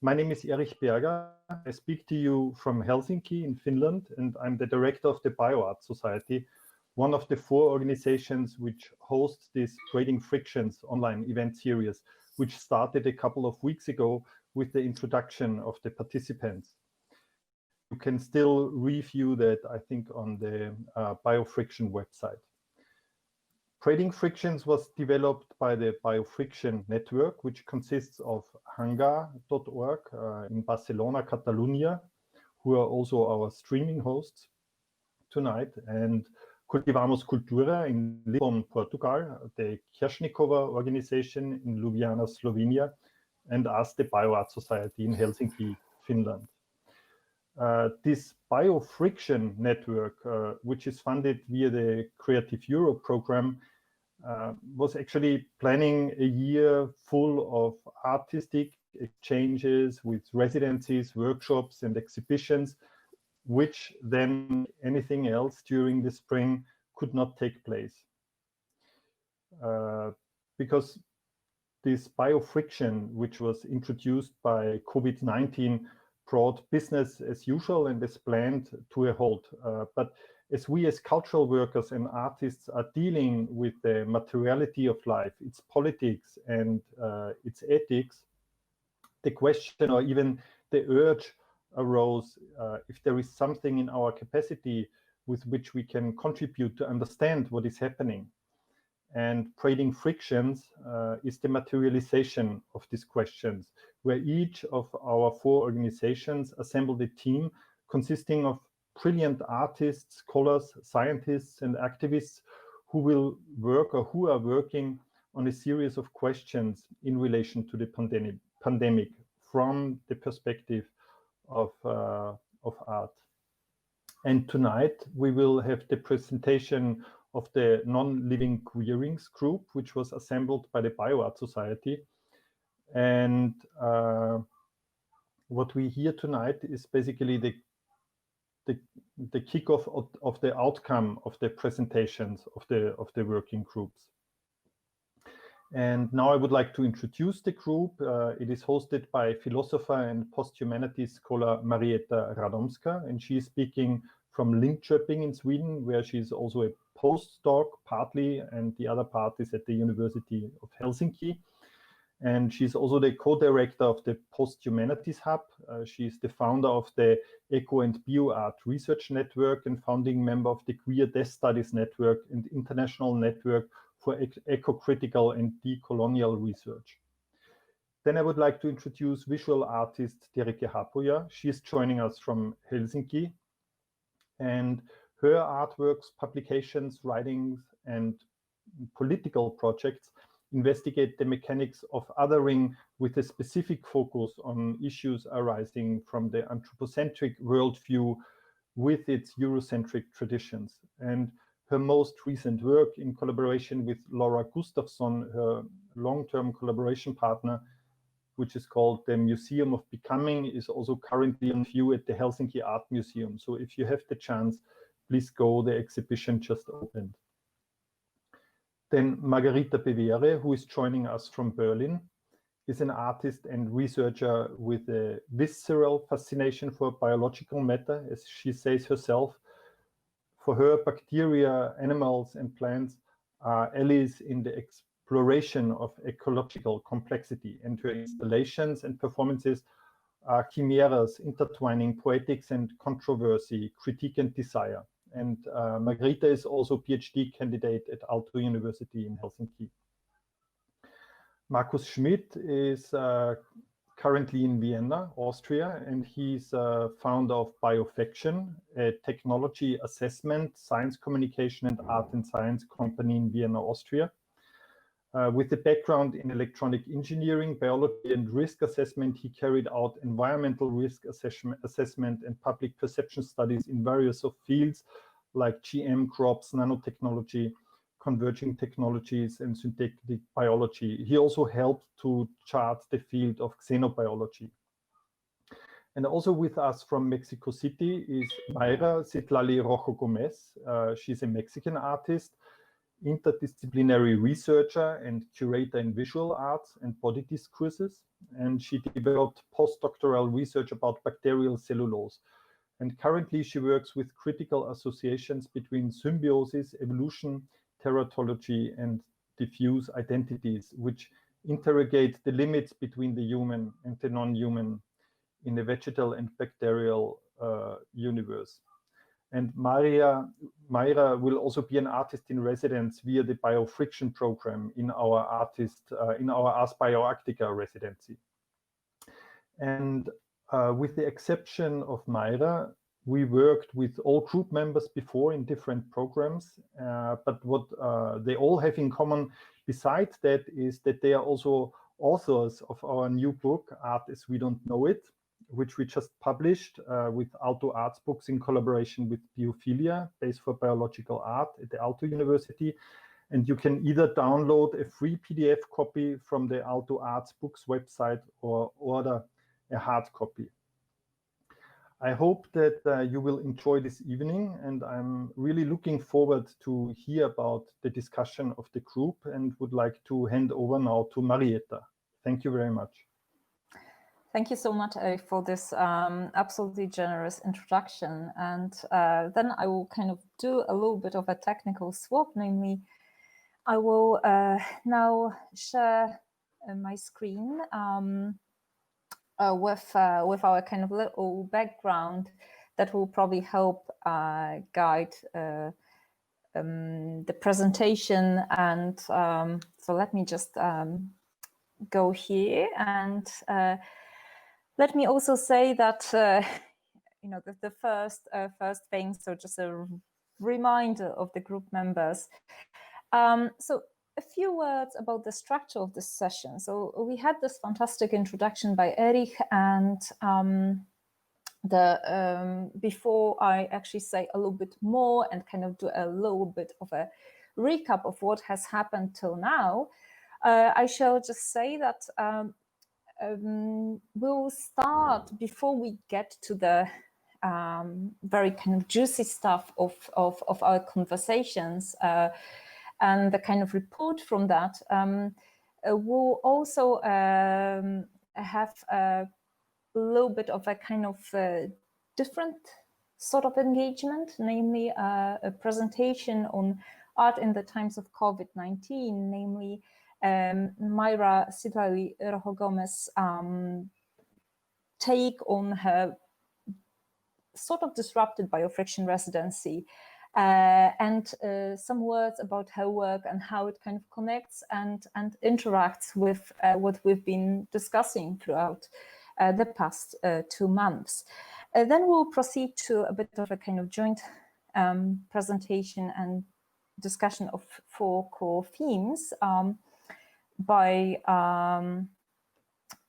My name is Erich Berger. I speak to you from Helsinki in Finland, and I'm the director of the BioArt Society, one of the 4 organizations which host this Creating Frictions online event series, which started a couple of weeks ago with the introduction of the participants. You can still review that, I think, on the BioFriction website. Creating Frictions was developed by the BioFriction network, which consists of hanga.org in Barcelona, Catalonia, who are also our streaming hosts tonight, and Cultivamos Cultura in Lisbon, Portugal, the Kirchnikova organization in Ljubljana, Slovenia, and us, the BioArt Society in Helsinki, Finland. This BioFriction network, which is funded via the Creative Europe program, was actually planning a year full of artistic exchanges with residencies, workshops, and exhibitions, which then anything else during the spring could not take place. Because this BioFriction, which was introduced by COVID-19, brought business as usual and as planned to a halt. But as we as cultural workers and artists are dealing with the materiality of life, its politics and its ethics, the question or even the urge arose if there is something in our capacity with which we can contribute to understand what is happening. And Creating Frictions is the materialization of these questions, where each of our 4 organizations assembled a team consisting of brilliant artists, scholars, scientists, and activists who will work or who are working on a series of questions in relation to the pandemic from the perspective of art. And tonight we will have the presentation of the non-Living Queerings group, which was assembled by the BioArt Society. And what we hear tonight is basically the kickoff of the outcome of the presentations of the working groups. And now I would like to introduce the group. It is hosted by philosopher and post-humanities scholar Marietta Radomska, and she is speaking from Linköping in Sweden, where she is also a postdoc partly, and the other part is at the University of Helsinki. And she's also the co-director of the Post-Humanities Hub. She's the founder of the Eco and BioArt Research Network and founding member of the Queer Death Studies Network and International Network for Eco-Critical and Decolonial Research. Then I would like to introduce visual artist Terike Harpoja. She is joining us from Helsinki. And her artworks, publications, writings, and political projects investigate the mechanics of othering with a specific focus on issues arising from the anthropocentric worldview with its Eurocentric traditions. And her most recent work, in collaboration with Laura Gustafsson, her long-term collaboration partner, which is called the Museum of Becoming, is also currently on view at the Helsinki Art Museum. So if you have the chance, please go. The exhibition just opened. Then Margherita Pevere, who is joining us from Berlin, is an artist and researcher with a visceral fascination for biological matter, as she says herself. For her, bacteria, animals, and plants are allies in the exploration of ecological complexity, and her installations and performances are chimeras intertwining poetics and controversy, critique and desire. And Margherita is also a PhD candidate at Aalto University in Helsinki. Markus Schmidt is currently in Vienna, Austria, and he's founder of BioFaction, a technology assessment, science communication, and art and science company in Vienna, Austria. With a background in electronic engineering, biology, and risk assessment, he carried out environmental risk assessment and public perception studies in various fields like GM crops, nanotechnology, converging technologies, and synthetic biology. He also helped to chart the field of xenobiology. And also with us from Mexico City is Maire Citlali Rojo. She's a Mexican artist. interdisciplinary researcher and curator in visual arts and body discourses. And she developed postdoctoral research about bacterial cellulose. And currently she works with critical associations between symbiosis, evolution, teratology, and diffuse identities, which interrogate the limits between the human and the non-human in the vegetal and bacterial universe. And Maire will also be an artist in residence via the biofriction program in our Ars Bioarctica residency. And with the exception of Maire, we worked with all group members before in different programs, but what they all have in common besides that is that they are also authors of our new book, Art as We Don't Know It, which we just published with Aalto Arts Books in collaboration with Biophilia, Base for Biological Art at the Aalto University. And you can either download a free PDF copy from the Aalto Arts Books website or order a hard copy. I hope that you will enjoy this evening, and I'm really looking forward to hear about the discussion of the group and would like to hand over now to Marietta. Thank you very much. Thank you so much, Eric, for this absolutely generous introduction. And then I will kind of do a little bit of a technical swap, namely, I will now share my screen with our kind of little background that will probably help guide the presentation. And so let me just go here, and let me also say that you know, the first thing, so just a reminder of the group members. So a few words about the structure of this session. So we had this fantastic introduction by Erich, and before I actually say a little bit more and kind of do a little bit of a recap of what has happened till now, I shall just say that we'll start, before we get to the very kind of juicy stuff of our conversations and the kind of report from that, we'll also have a little bit of a kind of different sort of engagement, namely a presentation on art in the times of COVID-19, namely Maire Citlali Rojo's take on her sort of disrupted biofriction residency, and some words about her work and how it kind of connects and interacts with what we've been discussing throughout the past 2 months. Then we'll proceed to a bit of a kind of joint presentation and discussion of 4 core themes by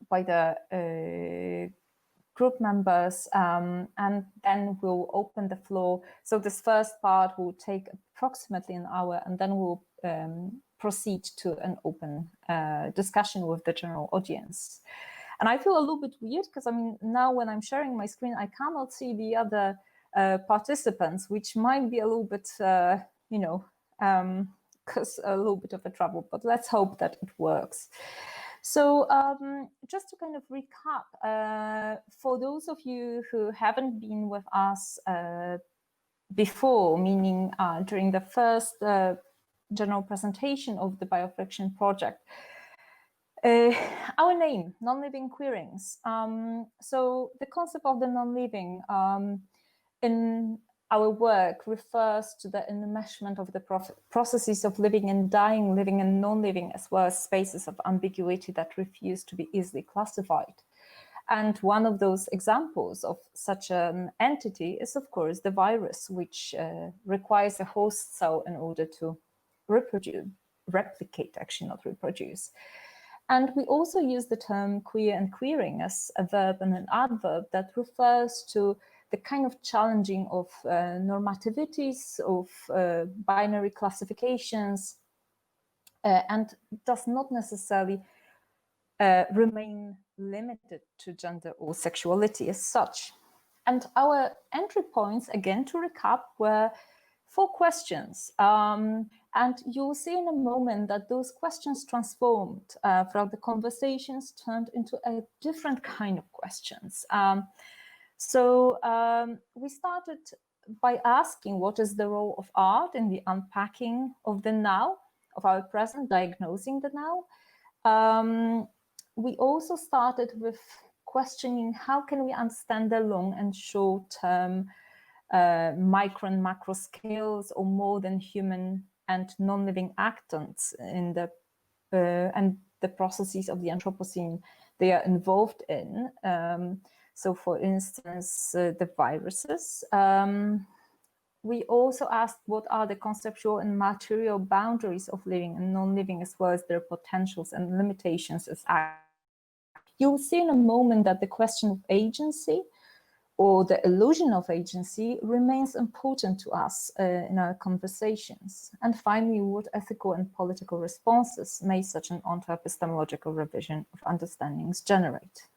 the group members, and then we'll open the floor. So this first part will take approximately an hour, and then we'll proceed to an open discussion with the general audience. And I feel a little bit weird because, I mean, now when I'm sharing my screen, I cannot see the other participants, which might be a little bit, you know, cause a little bit of a trouble, but let's hope that it works. So just to kind of recap, for those of you who haven't been with us before, meaning during the first general presentation of the biofriction project, our name, Non-Living Queerings. So the concept of the non-living in our work refers to the enmeshment of the processes of living and dying, living and non-living, as well as spaces of ambiguity that refuse to be easily classified. And one of those examples of such an entity is, of course, the virus, which requires a host cell in order to replicate, actually not reproduce. And we also use the term queer and queering as a verb and an adverb that refers to the kind of challenging of normativities, of binary classifications, and does not necessarily remain limited to gender or sexuality as such. And our entry points, again, to recap, were 4 questions. And you'll see in a moment that those questions transformed throughout the conversations, turned into a different kind of questions. We started by asking what is the role of art in the unpacking of the now, of our present, diagnosing the now. We also started with questioning how can we understand the long and short-term micro and macro scales, or more than human and non-living actants in the and the processes of the Anthropocene they are involved in. So, for instance, the viruses. We also asked what are the conceptual and material boundaries of living and non-living, as well as their potentials and limitations as act. You'll see in a moment that the question of agency, or the illusion of agency, remains important to us in our conversations. And finally, what ethical and political responses may such an onto-epistemological revision of understandings generate?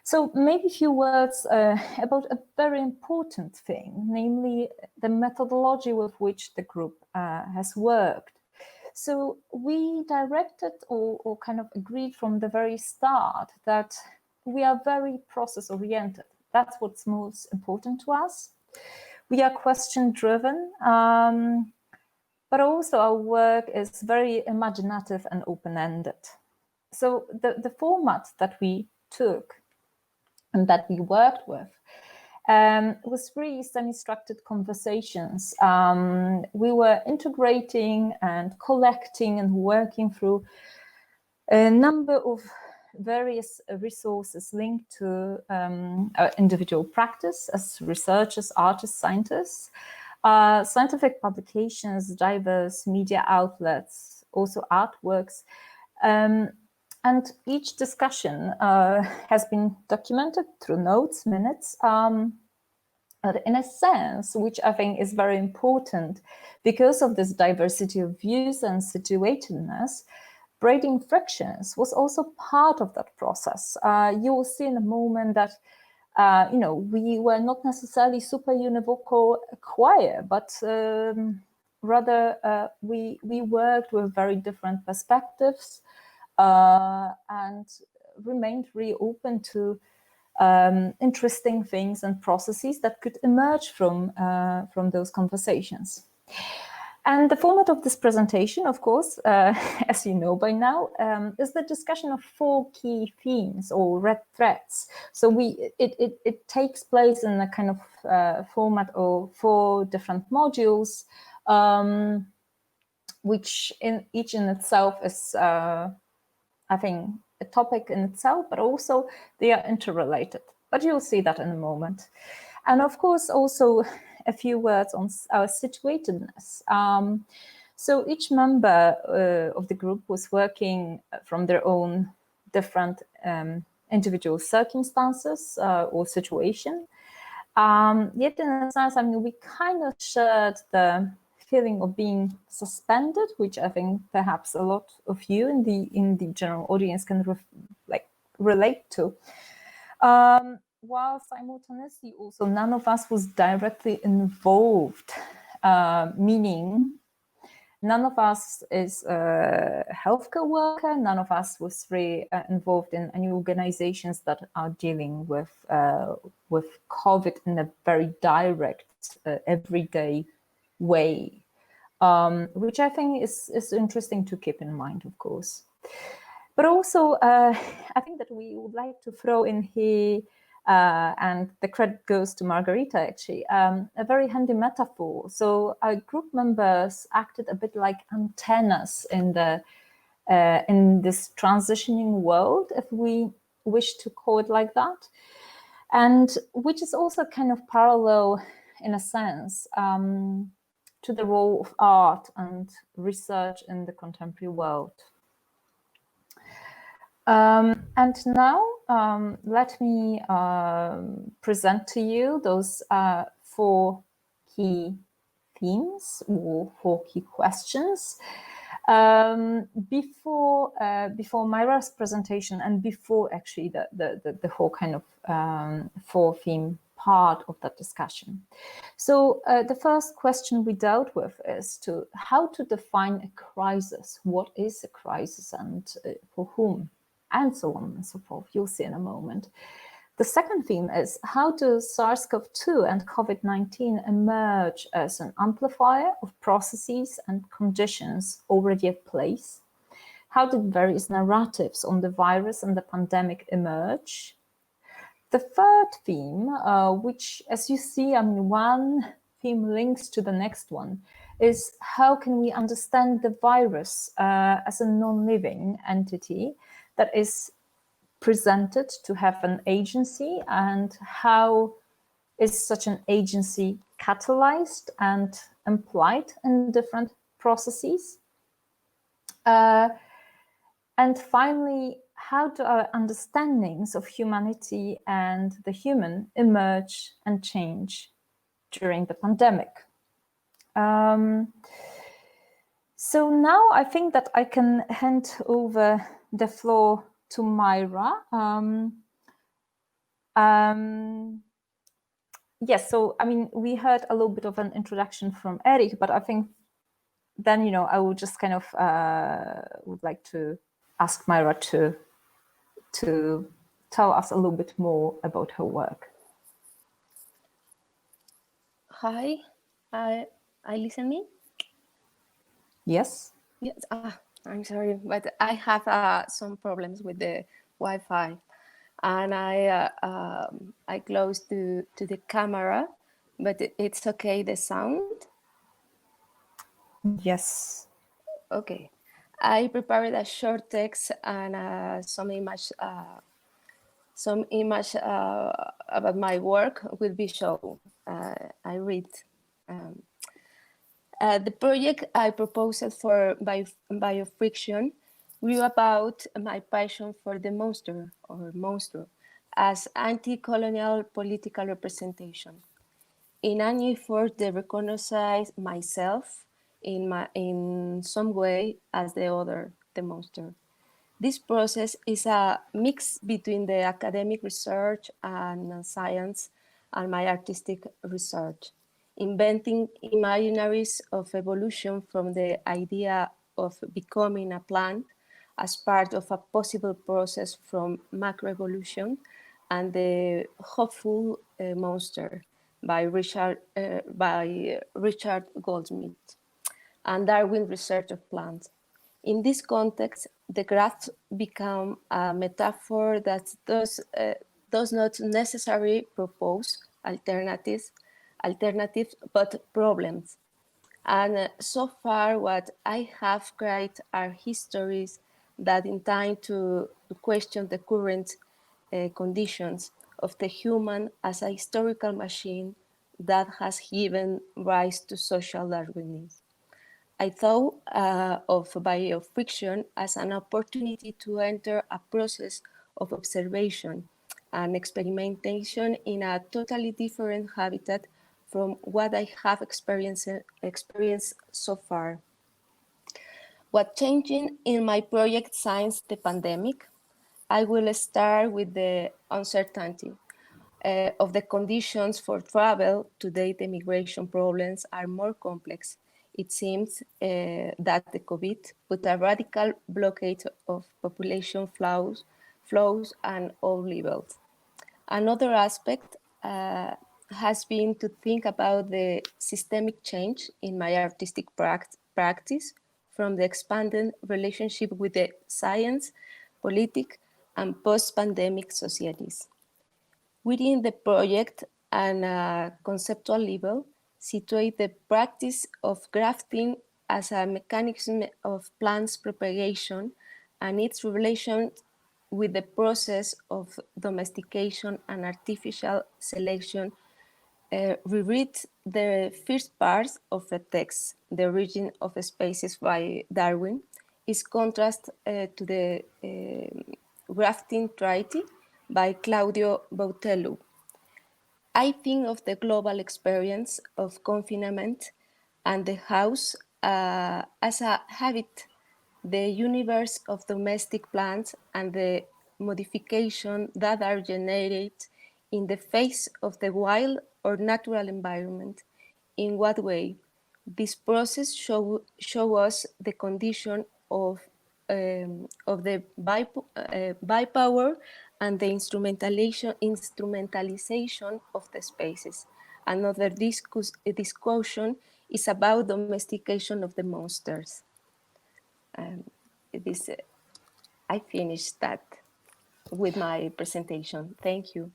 So maybe a few words about a very important thing, namely the methodology with which the group has worked. So we directed or kind of agreed from the very start that we are very process-oriented. That's what's most important to us. We are question-driven, but also our work is very imaginative and open-ended. So the format that we took and that we worked with was really semi-structured conversations. We were integrating and collecting and working through a number of various resources linked to our individual practice as researchers, artists, scientists, scientific publications, diverse media outlets, also artworks. And each discussion has been documented through notes, minutes, but in a sense, which I think is very important, because of this diversity of views and situatedness, braiding frictions was also part of that process. You will see in a moment that, we were not necessarily super univocal choir, but rather we worked with very different perspectives and remained really open to interesting things and processes that could emerge from those conversations. And the format of this presentation, of course, as you know by now, is the discussion of 4 key themes or red threads. So it takes place in a kind of format of 4 different modules, which each in itself is, I think, a topic in itself, but also they are interrelated. But you'll see that in a moment. And of course, also a few words on our situatedness. So each member of the group was working from their own different individual circumstances or situation. Yet in a sense, I mean, we kind of shared the feeling of being suspended, which I think perhaps a lot of you in the general audience can relate to. While simultaneously also none of us was directly involved, meaning none of us is a healthcare worker, none of us was really involved in any organizations that are dealing with COVID in a very direct, everyday way, which I think is interesting to keep in mind, of course. But also, I think that we would like to throw in here, and the credit goes to Margherita, actually, a very handy metaphor. So our group members acted a bit like antennas in this transitioning world, if we wish to call it like that, and which is also kind of parallel, in a sense, to the role of art and research in the contemporary world. And now let me present to you those 4 key themes or 4 key questions. Before Maire's presentation and before actually the whole kind of 4 theme part of that discussion. So the first question we dealt with is how to define a crisis. What is a crisis and for whom? And so on and so forth. You'll see in a moment. The second theme is how do SARS-CoV-2 and COVID-19 emerge as an amplifier of processes and conditions already at place? How did various narratives on the virus and the pandemic emerge? The third theme, which, as you see, one theme links to the next one, is how can we understand the virus as a non-living entity that is presented to have an agency, and how is such an agency catalyzed and implied in different processes? And finally, how do our understandings of humanity and the human emerge and change during the pandemic? So now I think that I can hand over the floor to Maire. Yes, so we heard a little bit of an introduction from Eric, but I think then I will just kind of would like to ask Maire to tell us a little bit more about her work. Hi, I listen me? Yes. Yes. I'm sorry, but I have some problems with the Wi-Fi, and I close to the camera, but it's okay. The sound. Yes. Okay. I prepared a short text and some image about my work will be shown. I read. The project I proposed for biofriction grew about my passion for the monster or monster as anti-colonial political representation. In an effort to recognize myself in some way as the other, the monster. This process is a mix between the academic research and science and my artistic research, inventing imaginaries of evolution from the idea of becoming a plant as part of a possible process from macroevolution, and the hopeful monster by Richard Goldsmith and Darwin Research of Plants. In this context, the graph become a metaphor that does not necessarily propose alternatives, but problems. And so far, what I have created are histories that intend to question the current conditions of the human as a historical machine that has given rise to social Darwinism. I thought of biofiction as an opportunity to enter a process of observation and experimentation in a totally different habitat from what I have experienced so far. What changing in my project since the pandemic? I will start with the uncertainty of the conditions for travel. Today, the migration problems are more complex. It seems that the COVID put a radical blockade of population flows and all levels. Another aspect has been to think about the systemic change in my artistic practice from the expanded relationship with the science, politics, and post-pandemic societies. Within the project and conceptual level, situate the practice of grafting as a mechanism of plants propagation and its relation with the process of domestication and artificial selection. Reread the first part of the text, The Origin of Species by Darwin, is contrast to the grafting treaty by Claudio Botelho. I think of the global experience of confinement and the house as a habit, the universe of domestic plants and the modification that are generated in the face of the wild or natural environment. In what way? This process show us the condition of the bypower and the instrumentalization of the spaces. Another discussion is about domestication of the monsters. I finished that with my presentation. Thank you.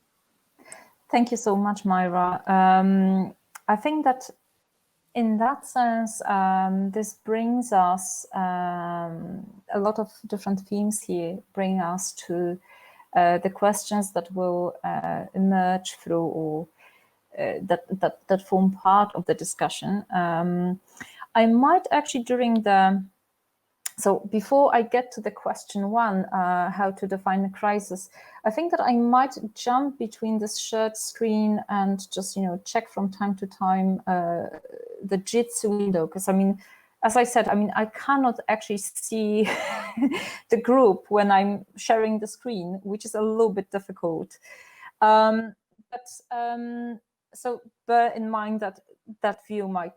Thank you so much, Maire. I think that in that sense, this brings us a lot of different themes here, bring us to the questions that will emerge through or that form part of the discussion. I might actually so before I get to the question one, how to define a crisis, I think that I might jump between this shared screen and just, check from time to time the Jitsi window. Because I mean, as I said, I cannot actually see the group when I'm sharing the screen, which is a little bit difficult. So bear in mind that that view might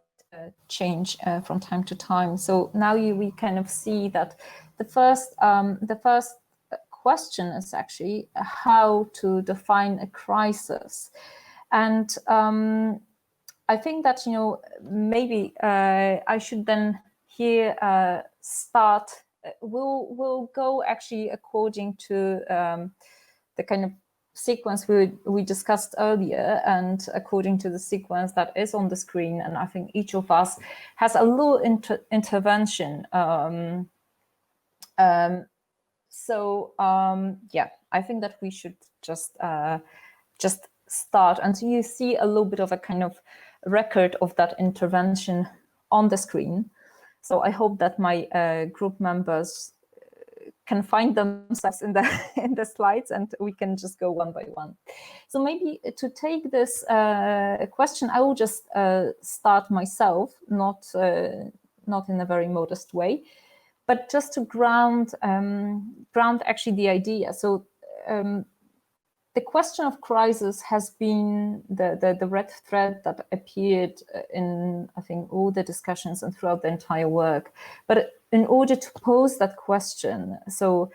change from time to time. So now we kind of see that the first question is actually how to define a crisis. And I think that, maybe I should then here start, we'll go actually according to the kind of sequence we discussed earlier, and according to the sequence that is on the screen. And I think each of us has a little intervention. Yeah, I think that we should just start, and you see a little bit of a kind of record of that intervention on the screen. So I hope that my group members can find themselves in the slides, and we can just go one by one. So maybe to take this question, I will just start myself, not in a very modest way, but just to ground actually the idea. So the question of crisis has been the red thread that appeared in, I think, all the discussions and throughout the entire work. But in order to pose that question, so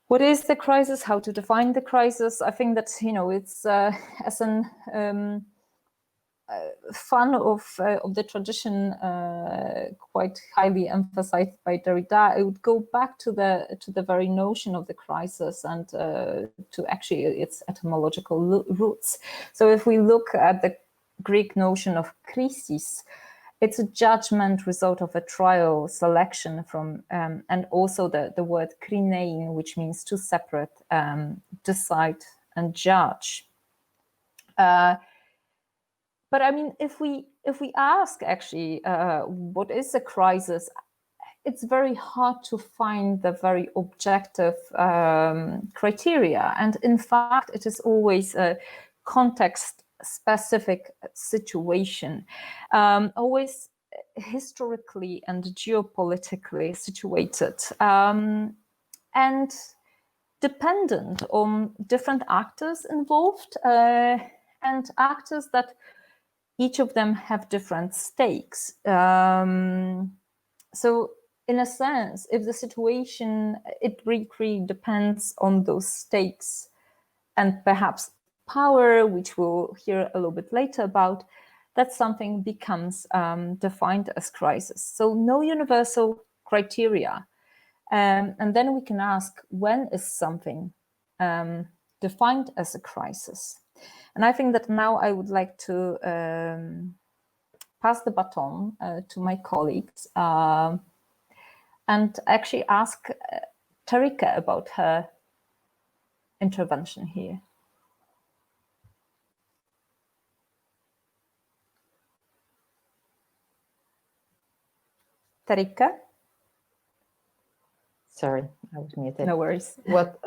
what is the crisis? How to define the crisis? I think that, it's as an fun of the tradition, quite highly emphasized by Derrida. I would go back to the very notion of the crisis and to actually its etymological roots. So if we look at the Greek notion of krisis, it's a judgment result of a trial, selection from, and also the word krinein, which means to separate, decide, and judge. But I mean, if we ask actually, what is a crisis, it's very hard to find the very objective criteria. And in fact, it is always a context-specific situation, always historically and geopolitically situated, and dependent on different actors involved, and actors that each of them have different stakes. So in a sense, if the situation, it really depends on those stakes and perhaps power, which we'll hear a little bit later about, that something becomes defined as crisis. So no universal criteria. And then we can ask, when is something defined as a crisis? And I think that now I would like to pass the baton to my colleagues and actually ask Tarika about her intervention here. Tarika? Sorry, I was muted. No worries. What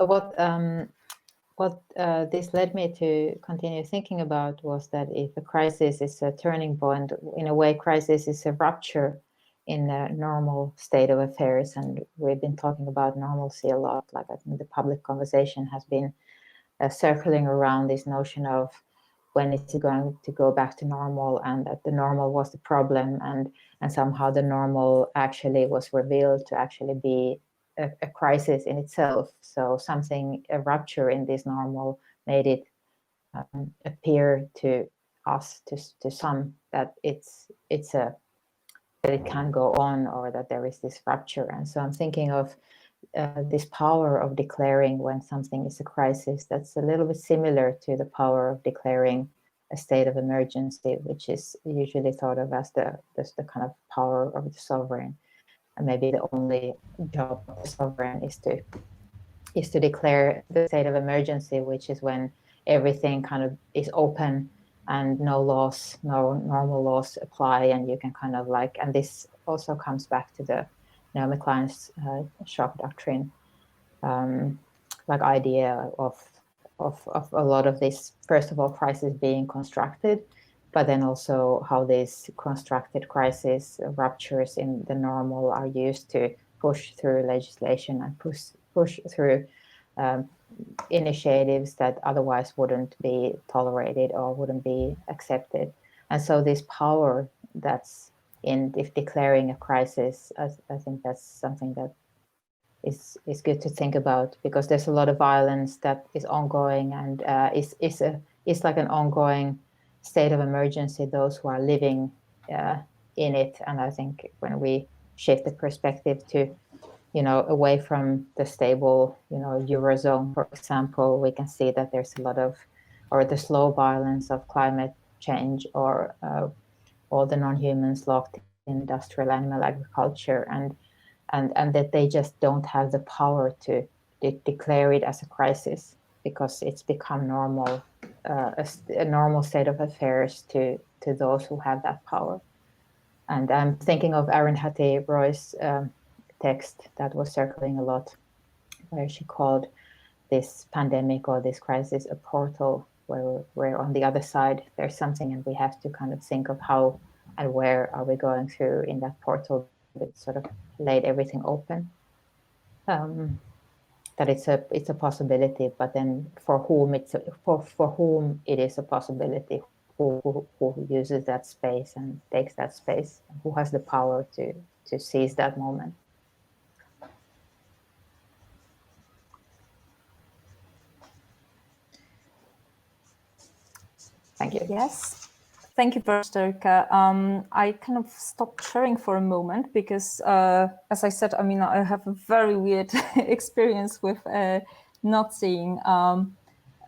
this led me to continue thinking about was that if a crisis is a turning point, in a way, crisis is a rupture in the normal state of affairs. And we've been talking about normalcy a lot. Like, I think the public conversation has been circling around this notion of when it's going to go back to normal, and that the normal was the problem, and somehow the normal actually was revealed to actually be a crisis in itself. So something, a rupture in this normal, made it appear to us, to some, that that it can go on, or that there is this rupture. And so I'm thinking of this power of declaring when something is a crisis. That's a little bit similar to the power of declaring a state of emergency, which is usually thought of as the kind of power of the sovereign. And maybe the only job of the sovereign is to declare the state of emergency, which is when everything kind of is open and no normal laws apply, and you can kind of like, and this also comes back to the Naomi Klein's shock doctrine, like idea of a lot of this, first of all, crisis being constructed, but then also how these constructed crisis ruptures in the normal are used to push through legislation and push through initiatives that otherwise wouldn't be tolerated or wouldn't be accepted. And so this power that's in declaring a crisis, I think that's something that is good to think about, because there's a lot of violence that is ongoing, and is like an ongoing state of emergency, those who are living in it. And I think when we shift the perspective to, away from the stable, Eurozone, for example, we can see that there's a lot of, or the slow violence of climate change, or all the non-humans locked in industrial animal agriculture, and that they just don't have the power to declare it as a crisis, because it's become normal, a normal state of affairs to those who have that power. And I'm thinking of Arundhati Roy's text that was circling a lot, where she called this pandemic or this crisis a portal, where on the other side there's something, and we have to kind of think of how and where are we going through in that portal. It sort of laid everything open. That it's a possibility, but then for whom it is a possibility, who uses that space and takes that space, who has the power to seize that moment. Thank you. Yes. Thank you, Erika. I kind of stopped sharing for a moment because, as I said, I have a very weird experience with not seeing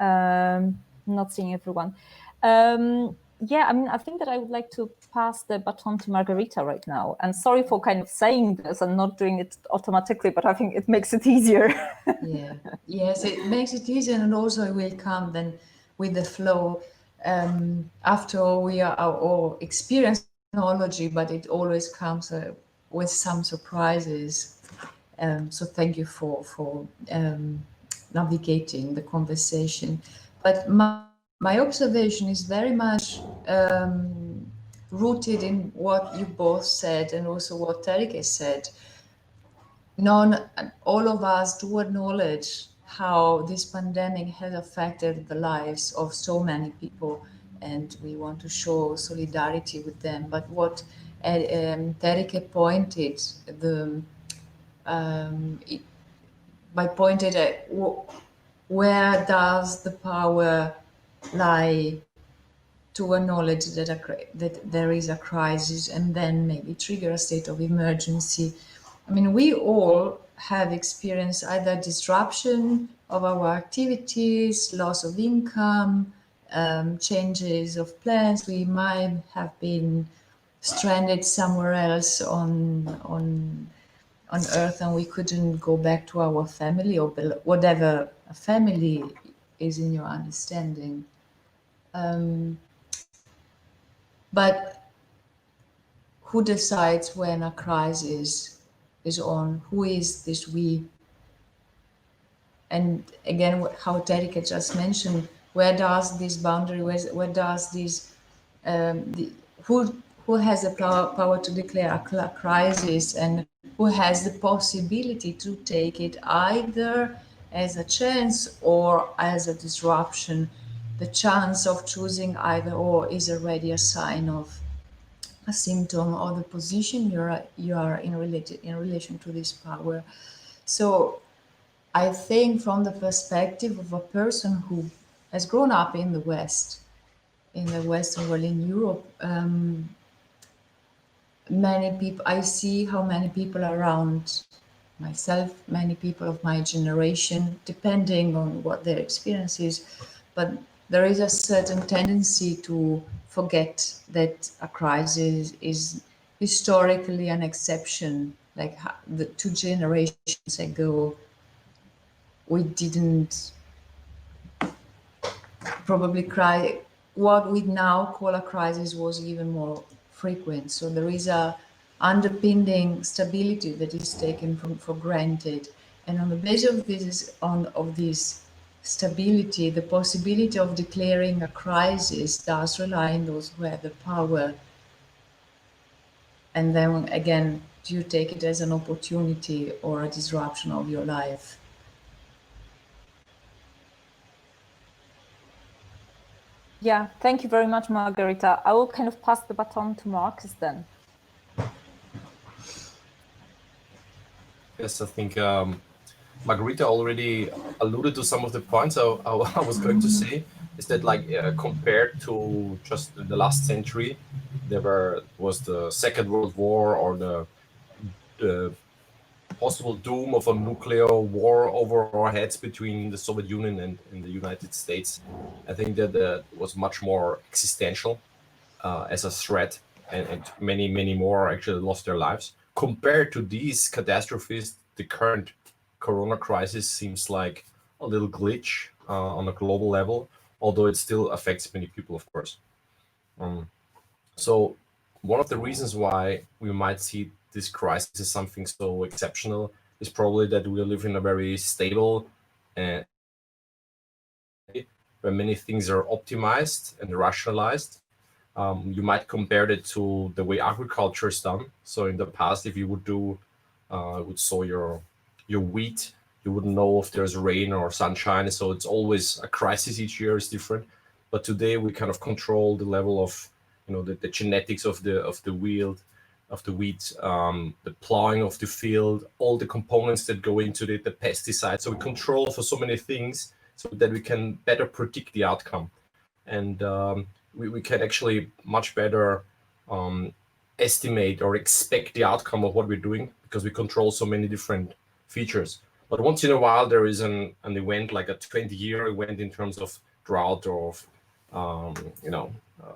everyone. I think that I would like to pass the baton to Margherita right now. And sorry for kind of saying this and not doing it automatically, but I think it makes it easier. Yeah. Yes, it makes it easier, and also it will come then with the flow. After all, we are all experienced technology, but it always comes with some surprises. So thank you for navigating the conversation. But my observation is very much rooted in what you both said, and also what Terike said. All of us do acknowledge how this pandemic has affected the lives of so many people, and we want to show solidarity with them. But what Terike pointed, by pointed at where does the power lie to acknowledge that there is a crisis and then maybe trigger a state of emergency. We all have experienced either disruption of our activities, loss of income, changes of plans. We might have been stranded somewhere else on Earth, and we couldn't go back to our family, or whatever a family is in your understanding. But who decides when a crisis is on? Who is this we? And again, how Terike just mentioned, where does this boundary, where does this, who has the power to declare a crisis, and who has the possibility to take it either as a chance or as a disruption. The chance of choosing either or is already a sign of a symptom of the position you are in relation to this power. So I think from the perspective of a person who has grown up in the West, in the Western world, in Europe, many people, I see how many people around myself, many people of my generation, depending on what their experience is, but there is a certain tendency to forget that a crisis is historically an exception. Like the 2 generations ago, we didn't probably cry. What we now call a crisis was even more frequent. So there is a underpinning stability that is taken for granted. And on the basis of this stability, the possibility of declaring a crisis does rely on those who have the power. And then again, do you take it as an opportunity or a disruption of your life? Yeah, thank you very much, Margherita. I will kind of pass the baton to Marcus then. Yes, I think Margherita already alluded to some of the points I was going to say. Is that like compared to just the last century, was the Second World War or the possible doom of a nuclear war over our heads between the Soviet Union and the United States. I think that was much more existential as a threat, and many more actually lost their lives. Compared to these catastrophes, the current corona crisis seems like a little glitch on a global level, although it still affects many people, of course. So one of the reasons why we might see this crisis as something so exceptional is probably that we live in a very stable and where many things are optimized and rationalized. You might compare it to the way agriculture is done. So in the past, if you would sow your wheat, you wouldn't know if there's rain or sunshine. So it's always a crisis. Each year is different. But today we kind of control the level of, the genetics of the wheat, the plowing of the field, all the components that go into it, the pesticides. So we control for so many things so that we can better predict the outcome. And we can actually much better estimate or expect the outcome of what we're doing because we control so many different features. But once in a while, there is an event like a 20-year event in terms of drought or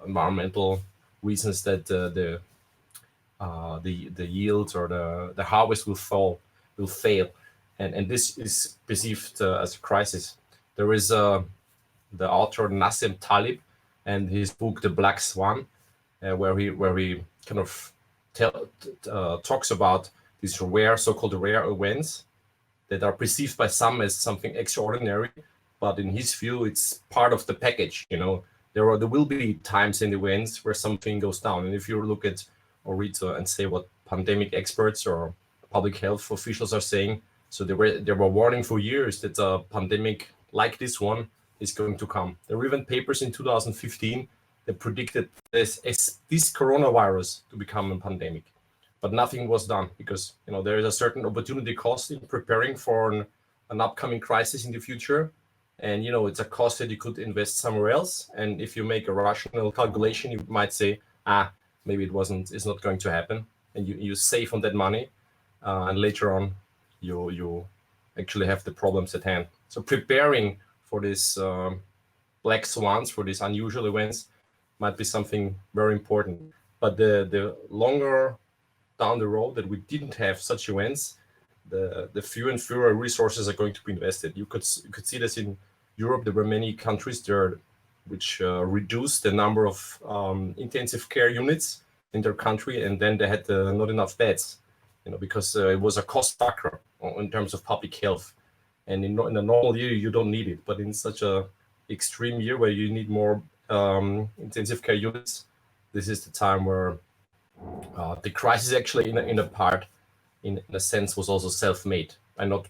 environmental reasons that the yields or the harvest will fail, and this is perceived as a crisis. There is the author Nassim Taleb and his book The Black Swan, where he kind of talks about these so-called rare events that are perceived by some as something extraordinary, but in his view, it's part of the package. There will be times and events where something goes down, and if you look at or read and say what pandemic experts or public health officials are saying, so they were warning for years that a pandemic like this one is going to come. There were even papers in 2015 that predicted this coronavirus to become a pandemic, but nothing was done because there is a certain opportunity cost in preparing for an upcoming crisis in the future, and it's a cost that you could invest somewhere else. And if you make a rational calculation, you might say, maybe it's not going to happen, and you save on that money, and later on you actually have the problems at hand. So preparing for this black swans, for these unusual events, might be something very important. But the longer down the road that we didn't have such events, the fewer and fewer resources are going to be invested. You could see this in Europe. There were many countries there which reduced the number of intensive care units in their country, and then they had not enough beds, because it was a cost factor in terms of public health. And in a normal year, you don't need it, but in such a extreme year where you need more intensive care units, this is the time where the crisis actually, in a sense, was also self-made by not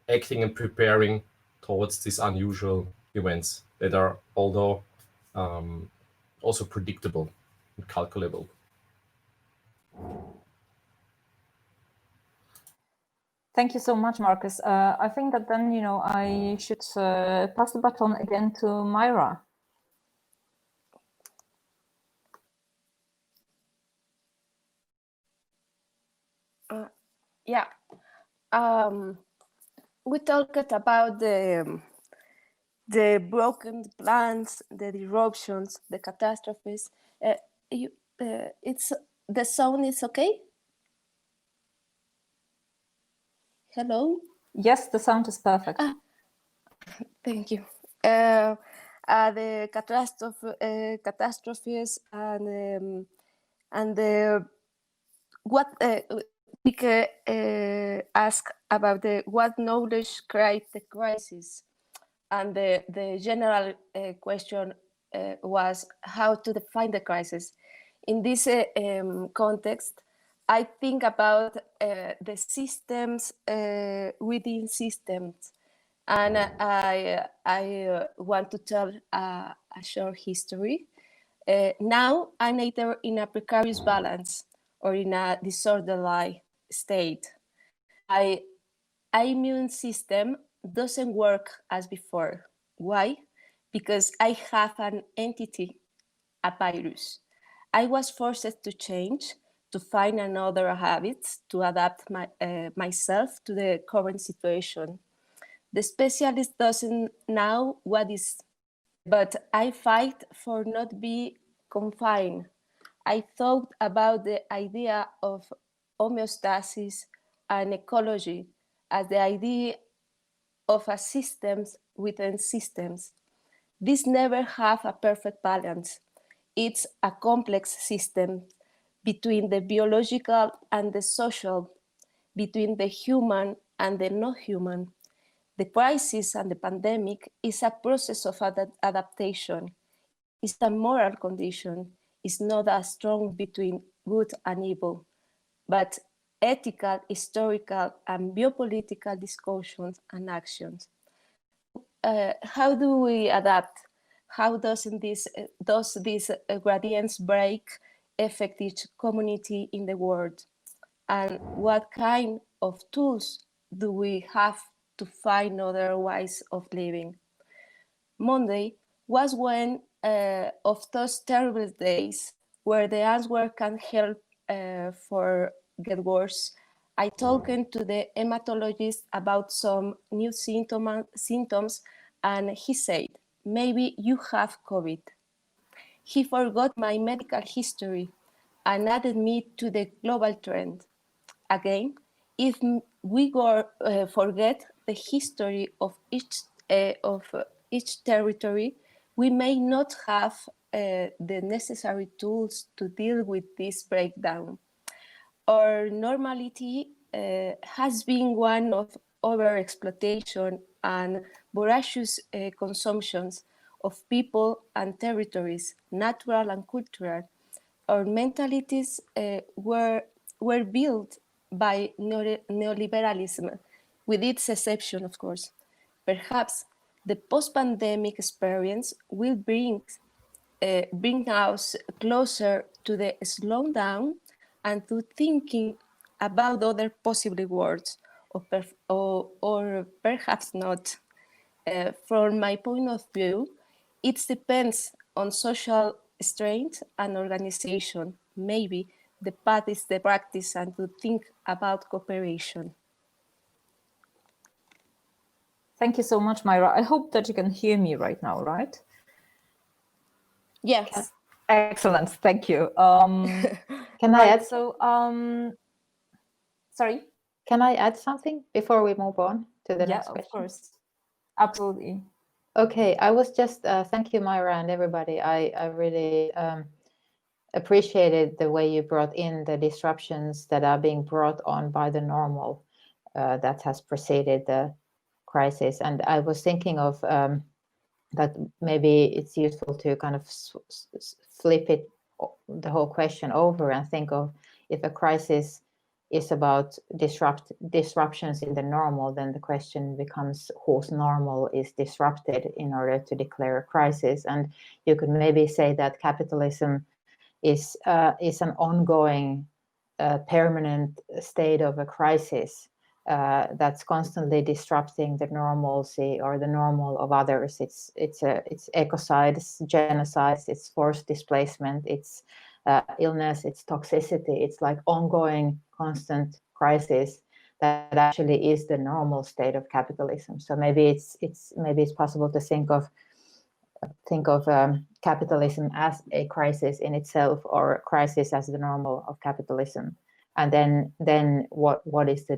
acting and preparing towards these unusual events that are, although also predictable and calculable. Thank you so much, Marcus. I think that then, I should pass the baton again to Maire. Yeah. We talked about the broken plans, the disruptions, the catastrophes. It's the sound is okay? Hello? Yes, the sound is perfect. Thank you. The catastrophes and what we can ask about what knowledge creates the crisis, and the general question was how to define the crisis. In this context, I think about the systems within systems, and I want to tell a short history. Now I'm either in a precarious balance or in a disorderly state. My immune system doesn't work as before. Why? Because I have an entity, a virus. I was forced to change, to find another habits, to adapt myself to the current situation. The specialist doesn't know what is, but I fight for not be confined. I thought about the idea of homeostasis and ecology as the idea of a systems within systems. These never have a perfect balance. It's a complex system between the biological and the social, between the human and the not human. The crisis and the pandemic is a process of adaptation. It's a moral condition. It's not a strong between good and evil, but ethical, historical, and biopolitical discussions and actions. How do we adapt? How does these gradients break affect each community in the world? And what kind of tools do we have to find other ways of living? Monday was one of those terrible days where the answer can help for get worse. I talked to the hematologist about some new symptoms, and he said, maybe you have COVID. He forgot my medical history and added me to the global trend. Again, if we forget the history of each territory, we may not have the necessary tools to deal with this breakdown. Our normality has been one of overexploitation and voracious consumptions of people and territories, natural and cultural. Our mentalities were built by neoliberalism, with its exception, of course. Perhaps the post-pandemic experience will bring us closer to the slowdown and to thinking about other possible worlds, or perhaps not. From my point of view, it depends on social strength and organization. Maybe the path is the practice and to think about cooperation. Thank you so much, Maire. I hope that you can hear me right now, right? Yes. Excellent. Thank you. Can I add? So, sorry. Can I add something before we move on to the next question? Yeah, of course. Absolutely. Okay, I was just, thank you, Maire, and everybody. I really appreciated the way you brought in the disruptions that are being brought on by the normal that has preceded the crisis. And I was thinking of that maybe it's useful to kind of flip it, the whole question over, and think of if a crisis is about disruptions in the normal, then the question becomes whose normal is disrupted in order to declare a crisis. And you could maybe say that capitalism is an ongoing, permanent state of a crisis that's constantly disrupting the normalcy or the normal of others. It's ecocide, it's genocide, it's forced displacement, it's illness, it's toxicity. It's like ongoing, constant crisis that actually is the normal state of capitalism. So maybe it's possible to think of capitalism as a crisis in itself, or a crisis as the normal of capitalism. And then what is the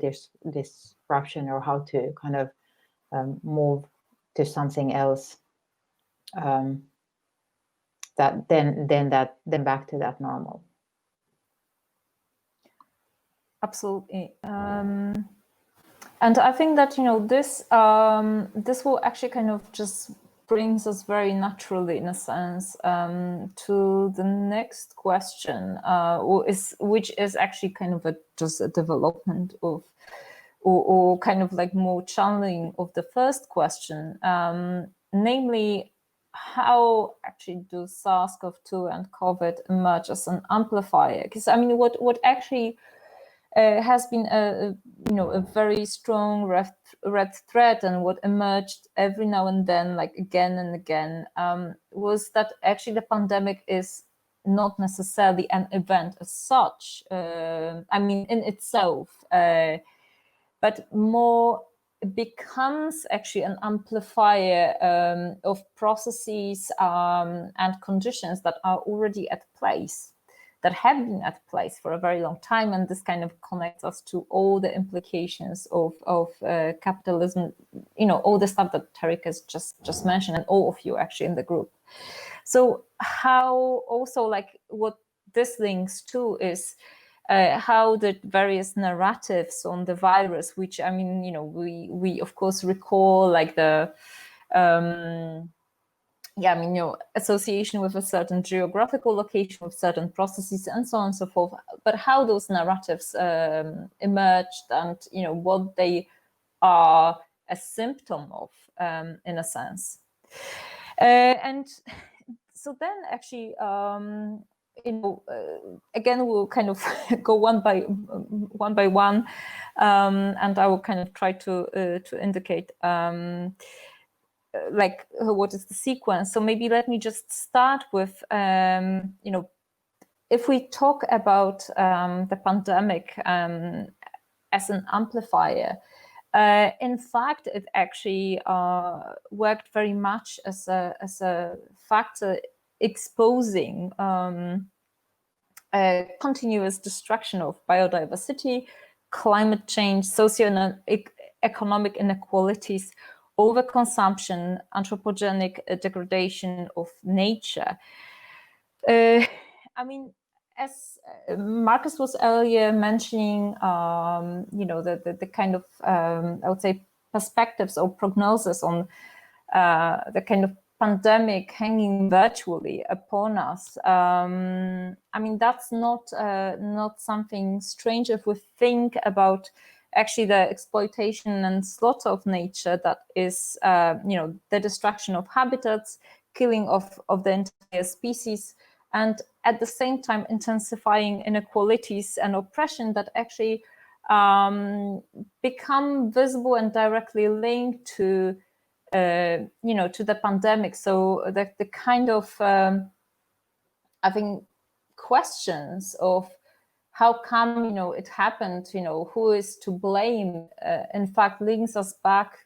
disruption, or how to kind of move to something else then back to that normal. Absolutely. And I think that, this will actually kind of just brings us very naturally, in a sense, to the next question, which is actually kind of just a development of, or kind of like more channeling of the first question, namely, how actually do SARS-CoV-2 and COVID emerge as an amplifier? Because I mean, what actually has been a very strong red thread, and what emerged every now and then, like again and again, was that actually the pandemic is not necessarily an event as such. I mean, in itself, but more becomes actually an amplifier of processes and conditions that are already at place, that have been at place for a very long time. And this kind of connects us to all the implications of capitalism, all the stuff that Tarek has just mentioned, and all of you actually in the group. So how also, like, what this links to is how the various narratives on the virus, which I mean, we of course recall, like the association with a certain geographical location, with certain processes, and so on and so forth. But how those narratives emerged, and what they are a symptom of, in a sense. And so then, actually, again, we'll kind of go one by one, and I will kind of try to indicate like what is the sequence. So maybe let me just start with if we talk about the pandemic as an amplifier, in fact, it actually worked very much as a factor exposing continuous destruction of biodiversity, climate change, socio-economic inequalities, overconsumption, anthropogenic degradation of nature. I mean, as Marcus was earlier mentioning, the kind of, I would say, perspectives or prognosis on the kind of pandemic hanging virtually upon us. I mean, that's not something strange if we think about actually the exploitation and slaughter of nature, that is, the destruction of habitats, killing of the entire species, and at the same time intensifying inequalities and oppression that actually become visible and directly linked to to the pandemic. So the kind of I think questions of how come it happened, who is to blame, in fact leads us back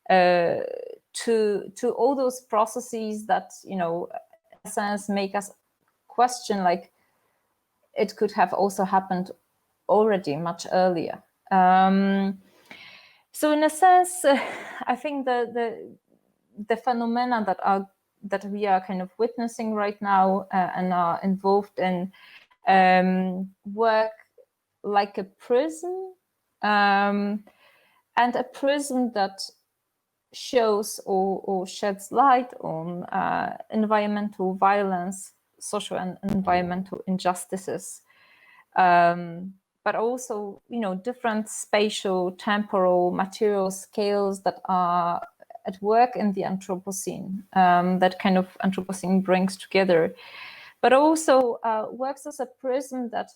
to all those processes that in a sense make us question, like, it could have also happened already much earlier. So in a sense, I think the phenomena that we are kind of witnessing right now and are involved in work like a prism, and a prism that shows or sheds light on environmental violence, social and environmental injustices, but also, different spatial, temporal, material scales that are at work in the Anthropocene, that kind of Anthropocene brings together, but also works as a prism that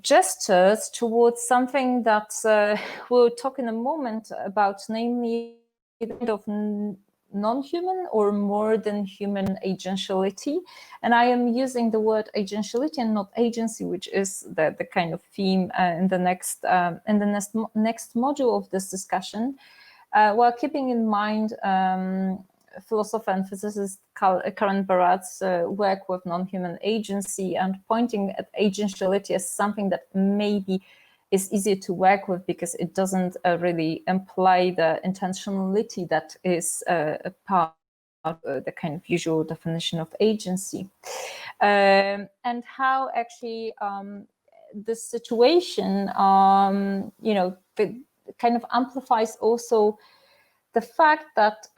gestures towards something that we'll talk in a moment about, namely the kind of non-human or more than human agentiality. And I am using the word agentiality and not agency, which is the kind of theme in the next module of this discussion, while keeping in mind philosopher and physicist Karen Barat's work with non-human agency, and pointing at agentiality as something that maybe is easier to work with because it doesn't really imply the intentionality that is a part of the kind of usual definition of agency. And how actually this situation, kind of amplifies also the fact that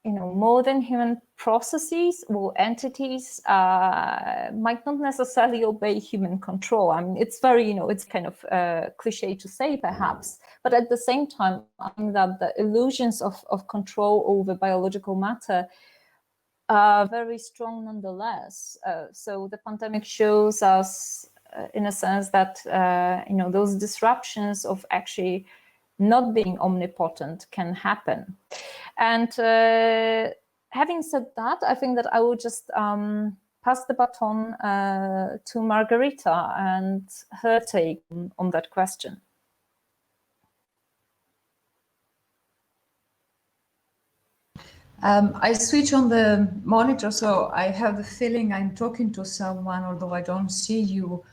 more than human processes or entities might not necessarily obey human control. I mean, it's very, it's kind of cliche to say perhaps, but at the same time, I think that the illusions of control over biological matter are very strong nonetheless. So the pandemic shows us, in a sense, that, those disruptions of actually not being omnipotent can happen. And having said that, I think that I will just pass the baton to Margherita and her take on that question. I switch on the monitor, so I have the feeling I'm talking to someone, although I don't see you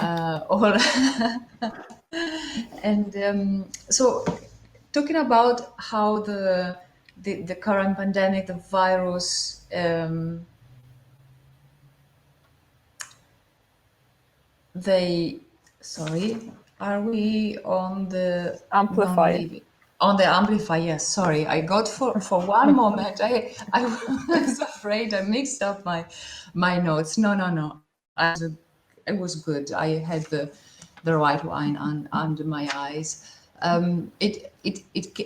all. And so talking about how the current pandemic, the virus, are we on the amplifier? On the amplifier, yes. Sorry, I got for one moment. I was afraid I mixed up my notes. No. It was good. I had the right wine under my eyes.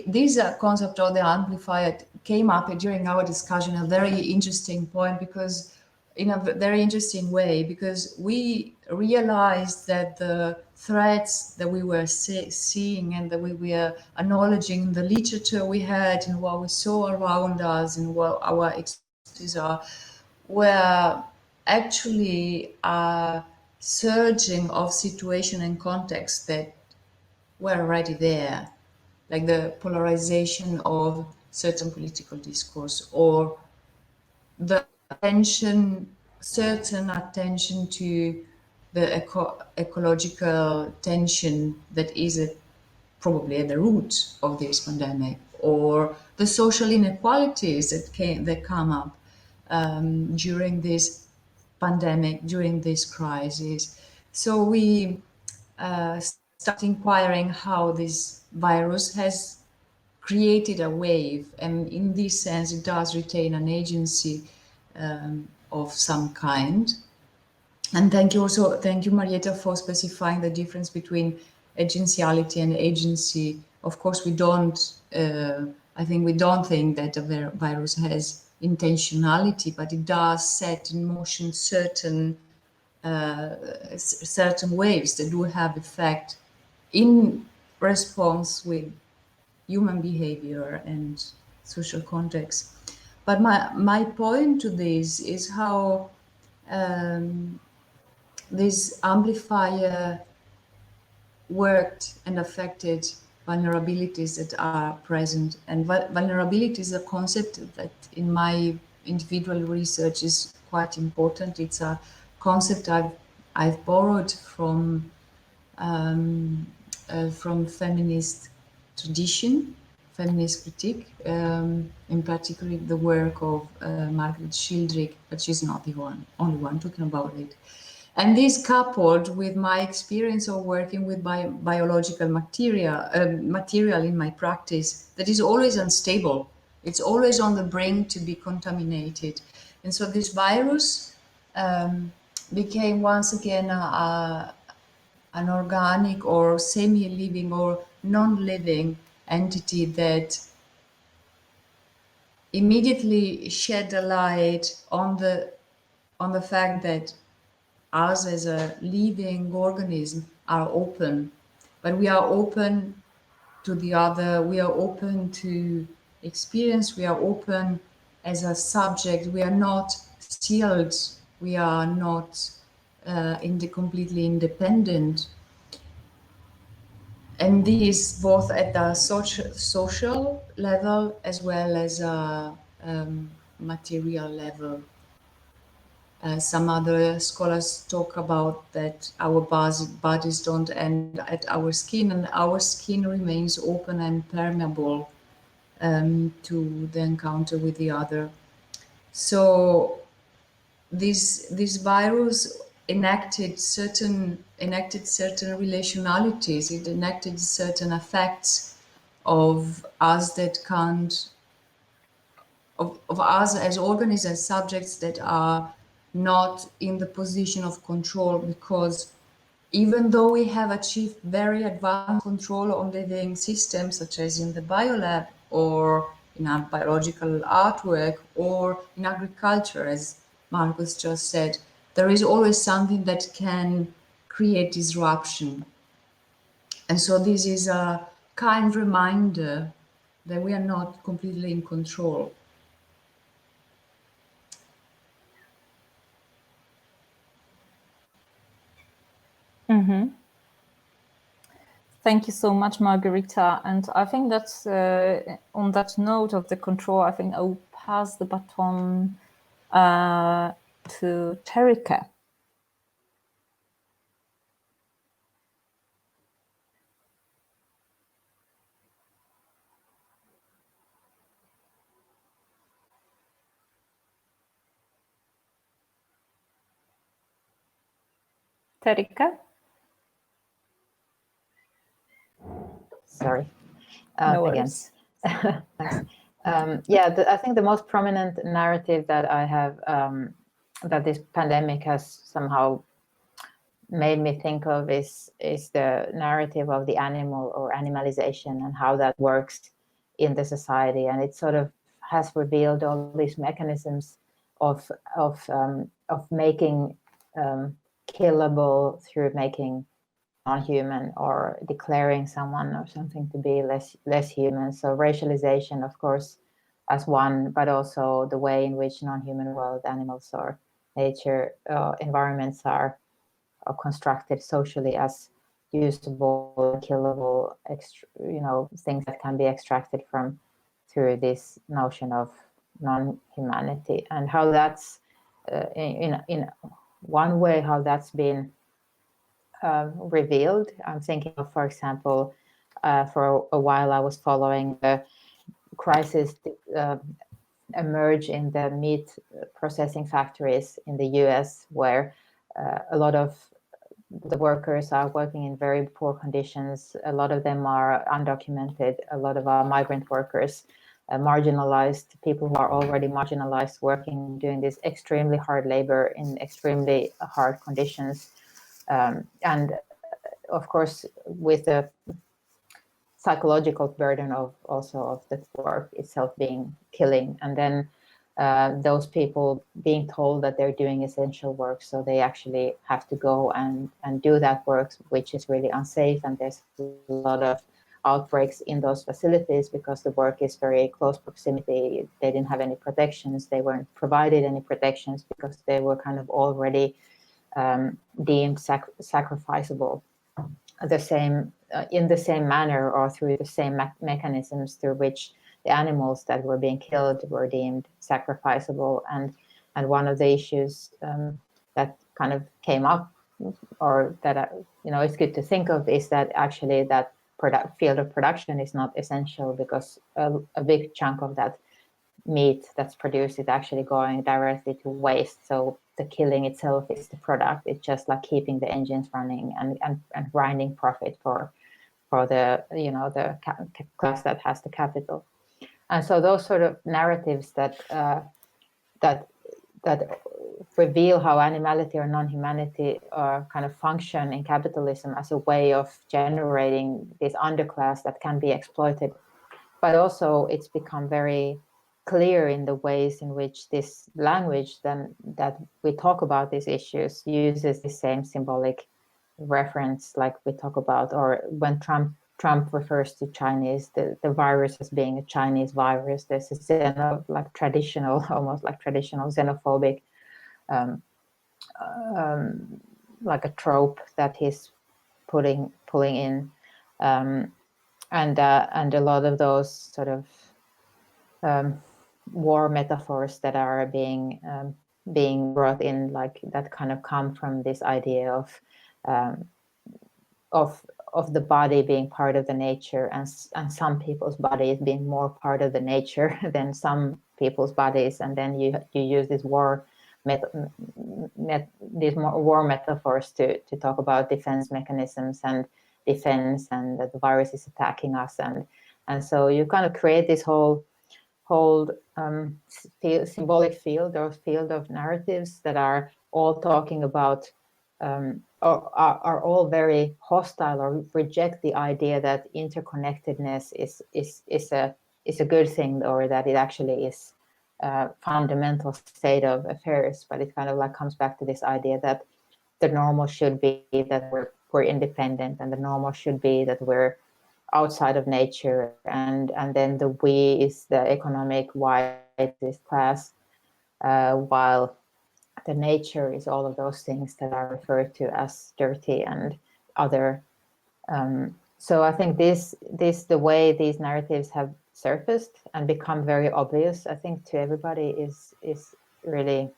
This concept of the amplifier came up during our discussion, a very interesting point, because in a very interesting way, because we realized that the threats that we were seeing and that we were acknowledging in the literature we had and what we saw around us and what our experiences are, were actually a surging of situation and context that were already there, like the polarization of certain political discourse, or the certain attention to the ecological tension that is probably at the root of this pandemic, or the social inequalities that come up during this pandemic, during this crisis. So we start inquiring how this virus has created a wave, and in this sense it does retain an agency of some kind. And thank you Marietta for specifying the difference between agentiality and agency. Of course, we don't think that a virus has intentionality, but it does set in motion certain waves that do have effect in response with human behavior and social context. But my point to this is how this amplifier worked and affected vulnerabilities that are present. And vulnerability is a concept that in my individual research is quite important. It's a concept I've borrowed from feminist tradition, feminist critique, in particular the work of Margaret Schildrick, but she's not the only one talking about it. And this coupled with my experience of working with biological material in my practice that is always unstable. It's always on the brink to be contaminated. And so this virus became once again an organic or semi-living or non-living entity that immediately shed a light on the fact that us as a living organism are open, but we are open to the other, we are open to experience, we are open as a subject, we are not sealed, we are not completely independent. And this both at the social level as well as a material level. Some other scholars talk about that our bodies don't end at our skin, and our skin remains open and permeable to the encounter with the other. So this virus enacted certain relationalities. It enacted certain effects of us that can't of us as organisms, as subjects that are not in the position of control, because even though we have achieved very advanced control on living systems, such as in the biolab or in our biological artwork or in agriculture, as Marcus just said, there is always something that can create disruption. And so this is a kind reminder that we are not completely in control. Thank you so much, Margherita. And I think that's on that note of the control, I think I will pass the baton to Terika. Terika? Sorry. No again. worries. Thanks. I think the most prominent narrative that I have, that this pandemic has somehow made me think of is the narrative of the animal or animalization and how that works in the society. And it sort of has revealed all these mechanisms of making killable through making non-human or declaring someone or something to be less human. So racialization, of course, as one, but also the way in which non-human world animals or nature environments are constructed socially as usable, killable, things that can be extracted from through this notion of non-humanity, and how that's in one way how that's been revealed. I'm thinking of, for example, for a while I was following the crisis emerge in the meat processing factories in the US, where a lot of the workers are working in very poor conditions. A lot of them are undocumented. A lot of our migrant workers, marginalized people who are already marginalized, working, doing this extremely hard labor in extremely hard conditions. And of course, with the psychological burden of the work itself being killing, and then those people being told that they're doing essential work, so they actually have to go and do that work, which is really unsafe. And there's a lot of outbreaks in those facilities because the work is very close proximity. They didn't have any protections. They weren't provided any protections because they were kind of already deemed sacrificable. The same in the same manner or through the same mechanisms through which the animals that were being killed were deemed sacrificable. And one of the issues that kind of came up, or that it's good to think of, is that actually that field of production is not essential, because a big chunk of that meat that's produced is actually going directly to waste. So the killing itself is the product. It's just like keeping the engines running and grinding profit for the the class that has the capital. And so those sort of narratives that reveal how animality or non-humanity kind of function in capitalism as a way of generating this underclass that can be exploited. But also it's become very clear in the ways in which this language then that we talk about these issues uses the same symbolic reference like we talk about, or when Trump refers to Chinese, the virus as being a Chinese virus. There's a traditional xenophobic like a trope that he's pulling in, and a lot of those sort of war metaphors that are being brought in, like that kind of come from this idea of the body being part of the nature, and some people's bodies being more part of the nature than some people's bodies, and then you use this war metaphors to talk about defense mechanisms and defense, and that the virus is attacking us, and so you kind of create this whole symbolic field or field of narratives that are all talking about are all very hostile or reject the idea that interconnectedness is a good thing, or that it actually is a fundamental state of affairs. But it kind of like comes back to this idea that the normal should be that we're independent, and the normal should be that we're outside of nature, and then the we is the economic white class, while the nature is all of those things that are referred to as dirty and other. So I think the way these narratives have surfaced and become very obvious, I think, to everybody is really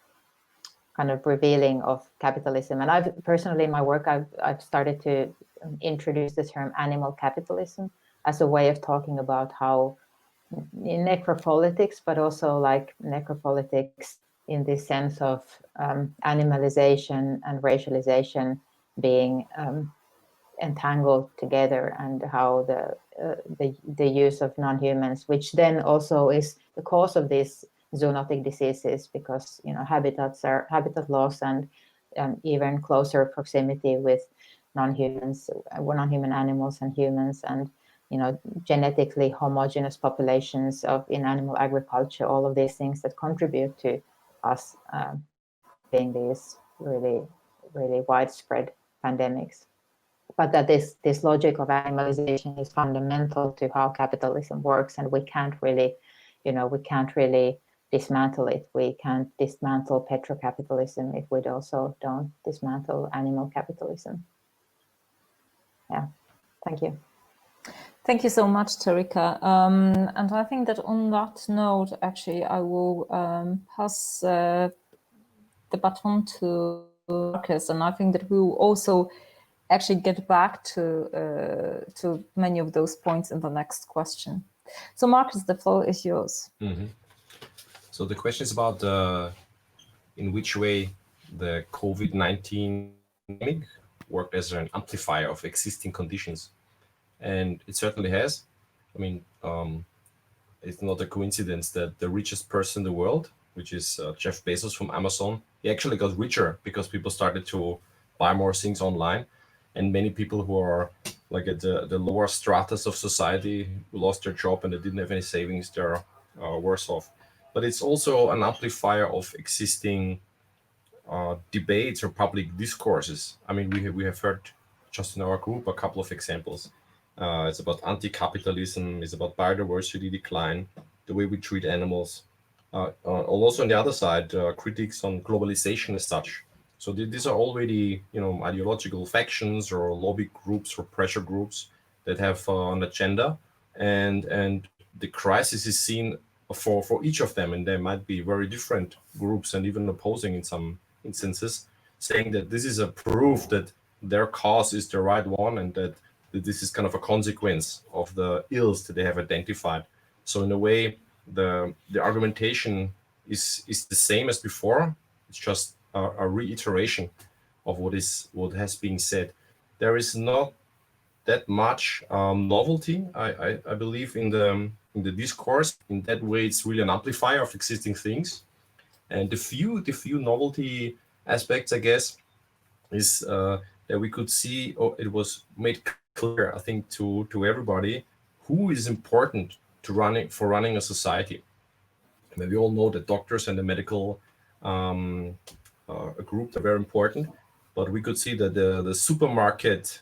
kind of revealing of capitalism. And I've personally, in my work, I've started to introduce the term animal capitalism as a way of talking about how in necropolitics, but also like necropolitics in the sense of animalization and racialization being entangled together, and how the use of non-humans, which then also is the cause of these zoonotic diseases, because habitat loss and even closer proximity with non-human animals and humans, and genetically homogeneous populations in animal agriculture, all of these things that contribute to us being these really, really widespread pandemics. But that this logic of animalization is fundamental to how capitalism works, and we can't really dismantle it. We can't dismantle petrocapitalism if we also don't dismantle animal capitalism. Yeah, thank you. Thank you so much, Terika. And I think that on that note, actually, I will pass the baton to Marcus, and I think that we will also actually get back to many of those points in the next question. So Marcus, the floor is yours. Mm-hmm. So the question is about in which way the COVID-19 pandemic worked as an amplifier of existing conditions. And it certainly has. I mean, it's not a coincidence that the richest person in the world, which is Jeff Bezos from Amazon, he actually got richer because people started to buy more things online. And many people who are like at the lower stratus of society, who lost their job and they didn't have any savings, they're worse off. But it's also an amplifier of existing debates or public discourses. I mean, we have heard just in our group a couple of examples. It's about anti-capitalism, it's about biodiversity decline, the way we treat animals. Also on the other side, critiques on globalization as such. So these are already, ideological factions or lobby groups or pressure groups that have an agenda, and the crisis is seen for each of them, and there might be very different groups and even opposing in some instances, saying that this is a proof that their cause is the right one, and that this is kind of a consequence of the ills that they have identified. So in a way, the argumentation is the same as before. It's just a reiteration of what has been said. There is not that much novelty, I believe, in the discourse. In that way, it's really an amplifier of existing things. And the few novelty aspects, I guess, is that we could see, or it was made clear, I think, to everybody who is important to running a society. I mean, we all know that doctors and the medical group are very important, but we could see that the supermarket,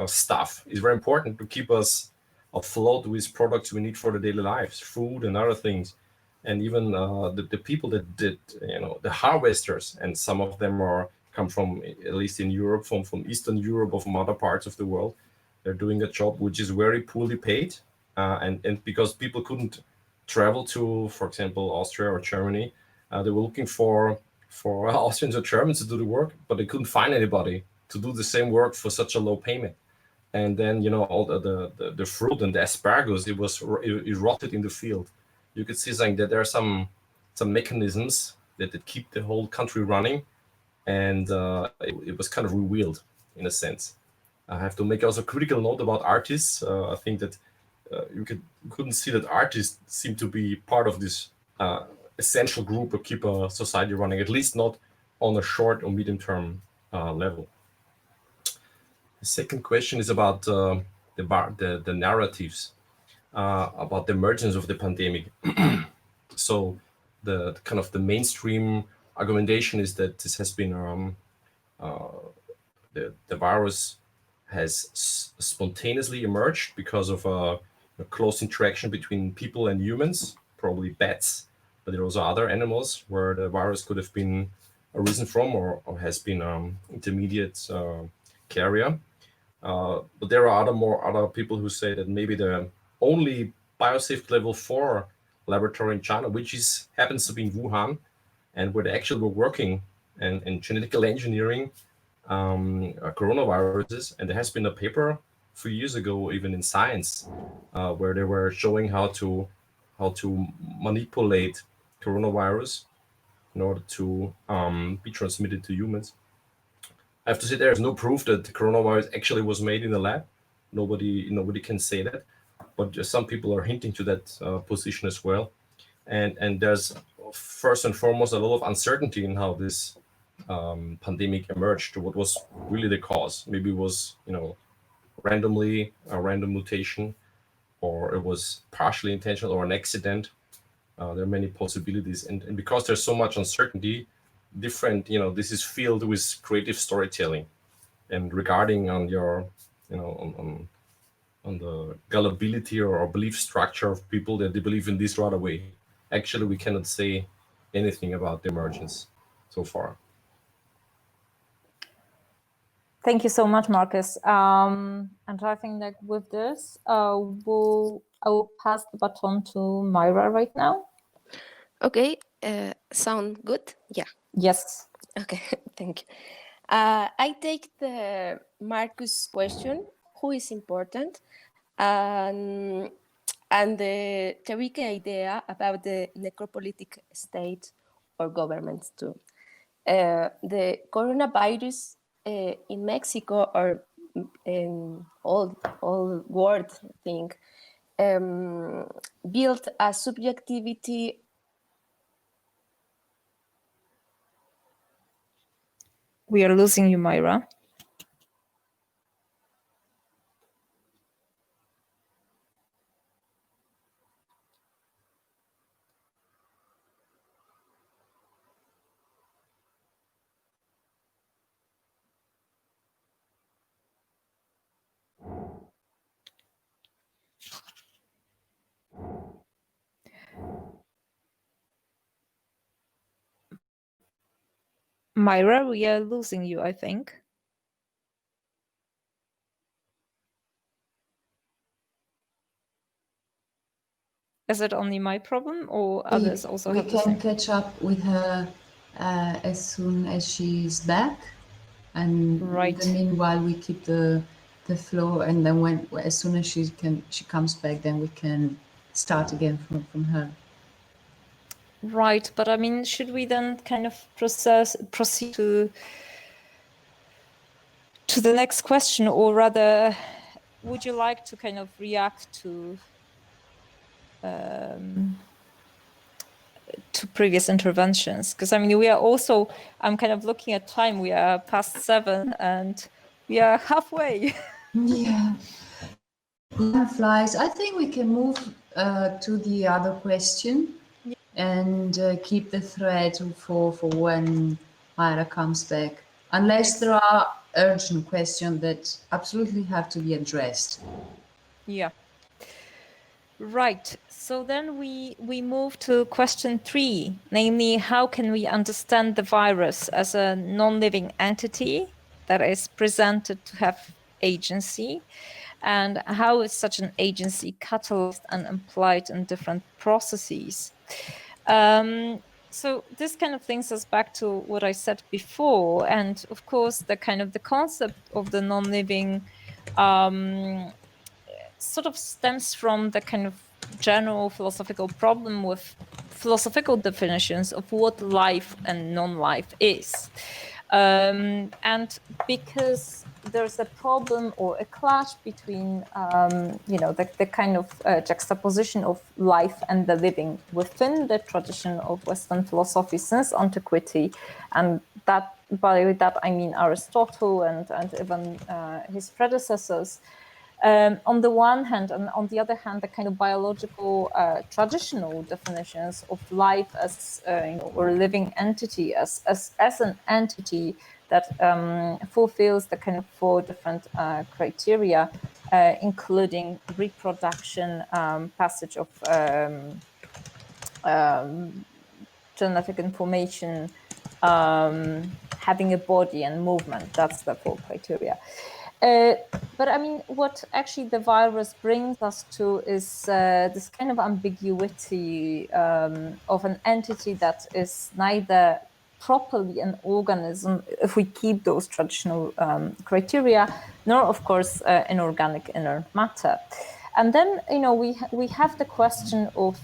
stuff is very important to keep us afloat with products we need for the daily lives, food and other things. And even the people that did, the harvesters, and some of them come from, at least in Europe, from Eastern Europe or from other parts of the world. They're doing a job which is very poorly paid, and because people couldn't travel to, for example, Austria or Germany, they were looking for Austrians or Germans to do the work, but they couldn't find anybody to do the same work for such a low payment. And then, all the fruit and the asparagus, it rotted in the field. You could see saying that there are some mechanisms that keep the whole country running, and it was kind of revealed in a sense. I have to make also a critical note about artists. I think that you couldn't see that artists seem to be part of this essential group to keep a society running, at least not on a short or medium term level. The second question is about the narratives about the emergence of the pandemic. So the kind of the mainstream argumentation is that this has been the virus has spontaneously emerged because of a close interaction between people and humans, probably bats, but there are also other animals where the virus could have been arisen from, or has been intermediate carrier. But there are other people who say that maybe the only biosafety level 4 laboratory in China, which happens to be in Wuhan, and where they actually were working and genetically engineering coronaviruses. And there has been a paper a few years ago, even in Science, where they were showing how to manipulate coronavirus in order to be transmitted to humans. I have to say, there is no proof that the coronavirus actually was made in the lab. Nobody can say that, but just some people are hinting to that position as well. And there's first and foremost a lot of uncertainty in how this pandemic emerged, what was really the cause. Maybe it was randomly a random mutation, or it was partially intentional, or an accident. There are many possibilities, and because there's so much uncertainty, this is filled with creative storytelling. And regarding on your on the gullibility or belief structure of people, that they believe in this right away. Actually, we cannot say anything about the emergence so far. Thank you so much, Marcus. And I think that with this, I will pass the baton to Maire right now. Okay, sound good? Yeah. Yes. Okay, thank you. I take the Marcus question, who is important, and the theoretical idea about the necropolitic state or governments too. The coronavirus in Mexico, or in all world thing, built a subjectivity. We are losing you, Maire. Maire, we are losing you, I think. Is it only my problem, or others also we have the can same? catch up with her as soon as she's back, and Right. in the meanwhile we keep the flow, and then as soon as she comes back, then we can start again from her. Right, but I mean, should we then kind of proceed to the next question, or rather, would you like to kind of react to to previous interventions, because I mean we are also, I'm kind of looking at time, we are past 7 and we are halfway. Yeah. Time flies. I think we can move to the other question and keep the thread for when Maire comes back. Unless there are urgent questions that absolutely have to be addressed. Yeah. Right. So then we move to question 3, namely, how can we understand the virus as a non-living entity that is presented to have agency, and how is such an agency catalyzed and applied in different processes? So this kind of brings us back to what I said before, and of course the kind of the concept of the non-living sort of stems from the kind of general philosophical problem with philosophical definitions of what life and non-life is. And because there's a problem or a clash between, the kind of juxtaposition of life and the living within the tradition of Western philosophy since antiquity, and that by that I mean Aristotle and even his predecessors. On the one hand, and on the other hand, the kind of biological traditional definitions of life as or a living entity as an entity that fulfills the kind of 4 different criteria, including reproduction, passage of genetic information, having a body and movement. That's the 4 criteria. But I mean, what actually the virus brings us to is this kind of ambiguity of an entity that is neither properly an organism, if we keep those traditional criteria, nor of course an organic inert matter. And then, we have the question of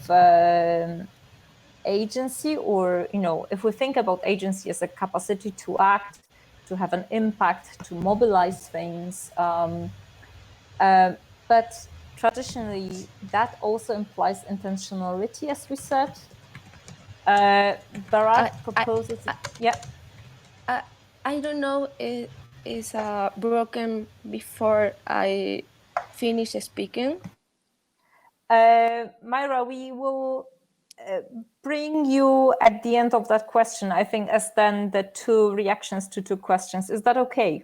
agency, or, if we think about agency as a capacity to act, to have an impact, to mobilize things. But traditionally, that also implies intentionality, as we said. Barat proposes... I don't know, it is broken before I finish speaking. Maire, we will bring you at the end of that question, I think, as then the 2 reactions to 2 questions. Is that okay?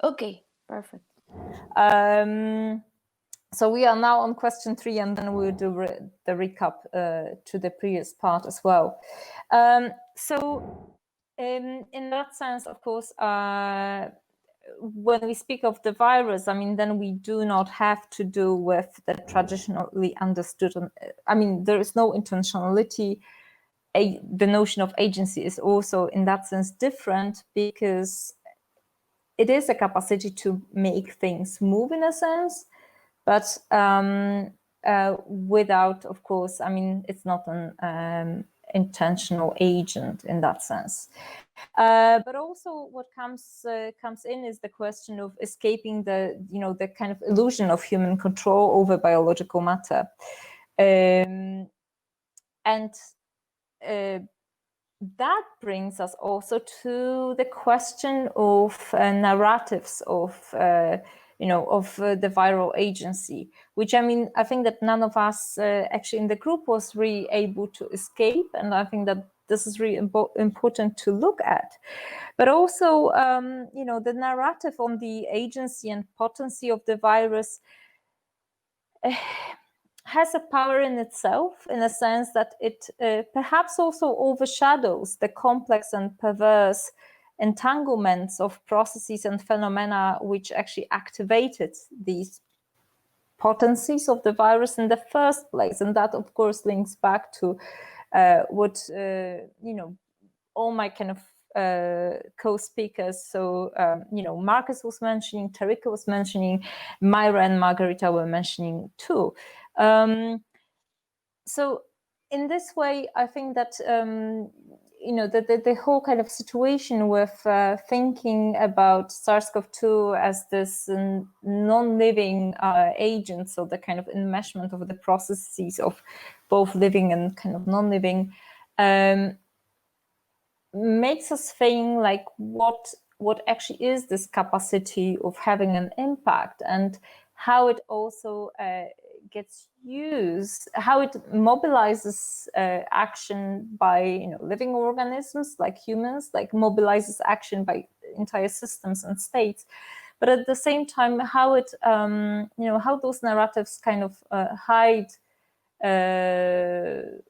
Okay, perfect. So we are now on question 3, and then we'll do the recap to the previous part as well. So in that sense, of course, when we speak of the virus, I mean, then we do not have to do with the traditionally understood. I mean, there is no intentionality. The notion of agency is also, in that sense, different, because it is a capacity to make things move in a sense, but without, of course, I mean, it's not an intentional agent in that sense. But also what comes in is the question of escaping the kind of illusion of human control over biological matter. That brings us also to the question of narratives of the viral agency, which, I mean, I think that none of us actually in the group was really able to escape, and I think that this is really important to look at. But also, the narrative on the agency and potency of the virus has a power in itself, in a sense that it perhaps also overshadows the complex and perverse entanglements of processes and phenomena which actually activated these potencies of the virus in the first place. And that, of course, links back to what, all my kind of co-speakers. So, Marcus was mentioning, Tarika was mentioning, Maire and Margherita were mentioning too. So in this way, I think that, the whole kind of situation with thinking about SARS-CoV-2 as this non-living agent, so the kind of enmeshment of the processes of both living and kind of non-living, makes us think like what actually is this capacity of having an impact, and how it also gets used, how it mobilizes action by living organisms like humans, like mobilizes action by entire systems and states, but at the same time how it how those narratives kind of hide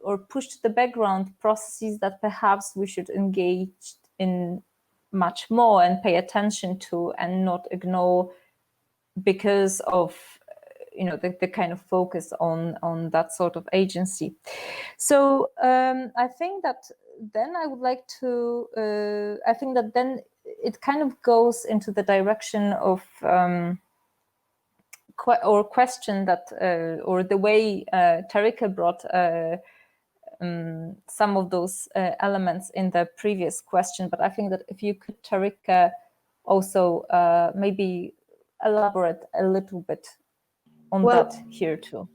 or push to the background processes that perhaps we should engage in much more and pay attention to and not ignore because of the kind of focus on that sort of agency. So I think that then I would like to I think that then it kind of goes into the direction of question that or the way Tarika brought some of those elements in the previous question, but I think that if you could, Tarika, also maybe elaborate a little bit on that here too.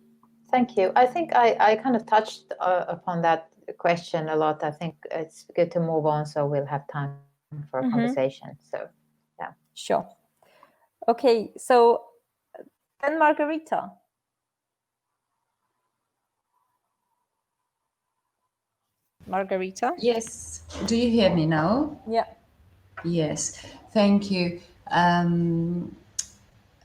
Thank you. I think I kind of touched upon that question a lot. I think it's good to move on so we'll have time for a conversation. So, yeah. Sure. Okay, so then Margherita. Margherita? Yes. Do you hear me now? Yeah. Yes. Thank you.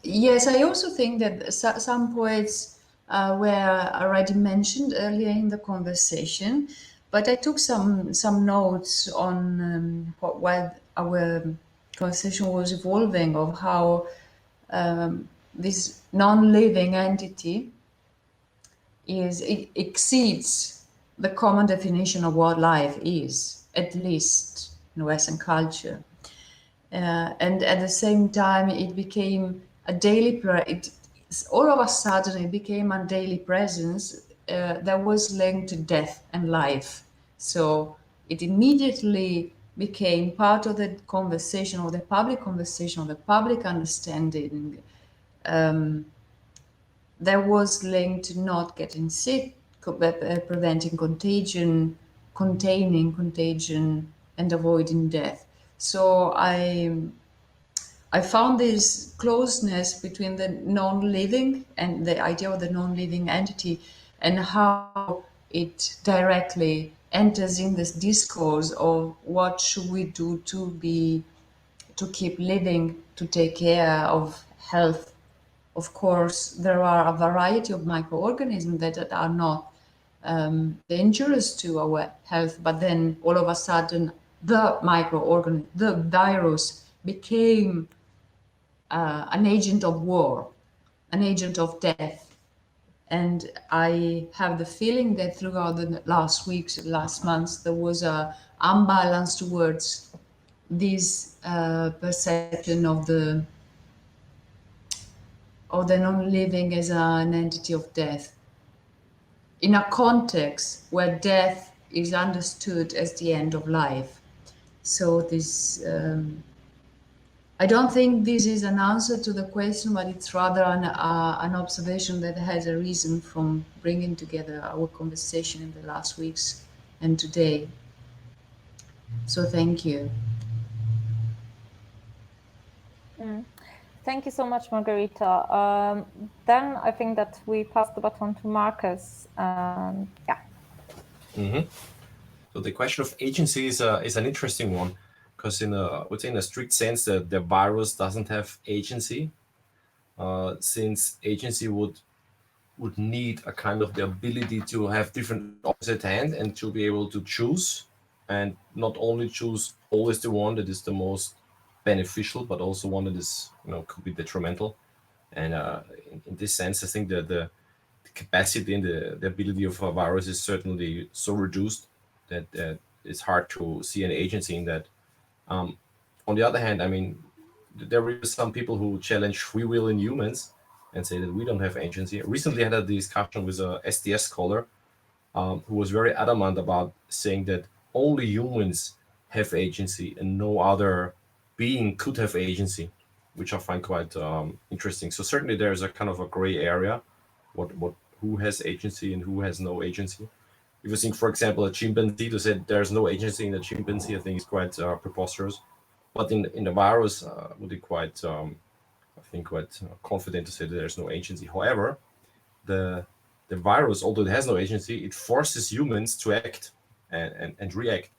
Yes, I also think that some poets were already mentioned earlier in the conversation, but I took some notes on while our conversation was evolving, of how this non-living entity exceeds the common definition of what life is, at least in Western culture. And at the same time, it became a daily, all of a sudden, it became a daily presence that was linked to death and life. So it immediately became part of the conversation, or the public conversation, or the public understanding that was linked to not getting sick, preventing contagion, containing contagion, and avoiding death. So I found this closeness between the non-living and the idea of the non-living entity, and how it directly enters in this discourse of what should we do to keep living, to take care of health. Of course, there are a variety of microorganisms that are not dangerous to our health, but then all of a sudden the microorganism, the virus, became an agent of war, an agent of death. And I have the feeling that throughout the last weeks, last months, there was a imbalance towards this perception of the non-living as an entity of death, in a context where death is understood as the end of life. So this, I don't think this is an answer to the question, but it's rather an observation that has a reason from bringing together our conversation in the last weeks and today. So thank you. Thank you so much, Margherita. Then I think that we pass the baton to Marcus. Yeah. So the question of agency is an interesting one, because in a strict sense, the virus doesn't have agency, since agency would need a kind of the ability to have different options at hand and to be able to choose, and not only choose always the one that is the most beneficial, but also one that is could be detrimental. And in this sense, I think that the capacity and the ability of a virus is certainly so reduced that it's hard to see an agency in that. On the other hand, I mean, there are some people who challenge free will in humans and say that we don't have agency. I recently had a discussion with a STS scholar who was very adamant about saying that only humans have agency and no other being could have agency, which I find quite interesting. So certainly there's a kind of a gray area, what who has agency and who has no agency. If you think, for example, a chimpanzee, to say there's no agency in the chimpanzee, I think is quite preposterous. But in the virus, would be quite, I think, quite confident to say that there's no agency. However, the virus, although it has no agency, it forces humans to act and react,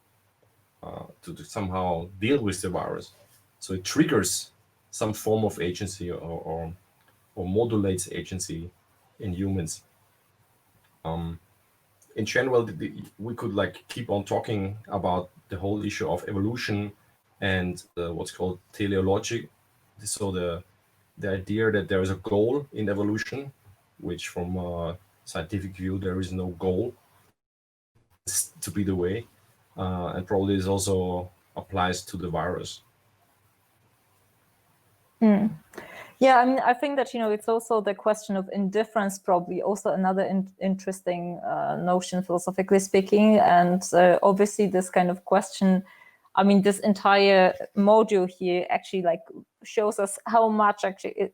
to somehow deal with the virus. So it triggers some form of agency or modulates agency in humans. In general, we could like keep on talking about the whole issue of evolution and what's called teleology. So the idea that there is a goal in evolution, which from a scientific view, there is no goal. It's to be the way. And probably this also applies to the virus. Yeah, I mean, I think that, it's also the question of indifference, probably also another interesting notion, philosophically speaking. And obviously this kind of question, I mean, this entire module here actually like shows us how much actually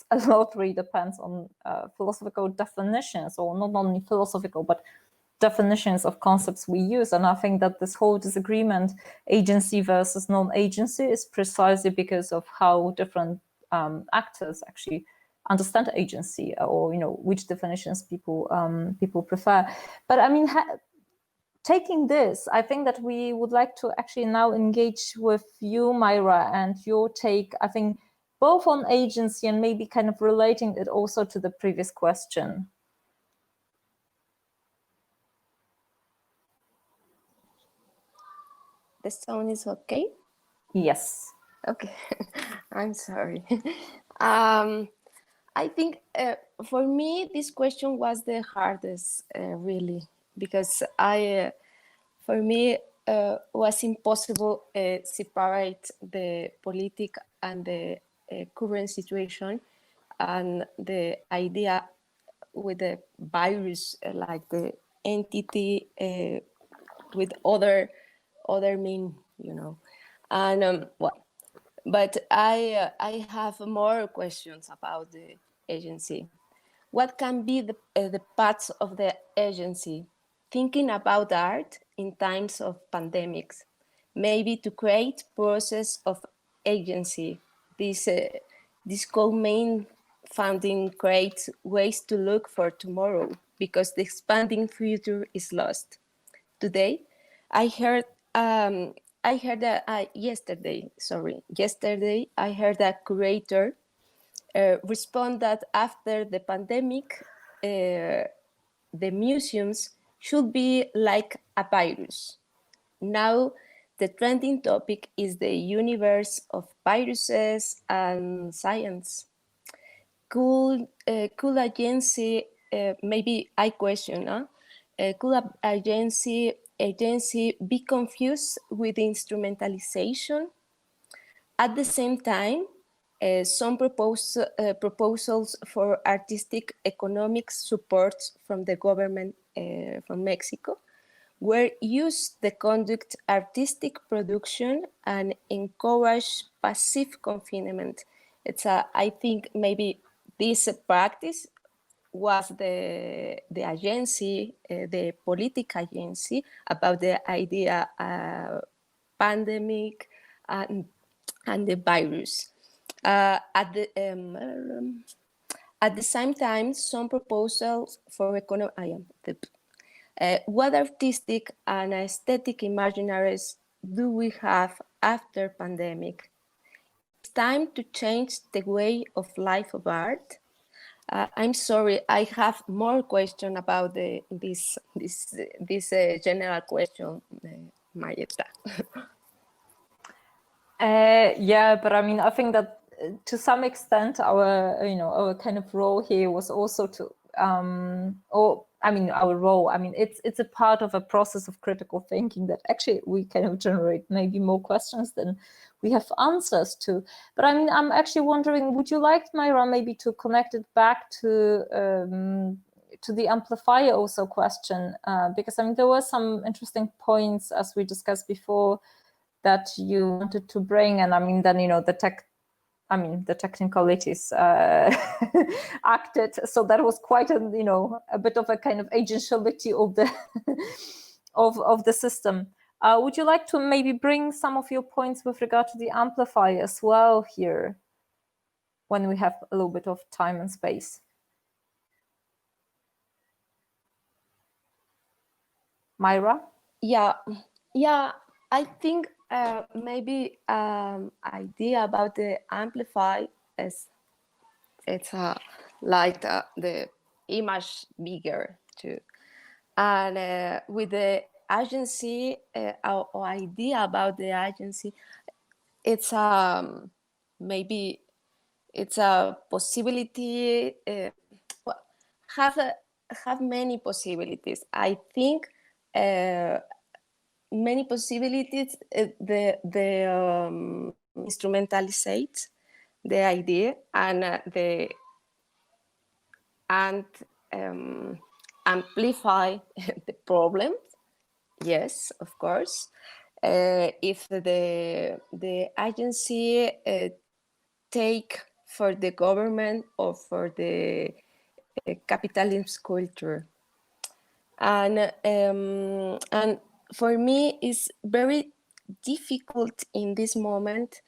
a lot really depends on philosophical definitions, or not only philosophical, but definitions of concepts we use. And I think that this whole disagreement, agency versus non-agency, is precisely because of how different actors actually understand agency, or which definitions people prefer. But I mean, taking this, I think that we would like to actually now engage with you, Maire, and your take, I think, both on agency and maybe kind of relating it also to the previous question. The sound is okay? Yes. Okay, I'm sorry. I think for me, this question was the hardest, really, because for me, was impossible separate the politic and the current situation and the idea with the virus, like the entity with other mean, and but I have more questions about the agency. What can be the parts of the agency? Thinking about art in times of pandemics, maybe to create process of agency. This co-main funding creates ways to look for tomorrow, because the expanding future is lost. Today, I heard that yesterday, I heard a curator respond that after the pandemic, the museums should be like a virus. Now, the trending topic is the universe of viruses and science. Could agency, maybe I question, could agency be confused with instrumentalization? At the same time, some proposals for artistic economic support from the government from Mexico were used to conduct artistic production and encourage passive confinement. I think maybe this practice was the agency, the political agency, about the idea pandemic and the virus. At the same time, some proposals for what artistic and aesthetic imaginaries do we have after pandemic? It's time to change the way of life of art. I'm sorry, I have more question about this general question, Marietta. Yeah, but I mean, I think that to some extent our kind of role here was also to our role, it's a part of a process of critical thinking that actually we kind of generate maybe more questions than we have answers to. But I mean, I'm actually wondering, would you like, Maire, maybe to connect it back to the amplifier also question, because I mean there were some interesting points as we discussed before that you wanted to bring, and I mean then the tech I mean, the technicalities acted. So that was quite a bit of a kind of agentiality of the of the system. Would you like to maybe bring some of your points with regard to the amplify as well here, when we have a little bit of time and space? Maire? Yeah, I think maybe idea about the amplify is it's like the image bigger too, and with the agency, our idea about the agency, it's maybe it's a possibility. Have many possibilities. I think many possibilities. The instrumentalizate the idea and amplify the problems. Yes, of course. If the agency take for the government or for the capitalism culture, and for me it's very difficult in this moment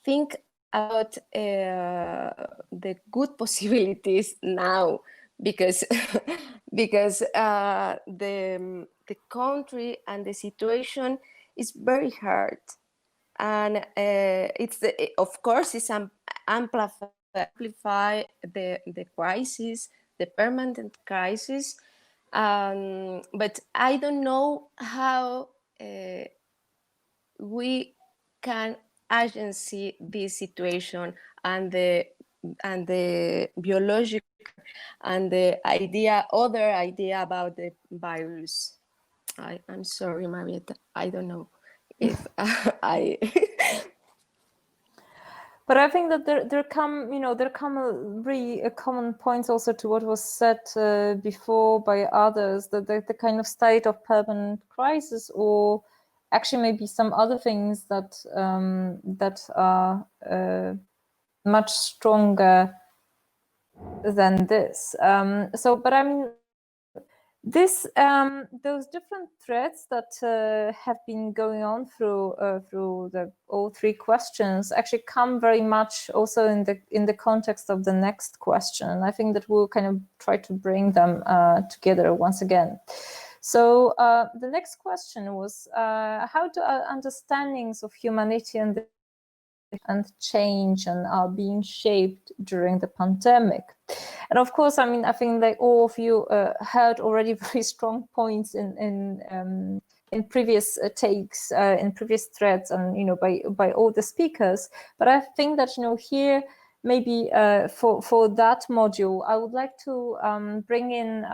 think about the good possibilities now, because because the country and the situation is very hard, and of course it's amplify the crisis, the permanent crisis, but I don't know how we can agency this situation and the biological and the other idea about the virus. I'm sorry, Marietta, I don't know if I But I think that there come really common points also to what was said before by others, that the kind of state of permanent crisis, or actually maybe some other things that are much stronger than this. But I mean, those different threads that have been going on through all three questions actually come very much also in the context of the next question, and I think that we'll kind of try to bring them together once again. So the next question was, how do our understandings of humanity and change and are being shaped during the pandemic? And of course, I mean, I think like all of you heard already very strong points in previous takes, in previous threads, and by all the speakers. But I think that here maybe for that module, I would like to bring in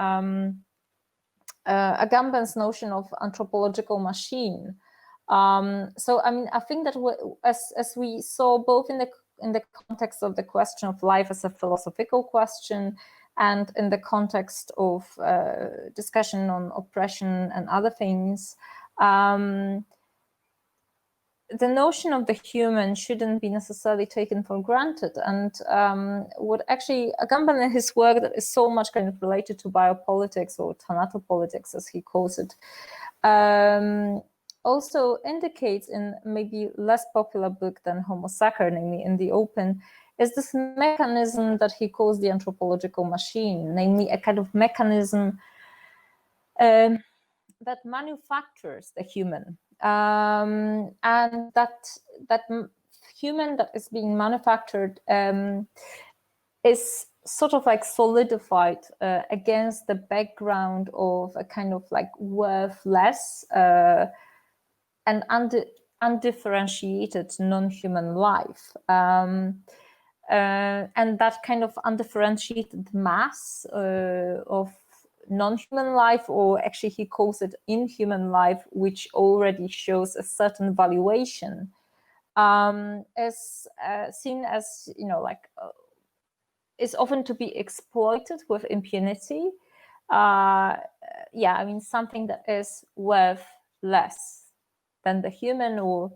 Agamben's notion of anthropological machine. So I mean, I think that as we saw both in the context of the question of life as a philosophical question, and in the context of discussion on oppression and other things, the notion of the human shouldn't be necessarily taken for granted. And what actually Agamben in his work that is so much kind of related to biopolitics, or thanatopolitics as he calls it, also indicates in maybe less popular book than Homo Sacer, namely In the Open, is this mechanism that he calls the anthropological machine, namely a kind of mechanism that manufactures the human, and that human that is being manufactured is sort of like solidified against the background of a kind of like worthless and undifferentiated non-human life. And that kind of undifferentiated mass of non-human life, or actually he calls it inhuman life, which already shows a certain valuation, is seen as, is often to be exploited with impunity. Yeah, I mean, something that is worth less than the human, or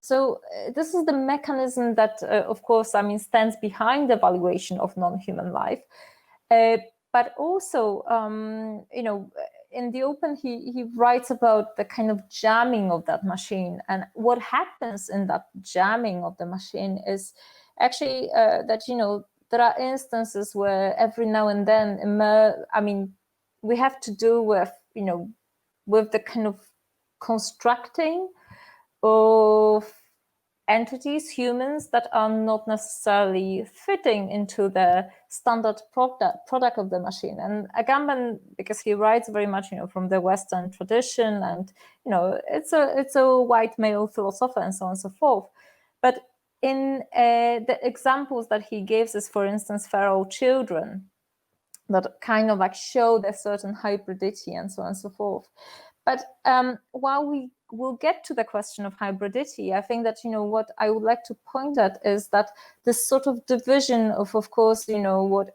So this is the mechanism that, of course, I mean, stands behind the evaluation of non-human life. But also, you know, in the open, he writes about the kind of jamming of that machine. And what happens in that jamming of the machine is actually that, you know, there are instances where every now and then, I mean, we have to do with, you know, with the kind of constructing of entities, humans, that are not necessarily fitting into the standard product of the machine. And Agamben, because he writes very much, you know, from the Western tradition, and, you know, it's a white male philosopher and so on and so forth. But in the examples that he gives is, for instance, feral children that kind of like show their certain hybridity and so on and so forth. But while we will get to the question of hybridity, I think that, you know, what I would like to point at is that this sort of division of course, you know, what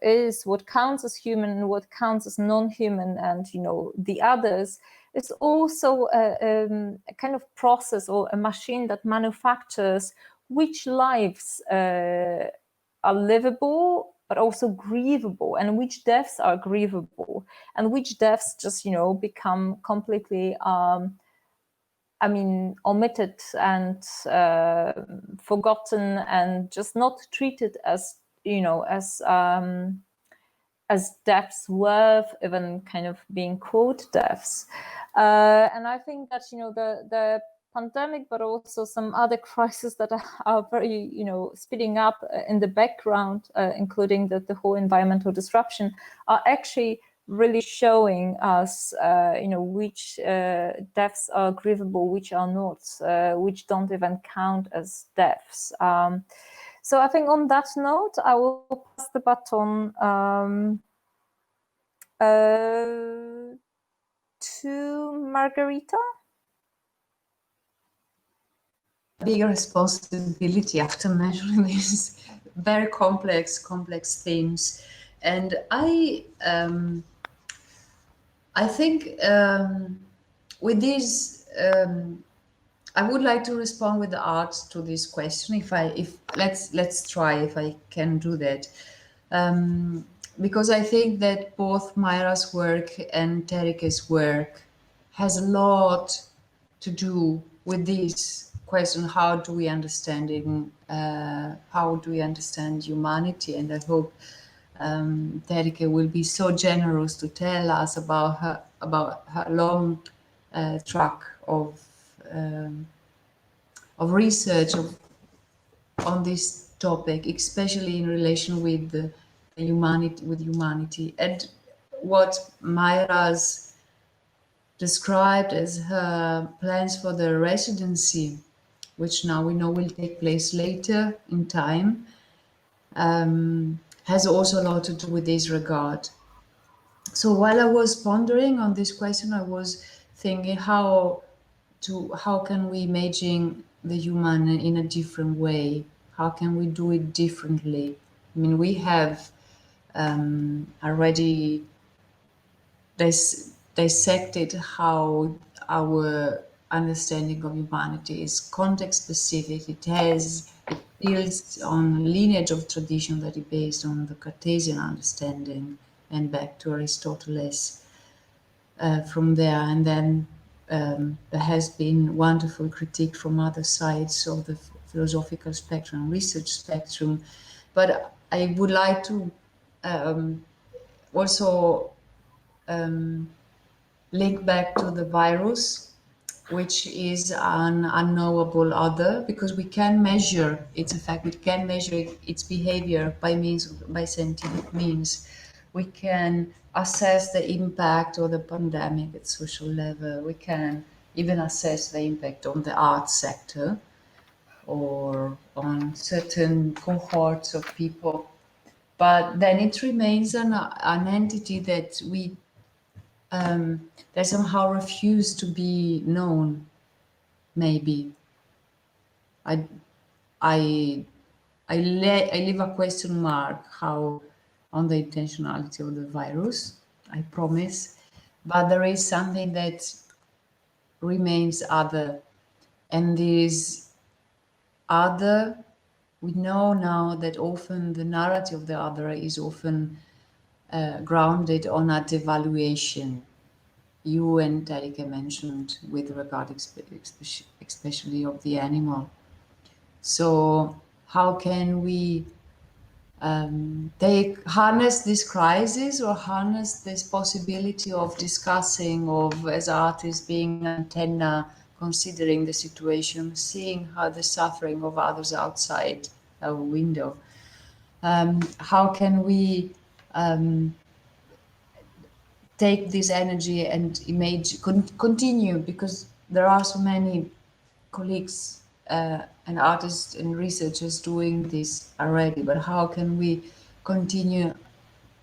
counts as human and what counts as non-human, and, you know, the others, is also a kind of process or a machine that manufactures which lives are livable but also grievable, and which deaths are grievable, and which deaths just, you know, become completely, I mean, omitted and forgotten, and just not treated as, you know, as deaths worth even kind of being called deaths. And I think that, you know, the pandemic, but also some other crises that are very, you know, speeding up in the background, including the whole environmental disruption, are actually really showing us, you know, which deaths are grievable, which are not, which don't even count as deaths. So I think on that note, I will pass the baton to Margherita. Big responsibility after measuring these very complex themes, and I think with these I would like to respond with the art to this question. Let's try if I can do that, because I think that both Maire's work and Terike's work has a lot to do with this question: how do we understand humanity? And I hope Terike will be so generous to tell us about her long track of research on this topic, especially in relation with humanity, and what Maire's described as her plans for the residency, which now we know will take place later in time, has also a lot to do with this regard. So while I was pondering on this question, I was thinking how can we imagine the human in a different way? How can we do it differently? I mean, we have already dissected how our understanding of humanity is context specific. It builds on a lineage of tradition that is based on the Cartesian understanding and back to Aristoteles from there. And then there has been wonderful critique from other sides of the philosophical spectrum, research spectrum. But I would like to also link back to the virus, which is an unknowable other, because we can measure its effect, we can measure its behavior by scientific means. We can assess the impact of the pandemic at social level. We can even assess the impact on the arts sector or on certain cohorts of people. But then it remains an entity that we they somehow refuse to be known. Maybe I leave a question mark on the intentionality of the virus, I promise, but there is something that remains other, and is other, we know now that often the narrative of the other is often grounded on a devaluation. You and Erika mentioned with regard especially of the animal. So how can we harness this crisis, or harness this possibility of discussing, of as artists being an antenna, considering the situation, seeing how the suffering of others outside our window? How can we take this energy and continue, because there are so many colleagues and artists and researchers doing this already, but how can we continue,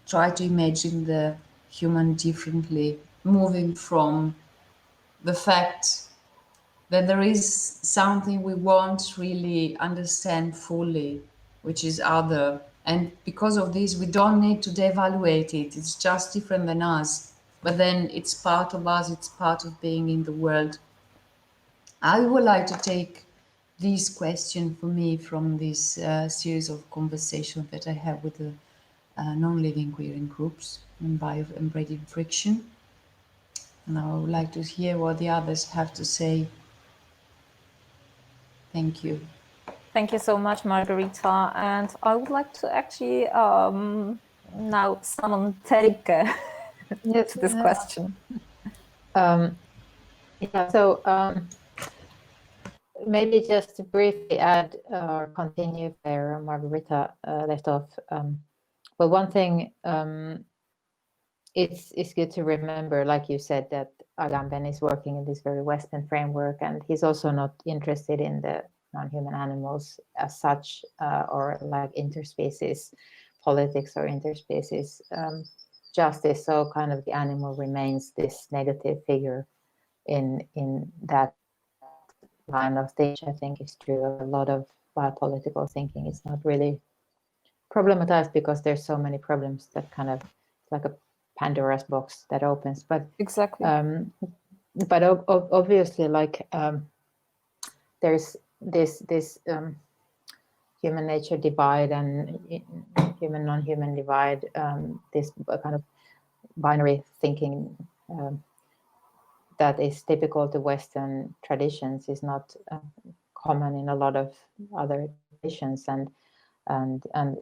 try to imagine the human differently, moving from the fact that there is something we won't really understand fully, which is other, and because of this we don't need to devaluate it, it's just different than us, but then it's part of us, it's part of being in the world. I would like to take this question for me from this series of conversations that I have with the non-living queering groups and bio and braiding friction. And I would like to hear what the others have to say. Thank you. Thank you so much, Margherita. And I would like to actually now summon Terike to this question. Yeah, so maybe just to briefly add or continue where Margherita left off. Well, one thing, it's good to remember, like you said, that Agamben is working in this very Western framework, and he's also not interested in the non-human animals as such, or like interspecies politics or interspecies justice. So kind of the animal remains this negative figure in that line of thinking. I think is true of a lot of biopolitical thinking. It's not really problematized because there's so many problems that kind of like a Pandora's box that opens. But exactly. But obviously, like there's this human nature divide and human non-human divide. This kind of binary thinking that is typical to Western traditions is not common in a lot of other traditions, and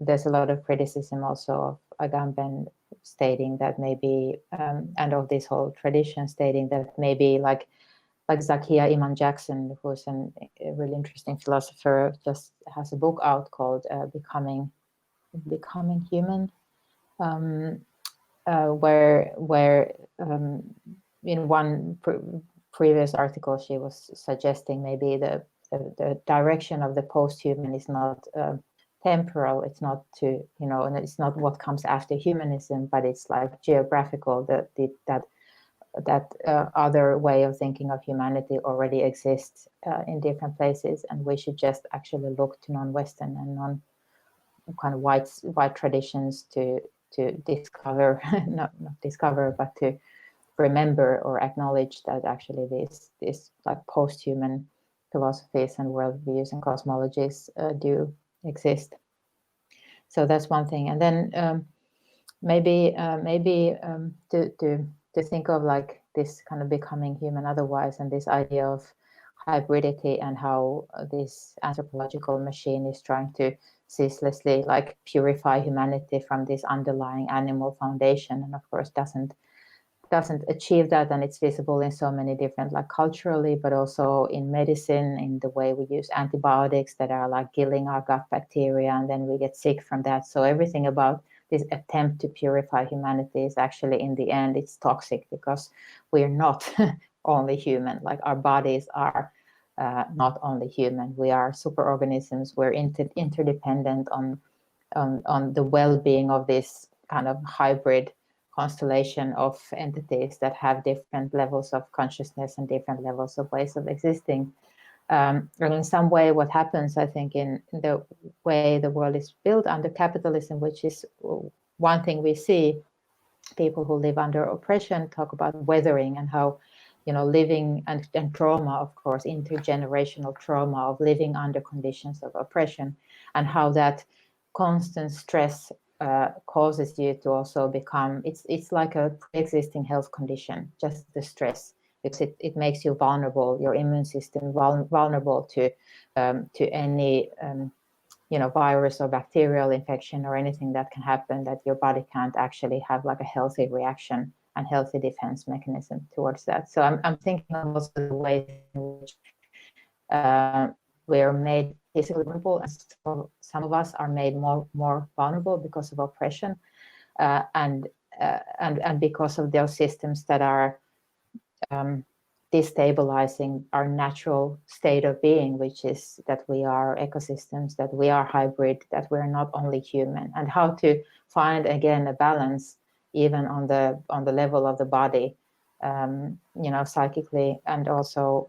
there's a lot of criticism also of Agamben stating that maybe and of this whole tradition stating that maybe like Zakia Iman Jackson, who's a really interesting philosopher, just has a book out called Becoming Human, where in one previous article she was suggesting maybe the direction of the post-human is not temporal, it's not to, you know, and it's not what comes after humanism, but it's like geographical, that other way of thinking of humanity already exists in different places, and we should just actually look to non-Western and non kind of white traditions to discover, not discover, but to remember or acknowledge that actually these like post-human philosophies and worldviews and cosmologies do exist. So that's one thing. And then maybe to think of like this kind of becoming human otherwise, and this idea of hybridity, and how this anthropological machine is trying to ceaselessly like purify humanity from this underlying animal foundation, and of course doesn't achieve that, and it's visible in so many different, like culturally, but also in medicine, in the way we use antibiotics that are like killing our gut bacteria, and then we get sick from that. So everything about this attempt to purify humanity is actually, in the end, it's toxic, because we're not only human. Like our bodies are not only human. We are superorganisms. We're interdependent on the well-being of this kind of hybrid constellation of entities that have different levels of consciousness and different levels of ways of existing. And in some way, what happens, I think, in the way the world is built under capitalism, which is one thing we see, people who live under oppression talk about weathering, and how living and trauma, of course, intergenerational trauma of living under conditions of oppression, and how that constant stress causes you to also become, it's like a pre-existing health condition, just the stress, because it makes you vulnerable, your immune system vulnerable to any virus or bacterial infection or anything that can happen, that your body can't actually have like a healthy reaction and healthy defense mechanism towards that. So I'm thinking of also the ways in which we're made physically vulnerable, and some of us are made more vulnerable because of oppression, and because of those systems that are destabilizing our natural state of being, which is that we are ecosystems, that we are hybrid, that we're not only human, and how to find again a balance even on the level of the body, psychically and also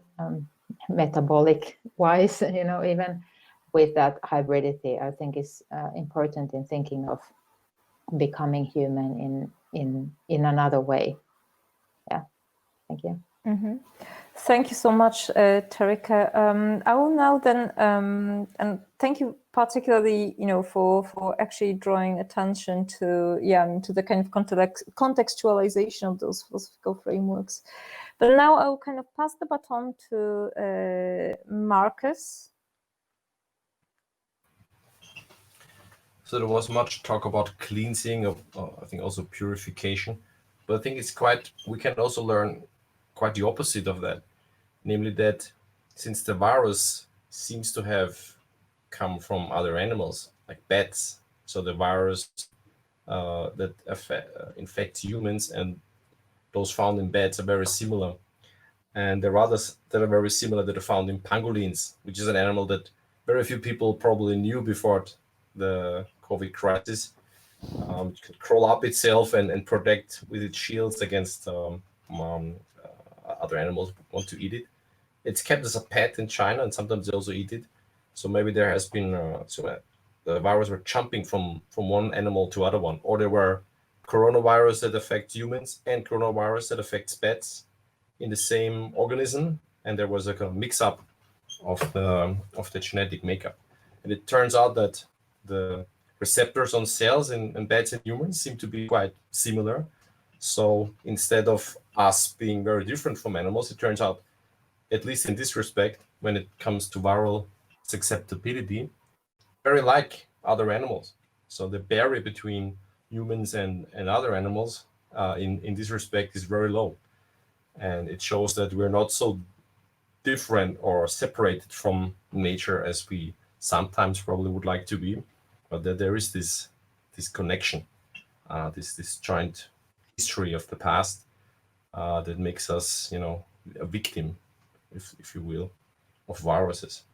metabolic wise, even with that hybridity, I think is important in thinking of becoming human in another way. Yeah, thank you. Mm-hmm. Thank you so much, Terika. I will now then, and thank you particularly, for actually drawing attention to the kind of contextualization of those philosophical frameworks. But now I will kind of pass the baton to Marcus. So there was much talk about cleansing, I think also purification, but I think we can also learn quite the opposite of that, namely that since the virus seems to have come from other animals, like bats, so the virus that infects humans and those found in bats are very similar. And there are others that are very similar that are found in pangolins, which is an animal that very few people probably knew before the COVID crisis. It could crawl up itself and protect with its shields against other animals who want to eat it. It's kept as a pet in China, and sometimes they also eat it. So maybe there has been the virus were jumping from one animal to other one, or there were coronavirus that affect humans and coronavirus that affects pets in the same organism, and there was a kind of mix-up of the genetic makeup. And it turns out that the receptors on cells in bats and humans seem to be quite similar. So instead of us being very different from animals, it turns out, at least in this respect, when it comes to viral susceptibility, very like other animals. So the barrier between humans and other animals in this respect is very low. And it shows that we're not so different or separated from nature as we sometimes probably would like to be, but that there is this connection, this joint history of the past that makes us, a victim, if you will, of viruses.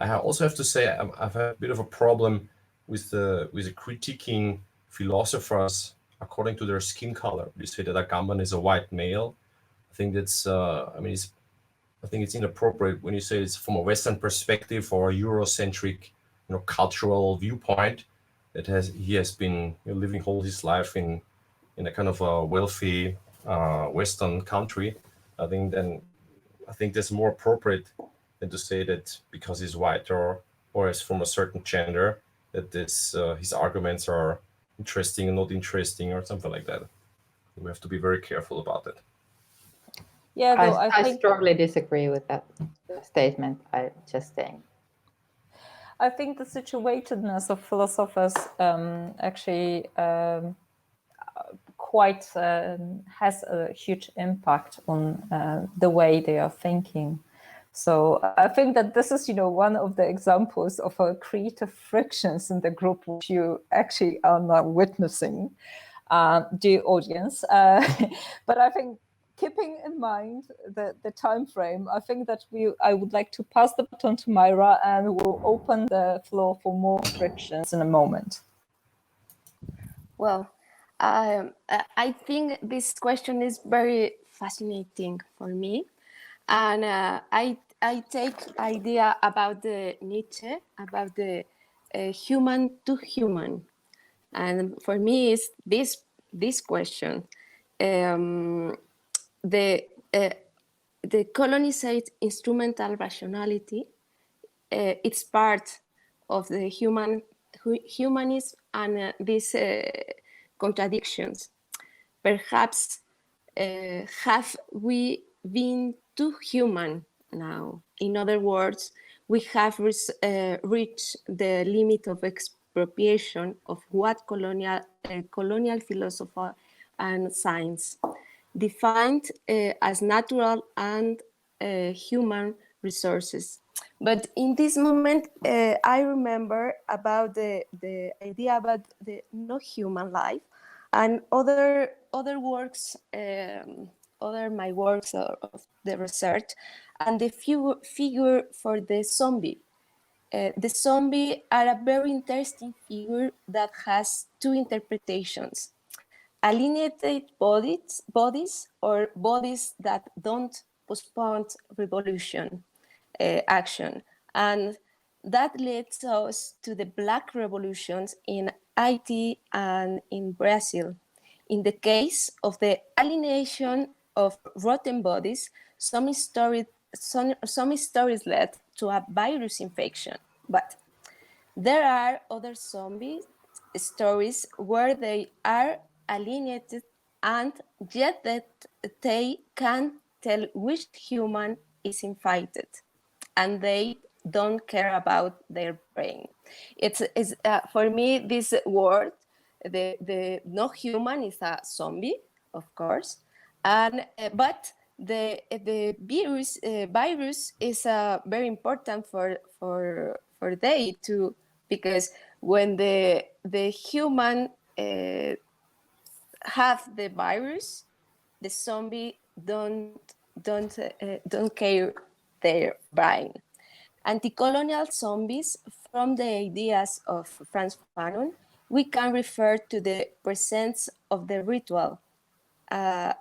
I also have to say I've had a bit of a problem with the critiquing philosophers according to their skin color. You say that Agamben is a white male. I think that's I think it's inappropriate when you say it's from a Western perspective or a Eurocentric, cultural viewpoint that he has been living all his life in a kind of a wealthy Western country. I think that's more appropriate than to say that because he's white or is from a certain gender that his arguments are interesting and not interesting or something like that. We have to be very careful about that. Yeah, I strongly disagree with that statement. I just saying. I think the situatedness of philosophers actually quite has a huge impact on the way they are thinking. So I think that this is, one of the examples of creative frictions in the group, which you actually are now witnessing, dear audience. But I think, keeping in mind the time frame, I think that I would like to pass the baton to Maire, and we'll open the floor for more frictions in a moment. Well, I think this question is very fascinating for me, and I take idea about the Nietzsche, about the human to human, and for me is this question. the colonized instrumental rationality, it's part of the humanism and these contradictions. Perhaps have we been too human now? In other words, we have reached the limit of expropriation of what colonial philosophy and science defined as natural and human resources. But in this moment, I remember about the idea about the no human life and other works, other my works of the research, and the figure for the zombie. The zombie are a very interesting figure that has two interpretations: alienated bodies or bodies that don't postpone revolution action. And that leads us to the Black revolutions in Haiti and in Brazil. In the case of the alienation of rotten bodies, some stories led to a virus infection. But there are other zombie stories where they are alienated and yet that they can tell which human is infected, and they don't care about their brain. It's for me, this word, the no human is a zombie, of course, and but the virus is very important for they too, because when the human have the virus, the zombie don't care their brain. Anti-colonial zombies, from the ideas of Frantz Fanon, we can refer to the presence of the ritual.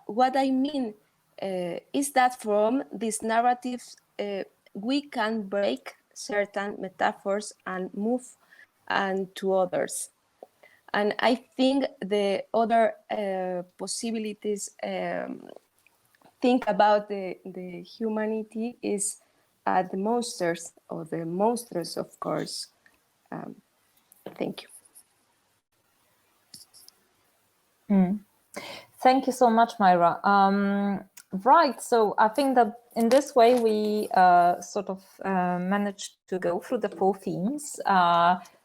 What I mean is that from these narratives, we can break certain metaphors and move to others. And I think the other possibilities think about the humanity is the monsters or the monsters, of course. Thank you. Thank you so much, Maire. Right, so I think that in this way we sort of managed to go through the 4 themes.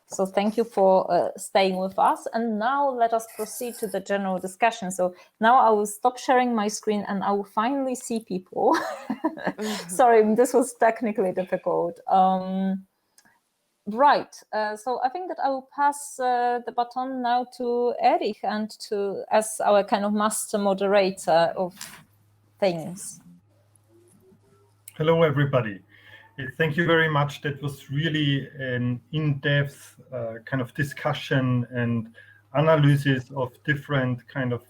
So thank you for staying with us. And now let us proceed to the general discussion. So now I will stop sharing my screen and I will finally see people. Sorry, this was technically difficult. Right, so I think that I will pass the baton now to Erich and as our kind of master moderator of things. Hello, everybody. Thank you very much. That was really an in-depth kind of discussion and analysis of different kind of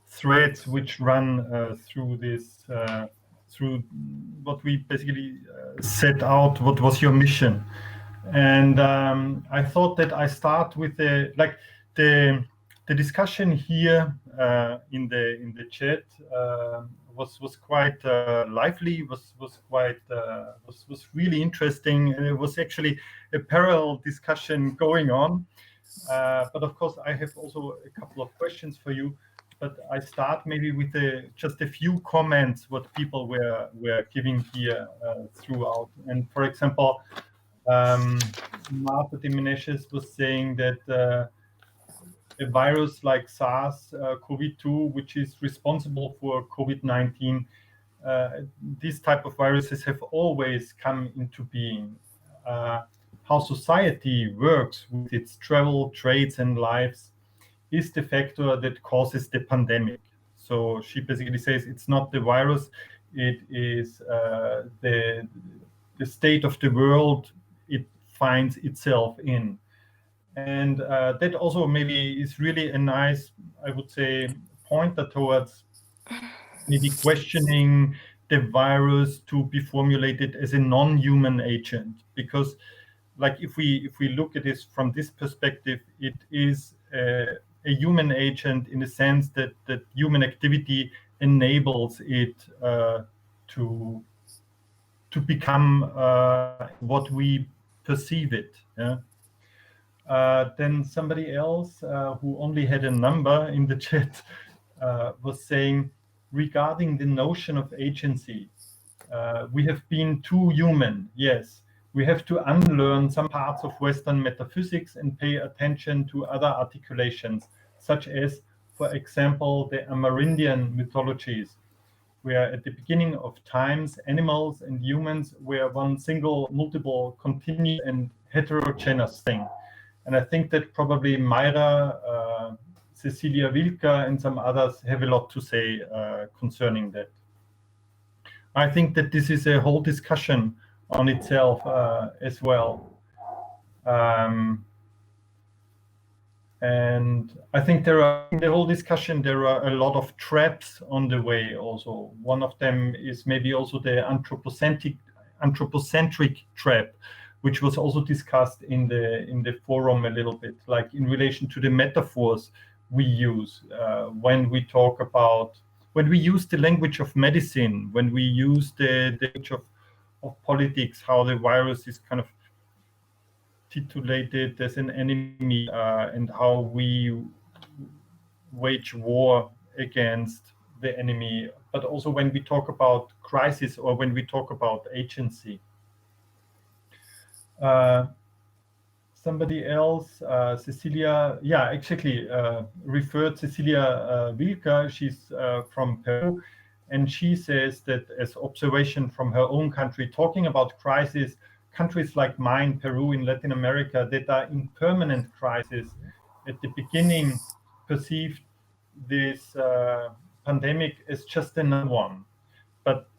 threads which run through this, through what we basically set out, what was your mission. And I thought that I start with the discussion here in the chat was quite lively, was really interesting, and it was actually a parallel discussion going on. But of course, I have also a couple of questions for you. But I start maybe with just a few comments what people were giving here throughout. And for example, Martha de Menezes was saying that a virus like SARS-CoV-2, which is responsible for COVID-19, these type of viruses have always come into being. How society works with its travel, trades, and lives is the factor that causes the pandemic. So she basically says it's not the virus, it is the state of the world it finds itself in. And that also maybe is really a nice, I would say, pointer towards maybe questioning the virus to be formulated as a non-human agent. Because like if we look at this from this perspective, it is a human agent in the sense that human activity enables it to become what we perceive it. Yeah? Then somebody else who only had a number in the chat was saying, regarding the notion of agency, we have been too human. Yes, we have to unlearn some parts of Western metaphysics and pay attention to other articulations, such as, for example, the Amerindian mythologies, where at the beginning of times, animals and humans were one single, multiple, continuous and heterogeneous thing. And I think that probably Maire, Cecilia Wilka, and some others have a lot to say concerning that. I think that this is a whole discussion on itself as well. And I think in the whole discussion, there are a lot of traps on the way also. One of them is maybe also the anthropocentric trap, which was also discussed in the forum a little bit, like in relation to the metaphors we use when we talk about, when we use the language of medicine, when we use the language of politics, how the virus is kind of titulated as an enemy, and how we wage war against the enemy, but also when we talk about crisis or when we talk about agency. Somebody else, Cecilia, yeah, exactly, referred Cecilia Wilka. She's from Peru, and she says that as observation from her own country, talking about crisis, countries like mine, Peru in Latin America, that are in permanent crisis, at the beginning perceived this pandemic as just another one. But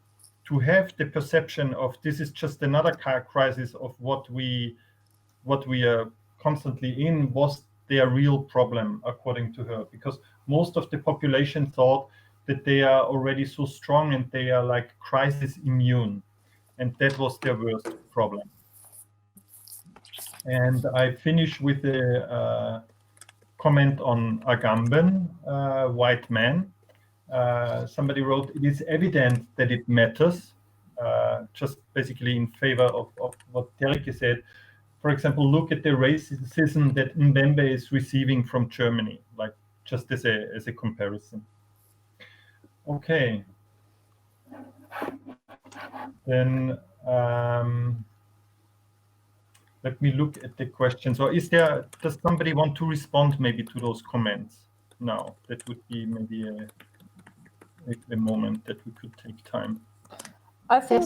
to have the perception of this is just another crisis of what we are constantly in was their real problem, according to her, because most of the population thought that they are already so strong and they are like crisis immune, and that was their worst problem. And I finish with a comment on Agamben, white man. Somebody wrote, it is evident that it matters, just basically in favor of what Terike said. For example, look at the racism that Mbembe is receiving from Germany, like just as a comparison. Okay. Then let me look at the questions. Or does somebody want to respond maybe to those comments now? That would be maybe a moment that we could take time. I think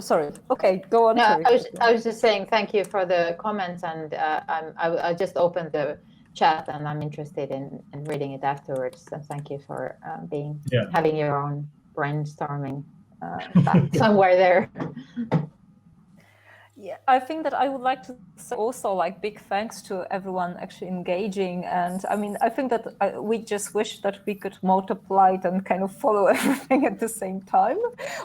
sorry, okay, go on. No, I was just saying thank you for the comments, and I just opened the chat, and I'm interested in reading it afterwards. So thank you for having your own brainstorming somewhere there. Yeah, I think that I would like to say also like big thanks to everyone actually engaging. And I mean, I think that we just wish that we could multiply it and kind of follow everything at the same time,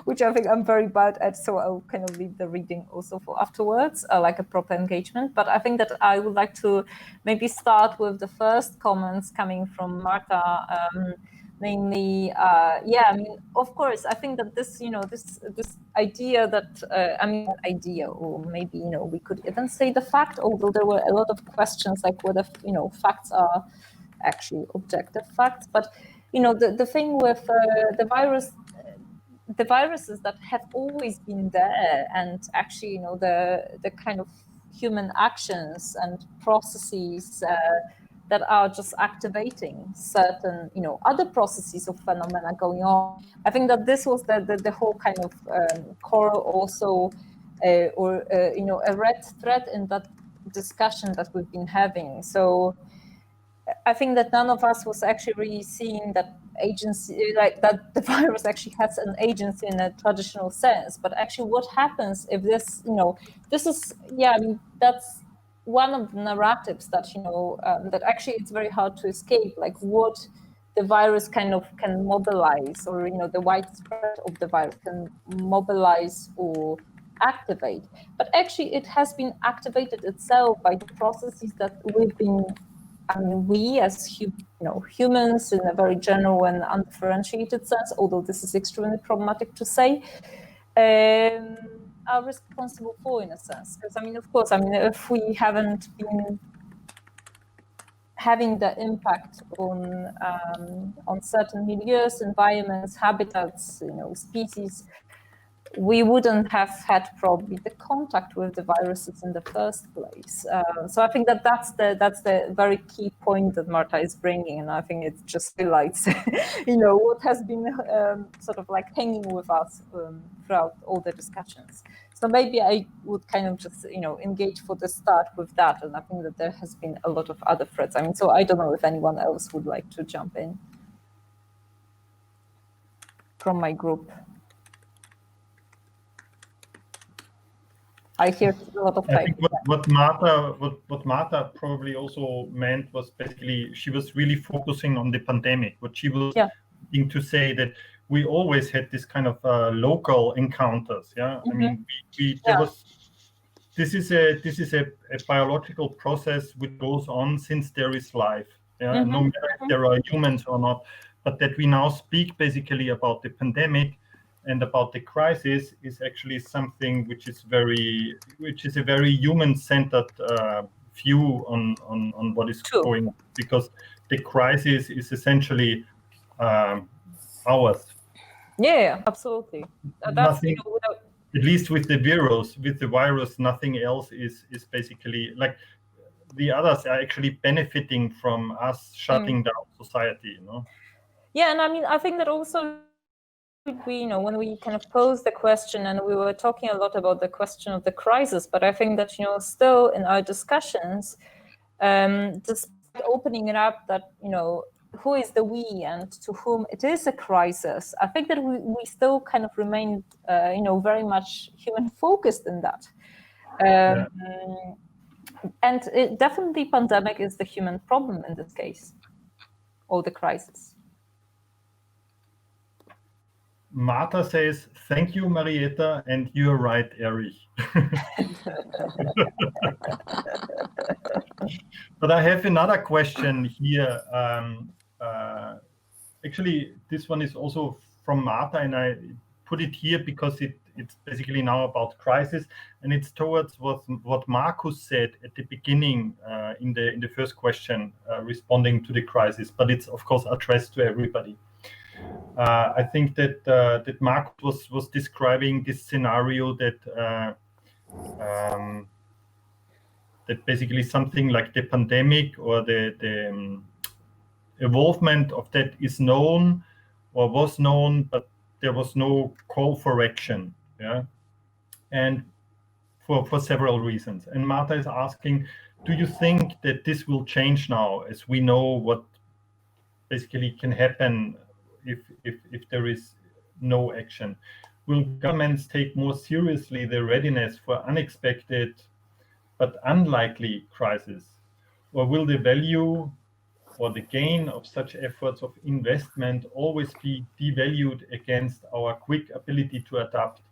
which I think I'm very bad at. So I'll kind of leave the reading also for afterwards, like a proper engagement. But I think that I would like to maybe start with the first comments coming from Marta. Namely, I mean, of course, I think that this, this idea that, idea, or maybe, we could even say the fact, although there were a lot of questions like whether, facts are actually objective facts. But, the thing with the viruses that have always been there, and actually, the kind of human actions and processes that are just activating certain, other processes of phenomena going on. I think that this was the whole kind of core also, a red thread in that discussion that we've been having. So I think that none of us was actually really seeing that agency, like that the virus actually has an agency in a traditional sense. But actually what happens if this, this is, that's one of the narratives that, that actually it's very hard to escape, like what the virus kind of can mobilize, or, the widespread of the virus can mobilize or activate. But actually it has been activated itself by the processes that we've been I mean, we as humans in a very general and undifferentiated sense, although this is extremely problematic to say, are responsible for, in a sense. Because, I mean, of course, I mean, if we haven't been having the impact on certain milieus, environments, habitats, species, we wouldn't have had probably the contact with the viruses in the first place. So I think that's the very key point that Marta is bringing, and I think it just highlights, what has been sort of like hanging with us throughout all the discussions. So maybe I would kind of just engage for the start with that, and I think that there has been a lot of other threads. I mean, so I don't know if anyone else would like to jump in from my group. I hear a lot of I think what Marta probably also meant was basically she was really focusing on the pandemic. What she was trying to say that we always had this kind of local encounters. Yeah, I mean, this is a biological process which goes on since there is life. Yeah, no matter if there are humans or not, but that we now speak basically about the pandemic and about the crisis is actually something which is a very human-centered view on what is going on, because the crisis is essentially ours. Yeah, absolutely. Nothing, at least with the virus, nothing else is basically like the others are actually benefiting from us shutting down society. Yeah, and I mean, I think that also when we kind of posed the question, and we were talking a lot about the question of the crisis, but I think that still in our discussions, despite opening it up that who is the we and to whom it is a crisis, I think that we still kind of remain very much human focused in that. And definitely pandemic is the human problem in this case, or the crisis. Marta says, thank you, Marietta, and you're right, Erich. But I have another question here. Actually, this one is also from Marta, and I put it here because it's basically now about crisis, and it's towards what Marcus said at the beginning in the first question, responding to the crisis, but it's of course addressed to everybody. I think that Marcus was describing this scenario that basically something like the pandemic or the evolvement of that is known or was known, but there was no call for action. Yeah, and for several reasons. And Marta is asking, do you think that this will change now, as we know what basically can happen if there is no action? Will governments take more seriously the readiness for unexpected but unlikely crises? Or will the value or the gain of such efforts of investment always be devalued against our quick ability to adapt,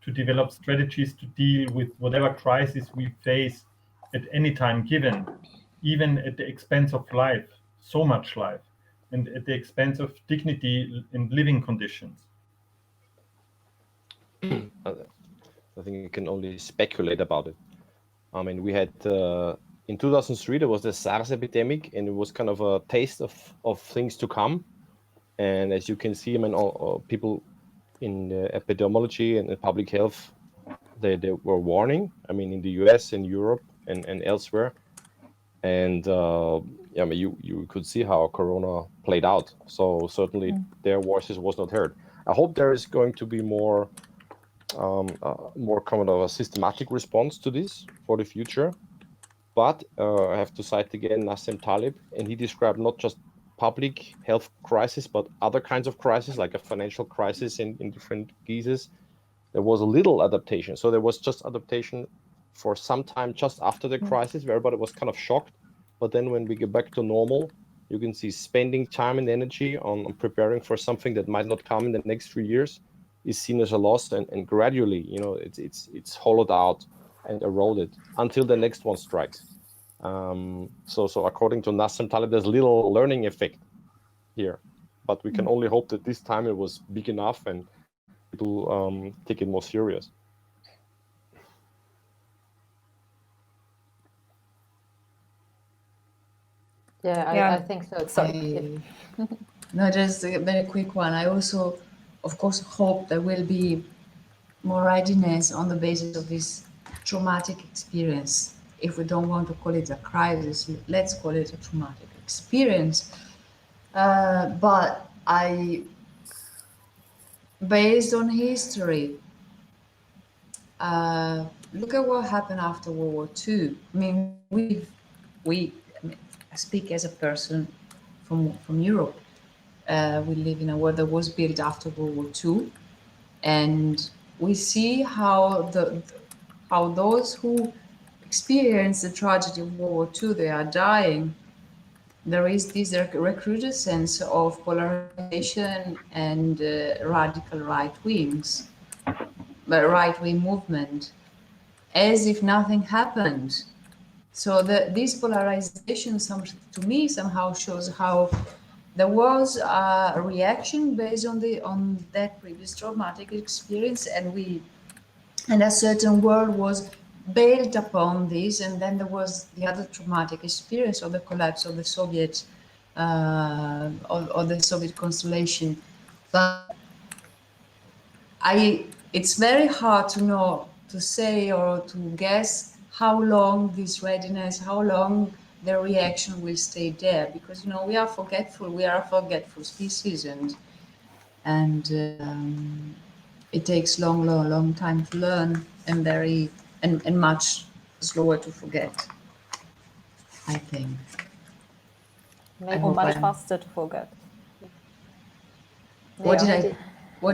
to develop strategies to deal with whatever crisis we face at any time given, even at the expense of life, so much life, and at the expense of dignity and living conditions? I think you can only speculate about it. I mean, we had in 2003 there was the SARS epidemic, and it was kind of a taste of things to come. And as you can see, I mean, all people in epidemiology and public health, they were warning. I mean, in the US and Europe and elsewhere. And I mean, you could see how Corona played out. So certainly their voices was not heard. I hope there is going to be more kind of a systematic response to this for the future. But I have to cite again Nassim Taleb, and he described not just public health crisis, but other kinds of crisis, like a financial crisis in different guises. There was a little adaptation. So there was just adaptation for some time just after the crisis, where everybody was kind of shocked. But then when we get back to normal, you can see spending time and energy on preparing for something that might not come in the next 3 years is seen as a loss, and gradually, it's hollowed out and eroded until the next one strikes. So according to Nassim Taleb, there's little learning effect here, but we can only hope that this time it was big enough and people take it more serious. Yeah, I think so. Sorry. No, just a very quick one. I also, of course, hope there will be more readiness on the basis of this traumatic experience. If we don't want to call it a crisis, let's call it a traumatic experience. But based on history, look at what happened after World War II. I mean, I speak as a person from Europe. We live in a world that was built after World War II, and we see how those who experience the tragedy of World War II, they are dying. There is this recrudescence of polarization and radical right-wing movement, as if nothing happened. So this polarization, to me, somehow shows how there was a reaction based on that previous traumatic experience, and a certain world was built upon this, and then there was the other traumatic experience of the collapse of the Soviet of the Soviet constellation. But it's very hard to say or to guess how long this readiness, how long the reaction will stay there, because we are forgetful. We are a forgetful species, and it takes long time to learn, and much slower to forget, I think. Or much faster to forget. What did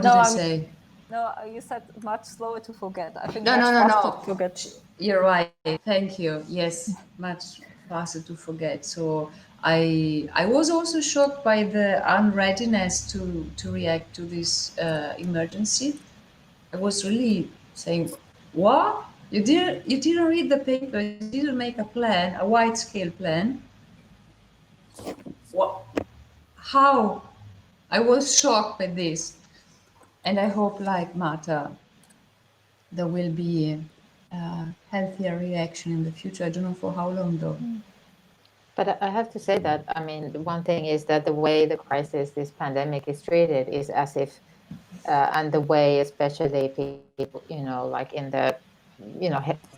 I say? No, you said much slower to forget. I think No. to forget. You're right. Thank you. Yes, much faster to forget. So I was also shocked by the unreadiness to react to this emergency. I was really saying, what? You didn't read the paper, you didn't make a plan, a wide scale plan. What? How? I was shocked by this. And I hope, like Marta, there will be a healthier reaction in the future. I don't know for how long though. But I have to say that, I mean, one thing is that the way the crisis, this pandemic is treated is as if, and the way especially people, like in the,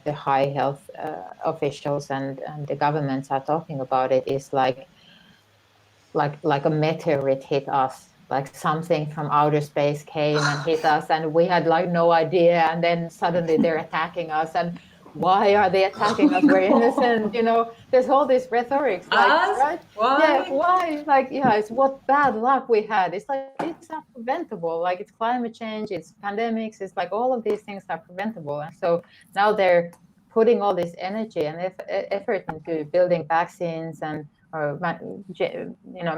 the high health officials and the governments are talking about it is like a meteorite hit us, like something from outer space came and hit us and we had like no idea, and then suddenly they're attacking us, and why are they attacking us? We're innocent, there's all this rhetoric, like, right? Why? Yeah, why? Like, yeah, it's what bad luck we had. It's like, it's not preventable. Like, it's climate change, it's pandemics, it's like all of these things are preventable. And so now they're putting all this energy and effort into building vaccines and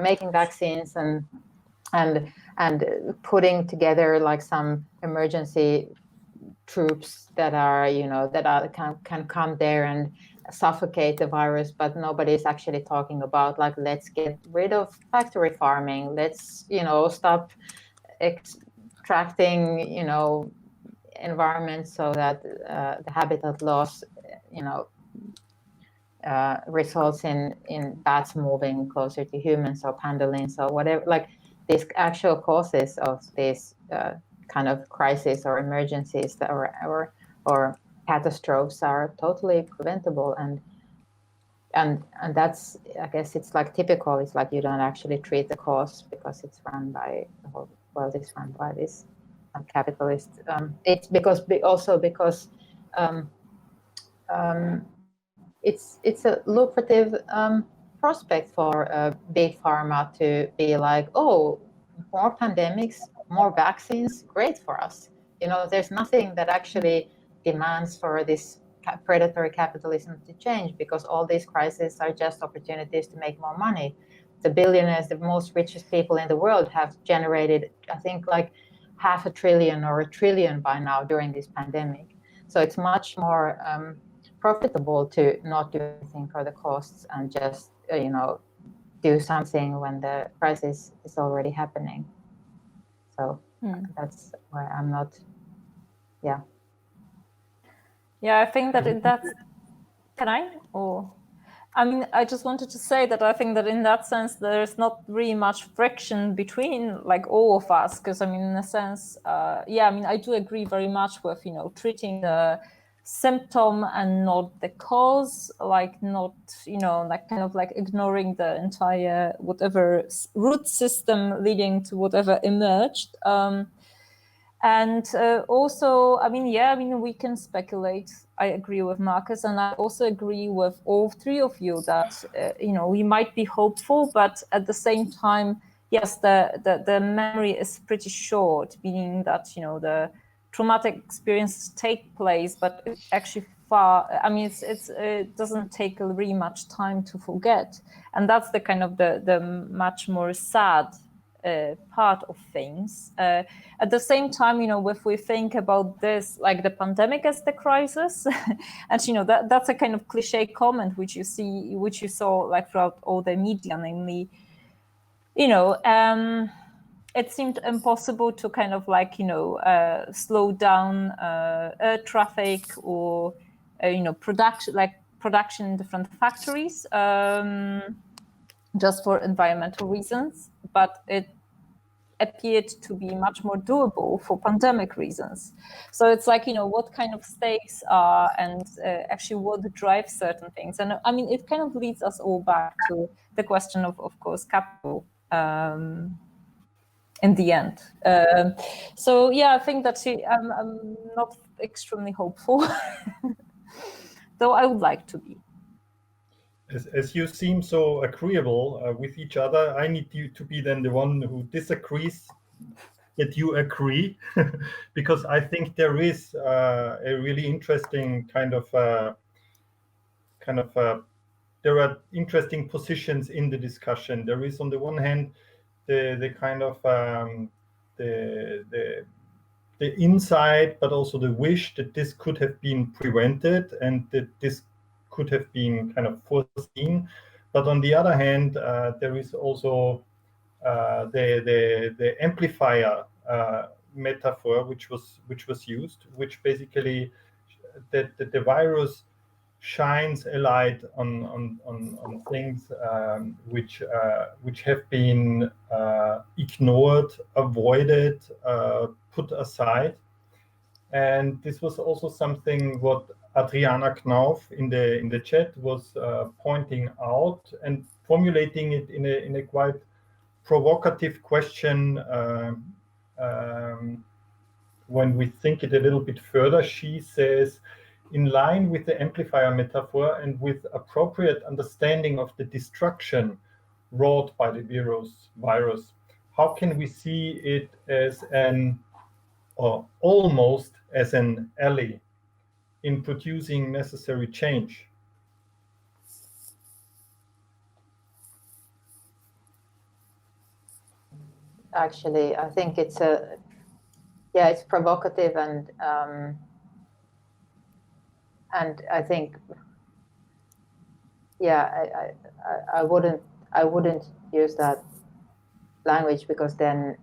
making vaccines and putting together like some emergency troops that are can come there and suffocate the virus, but nobody's actually talking about like, let's get rid of factory farming, let's stop extracting environments so that the habitat loss results in bats moving closer to humans or pangolins or whatever. Like, these actual causes of this kind of crisis or emergencies or catastrophes are totally preventable, and that's, I guess, it's like typical. It's like you don't actually treat the cause because it's run by the whole world is run by this capitalist. It's because it's a lucrative prospect for big pharma to be like, oh, more pandemics, more vaccines, great for us. There's nothing that actually demands for this predatory capitalism to change, because all these crises are just opportunities to make more money. The billionaires, the most richest people in the world, have generated, I think, like $500 billion or $1 trillion by now during this pandemic. So it's much more profitable to not do anything for the costs and just do something when the crisis is already happening. So that's why I'm not. Yeah. Yeah, I think that in that. Can I? Or I mean, I just wanted to say that I think that in that sense, there's not really much friction between like all of us, because I mean, in a sense, yeah, I mean, I do agree very much with, treating the symptom and not the cause, like not, like kind of like ignoring the entire whatever root system leading to whatever emerged. And also, I mean, yeah, I mean, we can speculate. I agree with Marcus, and I also agree with all three of you that, we might be hopeful, but at the same time, yes, the memory is pretty short, meaning that, the traumatic experiences take place, but actually it doesn't take really much time to forget. And that's the kind of the much more sad part of things. At the same time, if we think about this, like the pandemic as the crisis, and that's a kind of cliche comment which you saw like throughout all the media, namely, it seemed impossible to kind of like slow down air traffic or production in different factories just for environmental reasons, but it appeared to be much more doable for pandemic reasons. So it's like, what kind of stakes are and actually what drives certain things. And I mean, it kind of leads us all back to the question of course, capital in the end. So yeah, I think that I'm not extremely hopeful, though I would like to be. As you seem so agreeable with each other, I need you to be then the one who disagrees that you agree, because I think there is a really interesting there are interesting positions in the discussion. There is, on the one hand, the kind of the insight, but also the wish that this could have been prevented and that this could have been kind of foreseen. But on the other hand, there is also the amplifier metaphor, which was used, which basically that the virus shines a light on things which have been ignored, avoided, put aside. And this was also something what Adriana Knauf in the chat was pointing out and formulating it in a quite provocative question. When we think it a little bit further, she says, in line with the amplifier metaphor and with appropriate understanding of the destruction wrought by the virus, how can we see it as or almost as an ally in producing necessary change? Actually, I think it's provocative, and I think, I wouldn't use that language, because then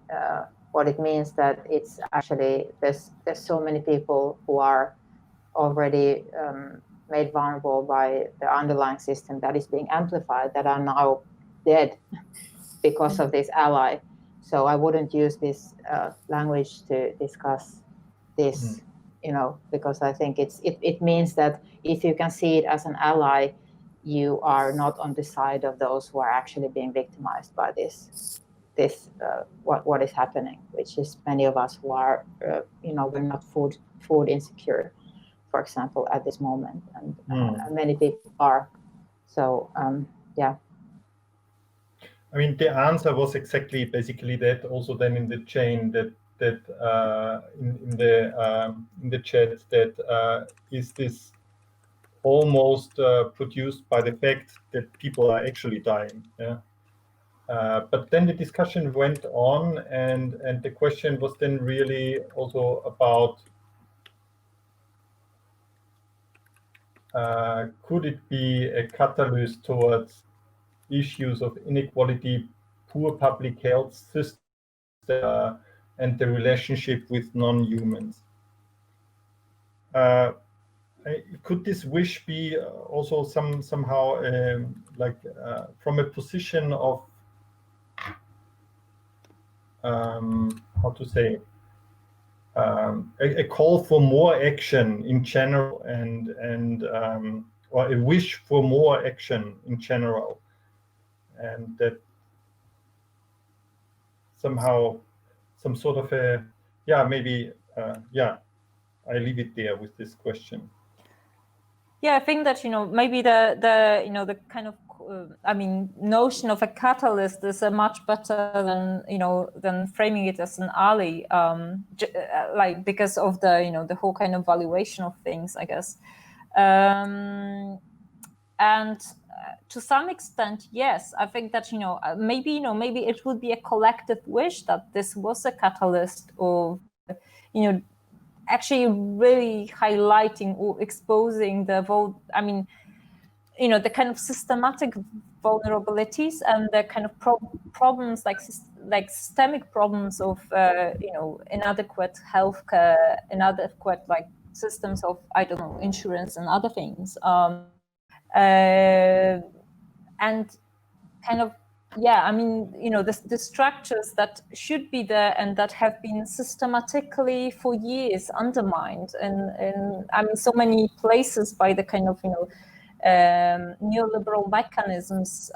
what it means that it's actually there's so many people who are already made vulnerable by the underlying system that is being amplified, that are now dead because of this ally. So I wouldn't use this language to discuss this, because I think it means that if you can see it as an ally, you are not on the side of those who are actually being victimized by this what is happening, which is many of us who are we're not food insecure, for example, at this moment, and many people are. So I mean, the answer was basically that. Also, then in the chain that in the chat, that is this almost produced by the fact that people are actually dying. Yeah. But then the discussion went on, and the question was then really also about could it be a catalyst towards issues of inequality, poor public health system, and the relationship with non-humans? Could this wish be also somehow from a position of how to say, a call for more action in general, and or a wish for more action in general, and that somehow some sort of a maybe I leave it there with this question. Yeah, I think that maybe the kind of notion of a catalyst is a much better than framing it as an ally, like because of the whole kind of valuation of things, I guess. And to some extent, yes, I think that maybe it would be a collective wish that this was a catalyst of actually really highlighting or exposing the the kind of systematic vulnerabilities and the kind of problems like systemic problems of inadequate healthcare, inadequate like systems of insurance and other things, and kind of the structures that should be there and that have been systematically for years undermined in so many places by the kind of neoliberal mechanisms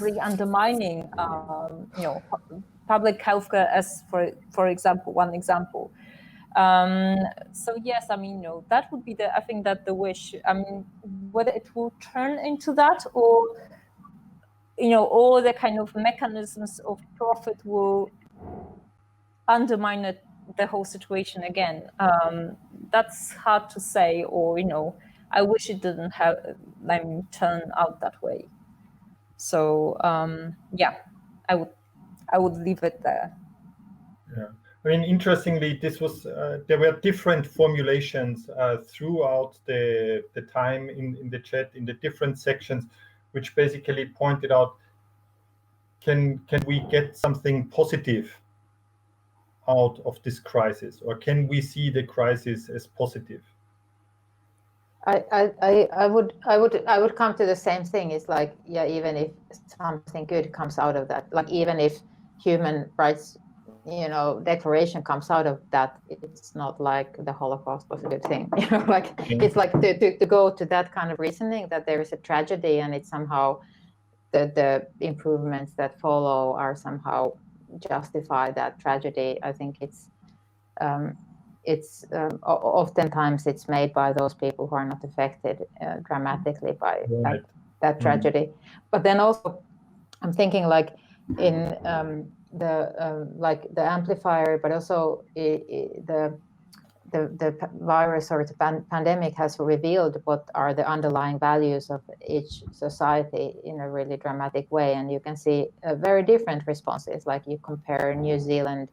really undermining public healthcare as for example, one example. So yes, that would be I think that the wish. Whether it will turn into that, or all the kind of mechanisms of profit will undermine the whole situation again. That's hard to say, or I wish it didn't turn out that way. So yeah, I would leave it there. Yeah. Interestingly, this was there were different formulations throughout the time in the chat, in the different sections, which basically pointed out, can we get something positive out of this crisis, or can we see the crisis as positive? I would come to the same thing. It's like, yeah, even if something good comes out of that, like even if human rights declaration comes out of that, it's not like the Holocaust was a good thing. Like it's like to go to that kind of reasoning that there is a tragedy and it's somehow the improvements that follow are somehow justify that tragedy. I think it's oftentimes it's made by those people who are not affected dramatically by that tragedy. But then also I'm thinking like in the amplifier, but also the virus or the pandemic has revealed what are the underlying values of each society in a really dramatic way, and you can see very different responses. Like you compare New Zealand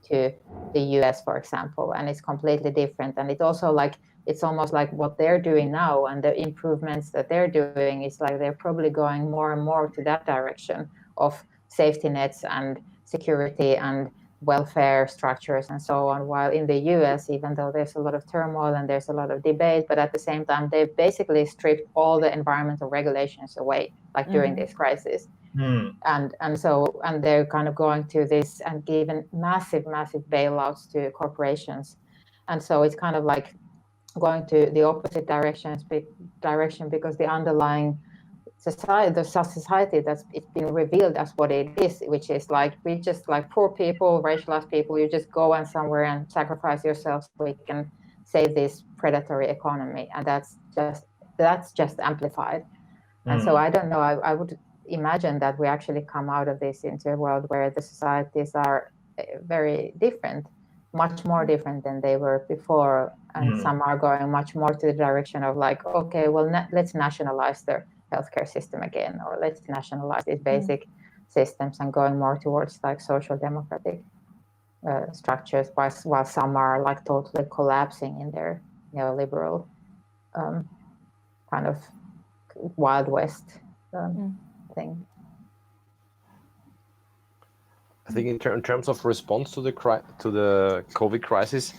to the US, for example, and it's completely different. And it also like it's almost like what they're doing now and the improvements that they're doing is like they're probably going more and more to that direction of safety nets and security and welfare structures and so on, while in the US, even though there's a lot of turmoil and there's a lot of debate, but at the same time they've basically stripped all the environmental regulations away, like during this crisis. And they're kind of going to this and given massive bailouts to corporations, and so it's kind of like going to the opposite direction because the underlying society that's it's been revealed as what it is, which is like we just like poor people, racialized people, you just go and somewhere and sacrifice yourself so we can save this predatory economy, and that's just amplified. And so I don't know, I would imagine that we actually come out of this into a world where the societies are very different, much more different than they were before, and some are going much more to the direction of like, okay, well let's nationalize the healthcare system again, or let's nationalize these basic systems, and going more towards like social democratic structures, while some are like totally collapsing in their neoliberal kind of Wild West thing. I think in terms of response to the COVID crisis,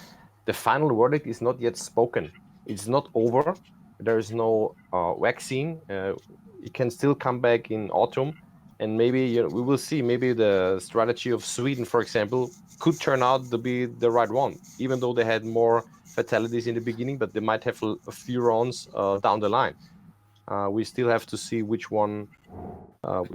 the final verdict is not yet spoken. It's not over. There is no vaccine. It can still come back in autumn, and maybe we will see. Maybe the strategy of Sweden, for example, could turn out to be the right one, even though they had more fatalities in the beginning, but they might have a few rounds down the line. We still have to see which one,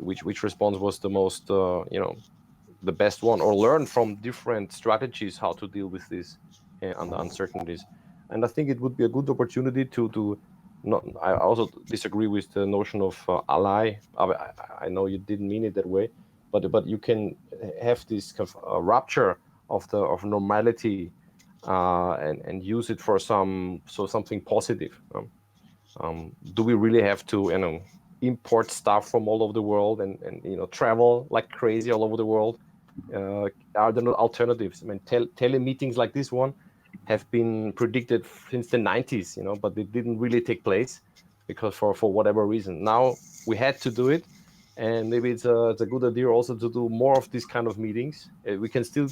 which response was the most, the best one, or learn from different strategies how to deal with this and the uncertainties. And I think it would be a good opportunity to not. I also disagree with the notion of ally. I know you didn't mean it that way, but you can have this kind of rupture of normality and use it for something positive. Do we really have to import stuff from all over the world and travel like crazy all over the world? Are there no alternatives? I mean, telemeetings like this one have been predicted since the 90s, but they didn't really take place because for whatever reason. Now we had to do it, and maybe it's a good idea also to do more of these kind of meetings. We can still,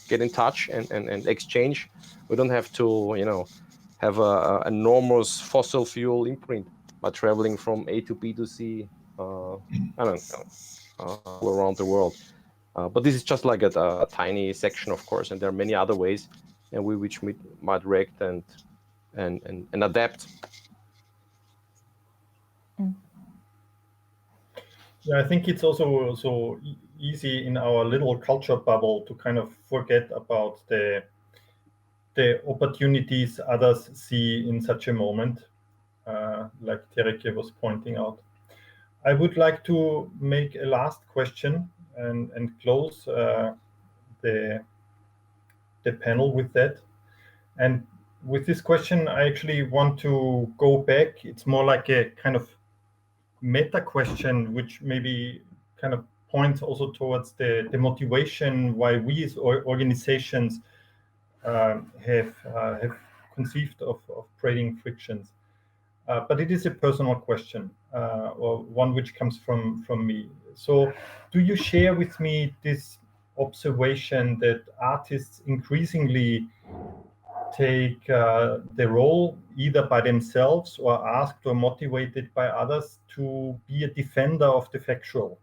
get in touch and exchange. We don't have to, have an enormous fossil fuel imprint by traveling from A to B to C, I don't know, all around the world. But this is just like a tiny section, of course, and there are many other ways, and which might react and adapt. Yeah, I think it's also so easy in our little culture bubble to kind of forget about the opportunities others see in such a moment, like Tereke was pointing out. I would like to make a last question and close the panel with that. And with this question, I actually want to go back. It's more like a kind of meta question, which maybe kind of points also towards the motivation why we as organizations have conceived of creating frictions. But it is a personal question, or one which comes from me. So do you share with me this observation that artists increasingly take the role, either by themselves or asked or motivated by others, to be a defender of the factual?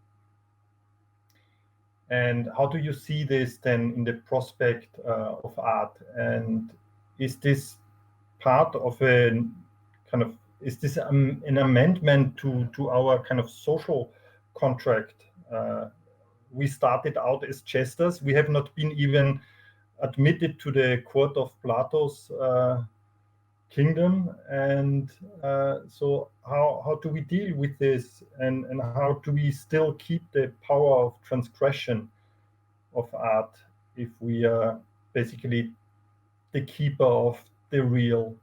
And how do you see this then in the prospect of art? And is this part of a kind of, is this an amendment to our kind of social contract? We started out as jesters. We have not been even admitted to the court of Plato's kingdom. And so how do we deal with this? And how do we still keep the power of transgression of art if we are basically the keeper of the real?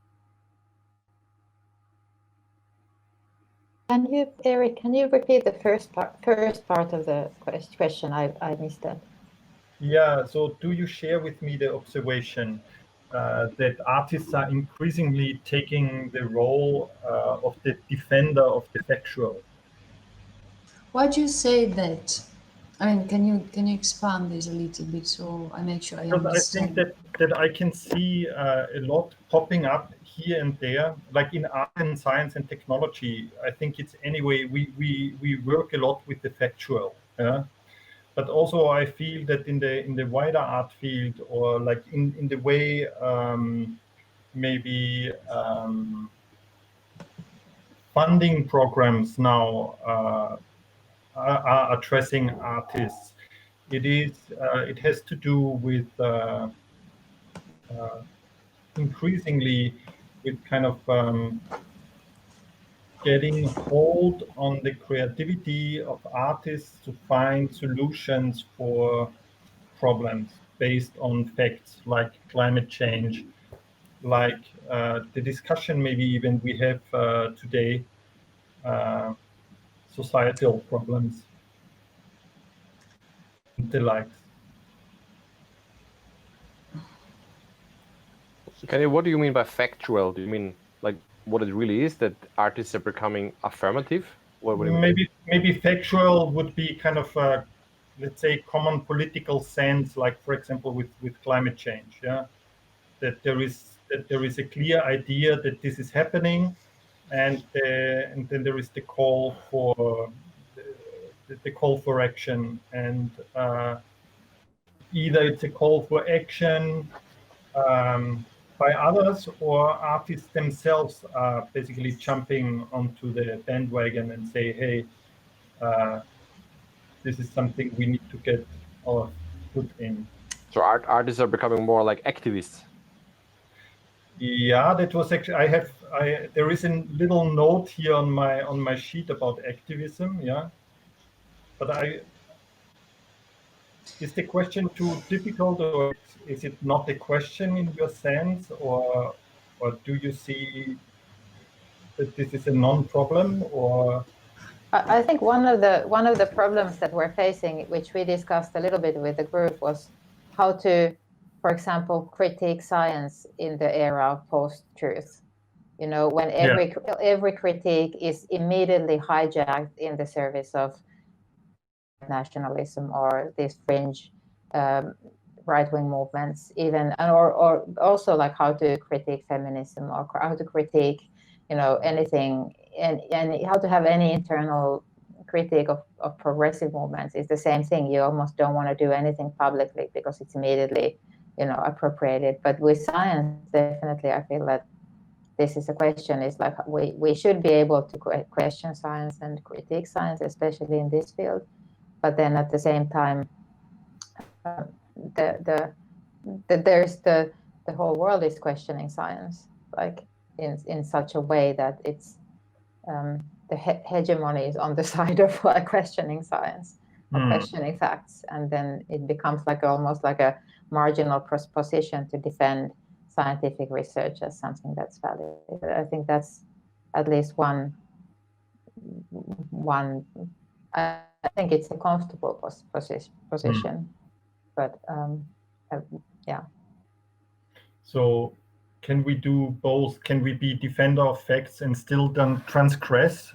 Eric, can you repeat the first part of the question? I missed that. Yeah, so do you share with me the observation that artists are increasingly taking the role of the defender of the factual? Why do you say that? I mean, can you expand this a little bit so I make sure I Because understand? I think that I can see a lot popping up here and there, like in art and science and technology. I think it's anyway, we work a lot with the factual. Yeah? But also I feel that in the wider art field, or like in the way maybe funding programs now are addressing artists, it has to do with increasingly with kind of getting hold on the creativity of artists to find solutions for problems based on facts like climate change, like the discussion maybe even we have today, societal problems and the likes. Kenny, what do you mean by factual? Do you mean like what it really is, that artists are becoming affirmative? What do you mean? Maybe factual would be kind of a, let's say, common political sense, like for example with climate change, yeah, that there is a clear idea that this is happening, and then there is the call for action, and either it's a call for action by others, or artists themselves are basically jumping onto the bandwagon and say, hey, this is something we need to get our foot in. So artists are becoming more like activists. Yeah, that was actually, there is a little note here on my sheet about activism, yeah. But is the question too difficult, or is it not a question in your sense, or do you see that this is a non-problem, or? I think one of the problems that we're facing, which we discussed a little bit with the group, was how to, for example, critique science in the era of post-truth. You know, when every critique is immediately hijacked in the service of nationalism or these fringe right-wing movements, even, or also like how to critique feminism, or how to critique, you know, anything, and how to have any internal critique of progressive movements is the same thing. You almost don't want to do anything publicly because it's immediately, you know, appropriated. But with science, definitely, I feel that this is a question, is like we should be able to question science and critique science, especially in this field. But then at the same time, there's the whole world is questioning science, like in such a way that it's the hegemony is on the side of questioning science, or questioning facts, and then it becomes like almost like a marginal position to defend scientific research as something that's valid. I think that's at least one. I think it's a comfortable position, but yeah. So can we do both? Can we be defender of facts and still then transgress?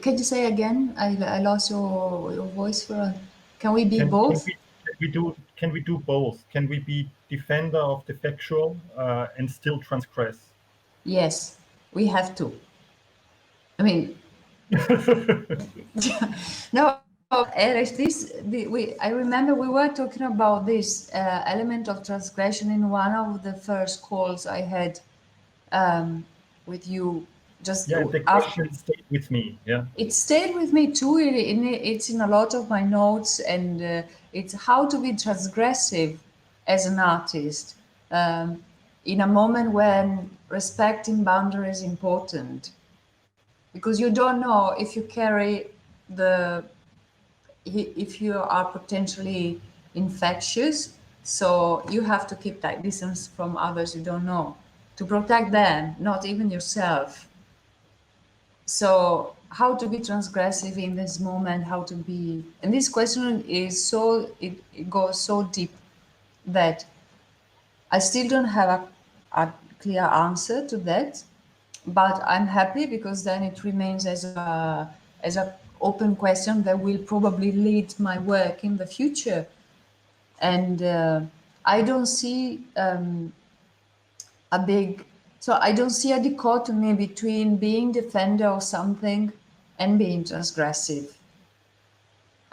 Can you say again? I lost your voice for a... Can we be both? Can we do both? Can we be defender of the factual and still transgress? Yes, we have to. I mean, no, Erich, I remember we were talking about this element of transgression in one of the first calls I had with you. Just the question stayed with me. Yeah, it stayed with me too. It's in a lot of my notes, and it's how to be transgressive as an artist in a moment when respecting boundaries is important. Because you don't know if you carry if you are potentially infectious, so you have to keep that distance from others you don't know to protect them, not even yourself. So how to be transgressive in this moment, how to be, and this question is so, it goes so deep that I still don't have a clear answer to that. But I'm happy because then it remains as a open question that will probably lead my work in the future. And I don't see I don't see a dichotomy between being defender of something and being transgressive.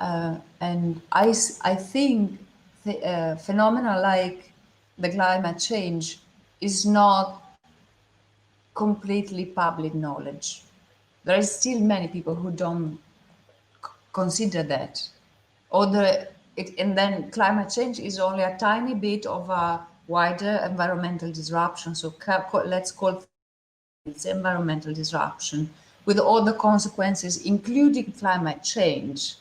And I think phenomena like the climate change is not completely public knowledge. There are still many people who don't consider that. And then climate change is only a tiny bit of a wider environmental disruption. So let's call it environmental disruption with all the consequences, including climate change,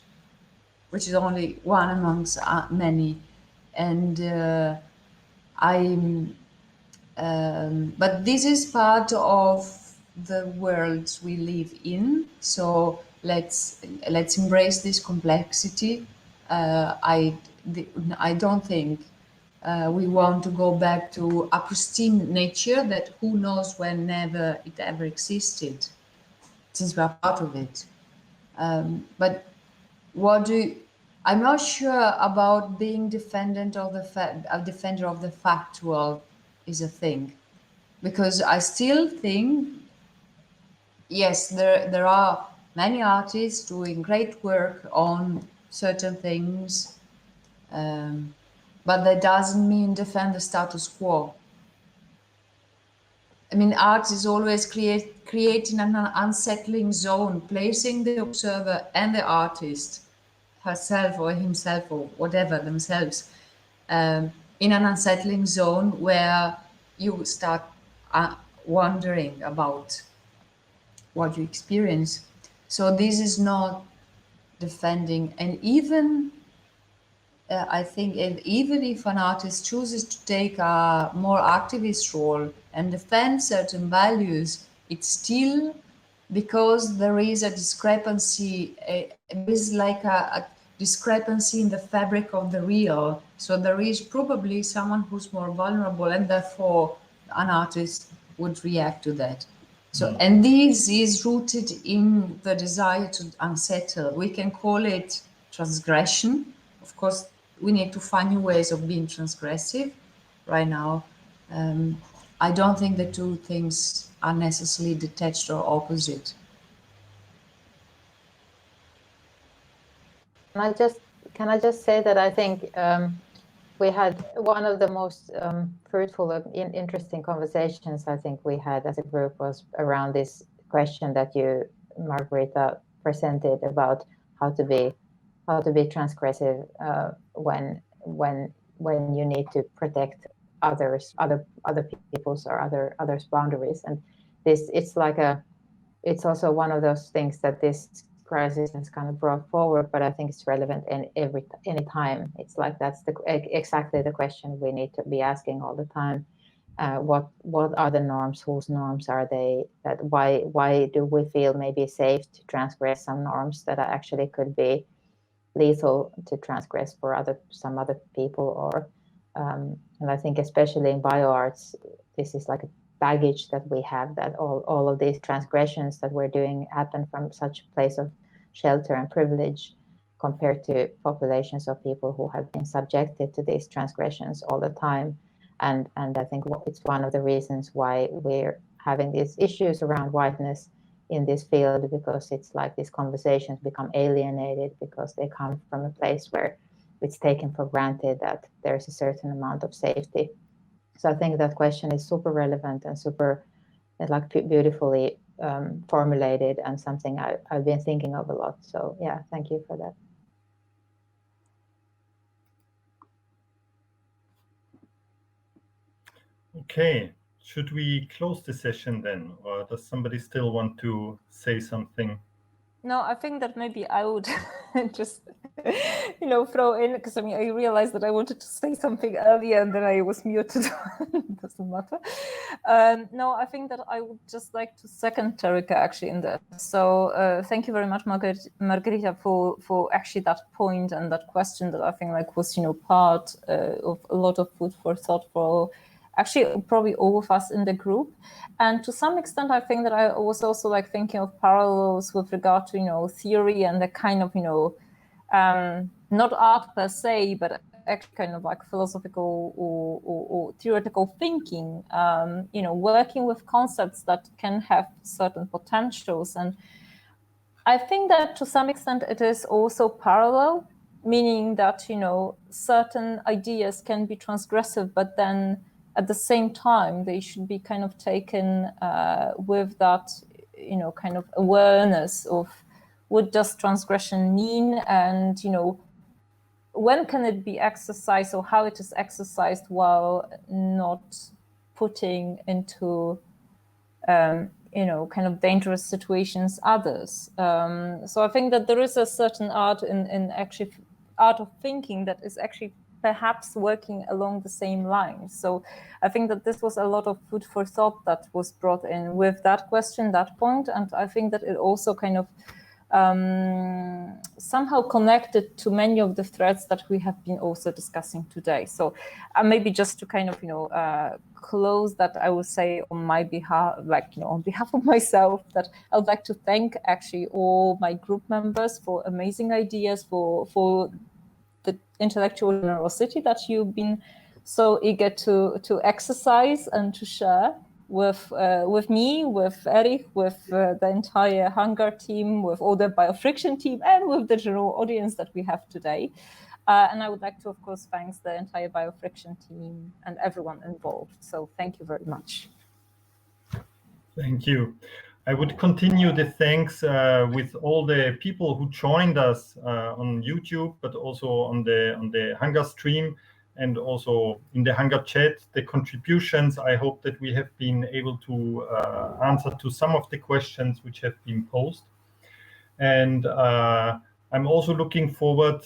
which is only one amongst many. And but this is part of the world we live in. So let's embrace this complexity. I don't think We want to go back to a pristine nature that who knows whenever it ever existed, since we are part of it. But I'm not sure about being defendant of a defender of the factual is a thing, because I still think, yes, there are many artists doing great work on certain things, but that doesn't mean defend the status quo. I mean, art is always creating an unsettling zone, placing the observer and the artist, herself or himself or whatever, themselves, in an unsettling zone where you start wondering about what you experience. So this is not defending, and even I think even if an artist chooses to take a more activist role and defend certain values, it's still because there is a discrepancy, there is like a discrepancy in the fabric of the real. So there is probably someone who's more vulnerable, and therefore an artist would react to that. So, and this is rooted in the desire to unsettle. We can call it transgression. Of course, we need to find new ways of being transgressive right now. I don't think the two things are necessarily detached or opposite. Can I just say that I think we had one of the most fruitful and interesting conversations I think we had as a group was around this question that you, Margherita, presented about how to be transgressive when you need to protect other people's or others' boundaries. And this, it's also one of those things that this crisis has kind of brought forward, but I think it's relevant in any time. It's like that's exactly the question we need to be asking all the time. What are the norms? Whose norms are they? That why do we feel maybe safe to transgress some norms that actually could be lethal to transgress for some other people? Or and I think especially in bioarts, this is like a baggage that we have, that all of these transgressions that we're doing happen from such a place of shelter and privilege compared to populations of people who have been subjected to these transgressions all the time. And I think it's one of the reasons why we're having these issues around whiteness in this field, because it's like these conversations become alienated because they come from a place where it's taken for granted that there's a certain amount of safety. So I think that question is super relevant and super like beautifully formulated, and something I've been thinking of a lot. So yeah, thank you for that. Okay, should we close the session then, or does somebody still want to say something? No, I think that maybe I would just, throw in, because I mean, I realized that I wanted to say something earlier and then I was muted. It doesn't matter. No, I think that I would just like to second Terika actually in that. So thank you very much, Margherita, for actually that point and that question that I think like was, part of a lot of food for thought for actually probably all of us in the group. And to some extent, I think that I was also like thinking of parallels with regard to, theory and the kind of, not art per se, but actually kind of like philosophical or theoretical thinking, working with concepts that can have certain potentials. And I think that to some extent it is also parallel, meaning that, certain ideas can be transgressive, but then at the same time, they should be kind of taken with that, kind of awareness of what does transgression mean, and, when can it be exercised or how it is exercised while not putting into, kind of dangerous situations others. So I think that there is a certain art in actually art of thinking that is actually perhaps working along the same lines. So I think that this was a lot of food for thought that was brought in with that question, that point. And I think that it also kind of somehow connected to many of the threads that we have been also discussing today. So maybe just to kind of, close that, I would say on my behalf, on behalf of myself, that I would like to thank actually all my group members for amazing ideas, for the intellectual generosity that you've been so eager to exercise and to share with me, with Erich, with the entire Hunger team, with all the biofriction team, and with the general audience that we have today. And I would like to, of course, thank the entire biofriction team and everyone involved. So thank you very much. Thank you. I would continue the thanks with all the people who joined us on YouTube, but also on the Hunger stream, and also in the Hunger chat, the contributions. I hope that we have been able to answer to some of the questions which have been posed. And I'm also looking forward,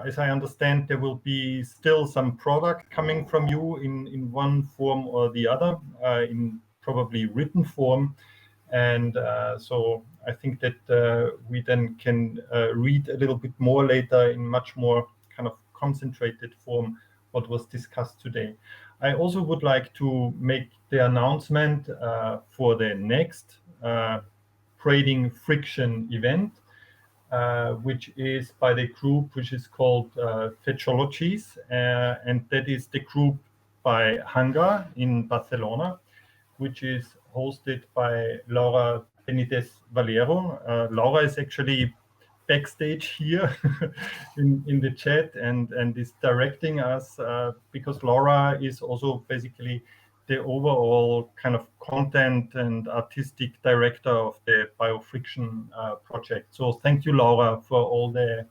as I understand, there will be still some product coming from you in one form or the other, in probably written form. And so I think that we then can read a little bit more later in much more kind of concentrated form what was discussed today. I also would like to make the announcement for the next Braiding Friction event, which is by the group which is called Fetchologies, and that is the group by Hunger in Barcelona, which is hosted by Laura Benitez Valero. Laura is actually backstage here in the chat and is directing us because Laura is also basically the overall kind of content and artistic director of the biofriction project. So thank you, Laura, for all the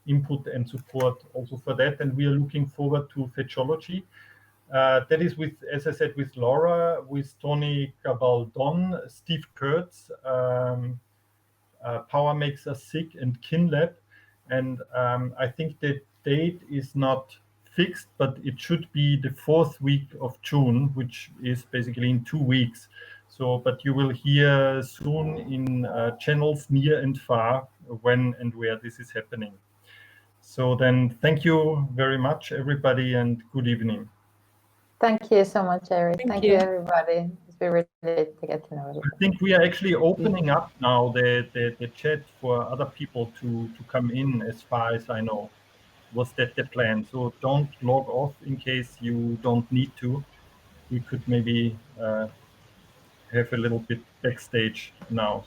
input and support also for that. And we are looking forward to Fetchology. That is with, as I said, with Laura, with Tony Gabaldon, Steve Kurtz, Power Makes Us Sick, and KinLab. And I think the date is not fixed, but it should be the 4th week of June, which is basically in 2 weeks. So, but you will hear soon in channels near and far when and where this is happening. So then thank you very much, everybody, and good evening. Thank you so much, Erich. Thank Thank you. you, everybody. It's been really great to get to know you. I think we are actually opening up now the chat for other people to come in, as far as I know. Was that the plan? So don't log off in case you don't need to. We could maybe have a little bit backstage now.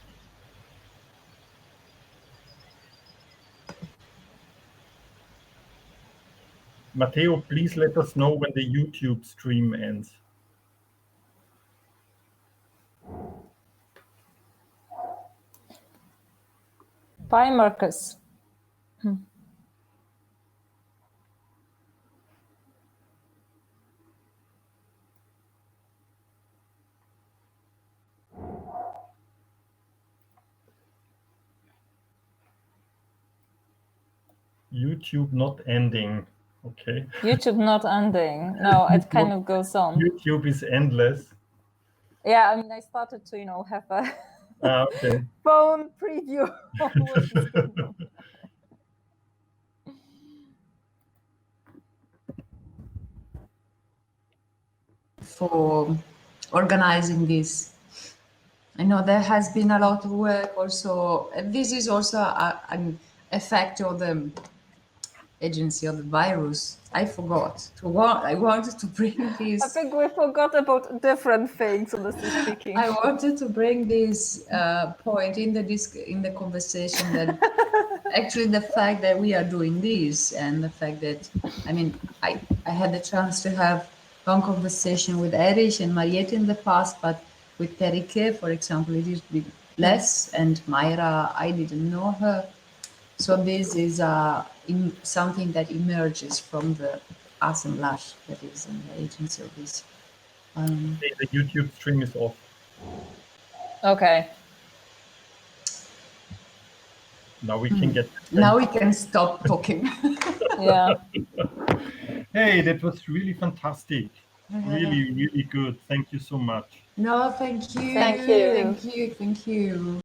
Matteo, please let us know when the YouTube stream ends. Bye, Marcus. YouTube not ending. Okay. YouTube not ending. No, it kind of goes on. YouTube is endless. Yeah, I mean, I started to, have a Okay. phone preview of what is going on. For organizing this. I know there has been a lot of work also. This is also an effect of the agency of the virus. I forgot I wanted to bring this. I think we forgot about different things, honestly speaking. I wanted to bring this point in the conversation that actually the fact that we are doing this and the fact that, I mean, I had the chance to have long conversation with Erich and Marietta in the past, but with Terike, for example, it is less, and Maire, I didn't know her. So this is something that emerges from the assemblage that is in the agency of this. The YouTube stream is off. Okay. Now we can get. Now we can stop talking. Yeah. Hey, that was really fantastic. Really, really good. Thank you so much. No, thank you. Thank you. Thank you. Thank you.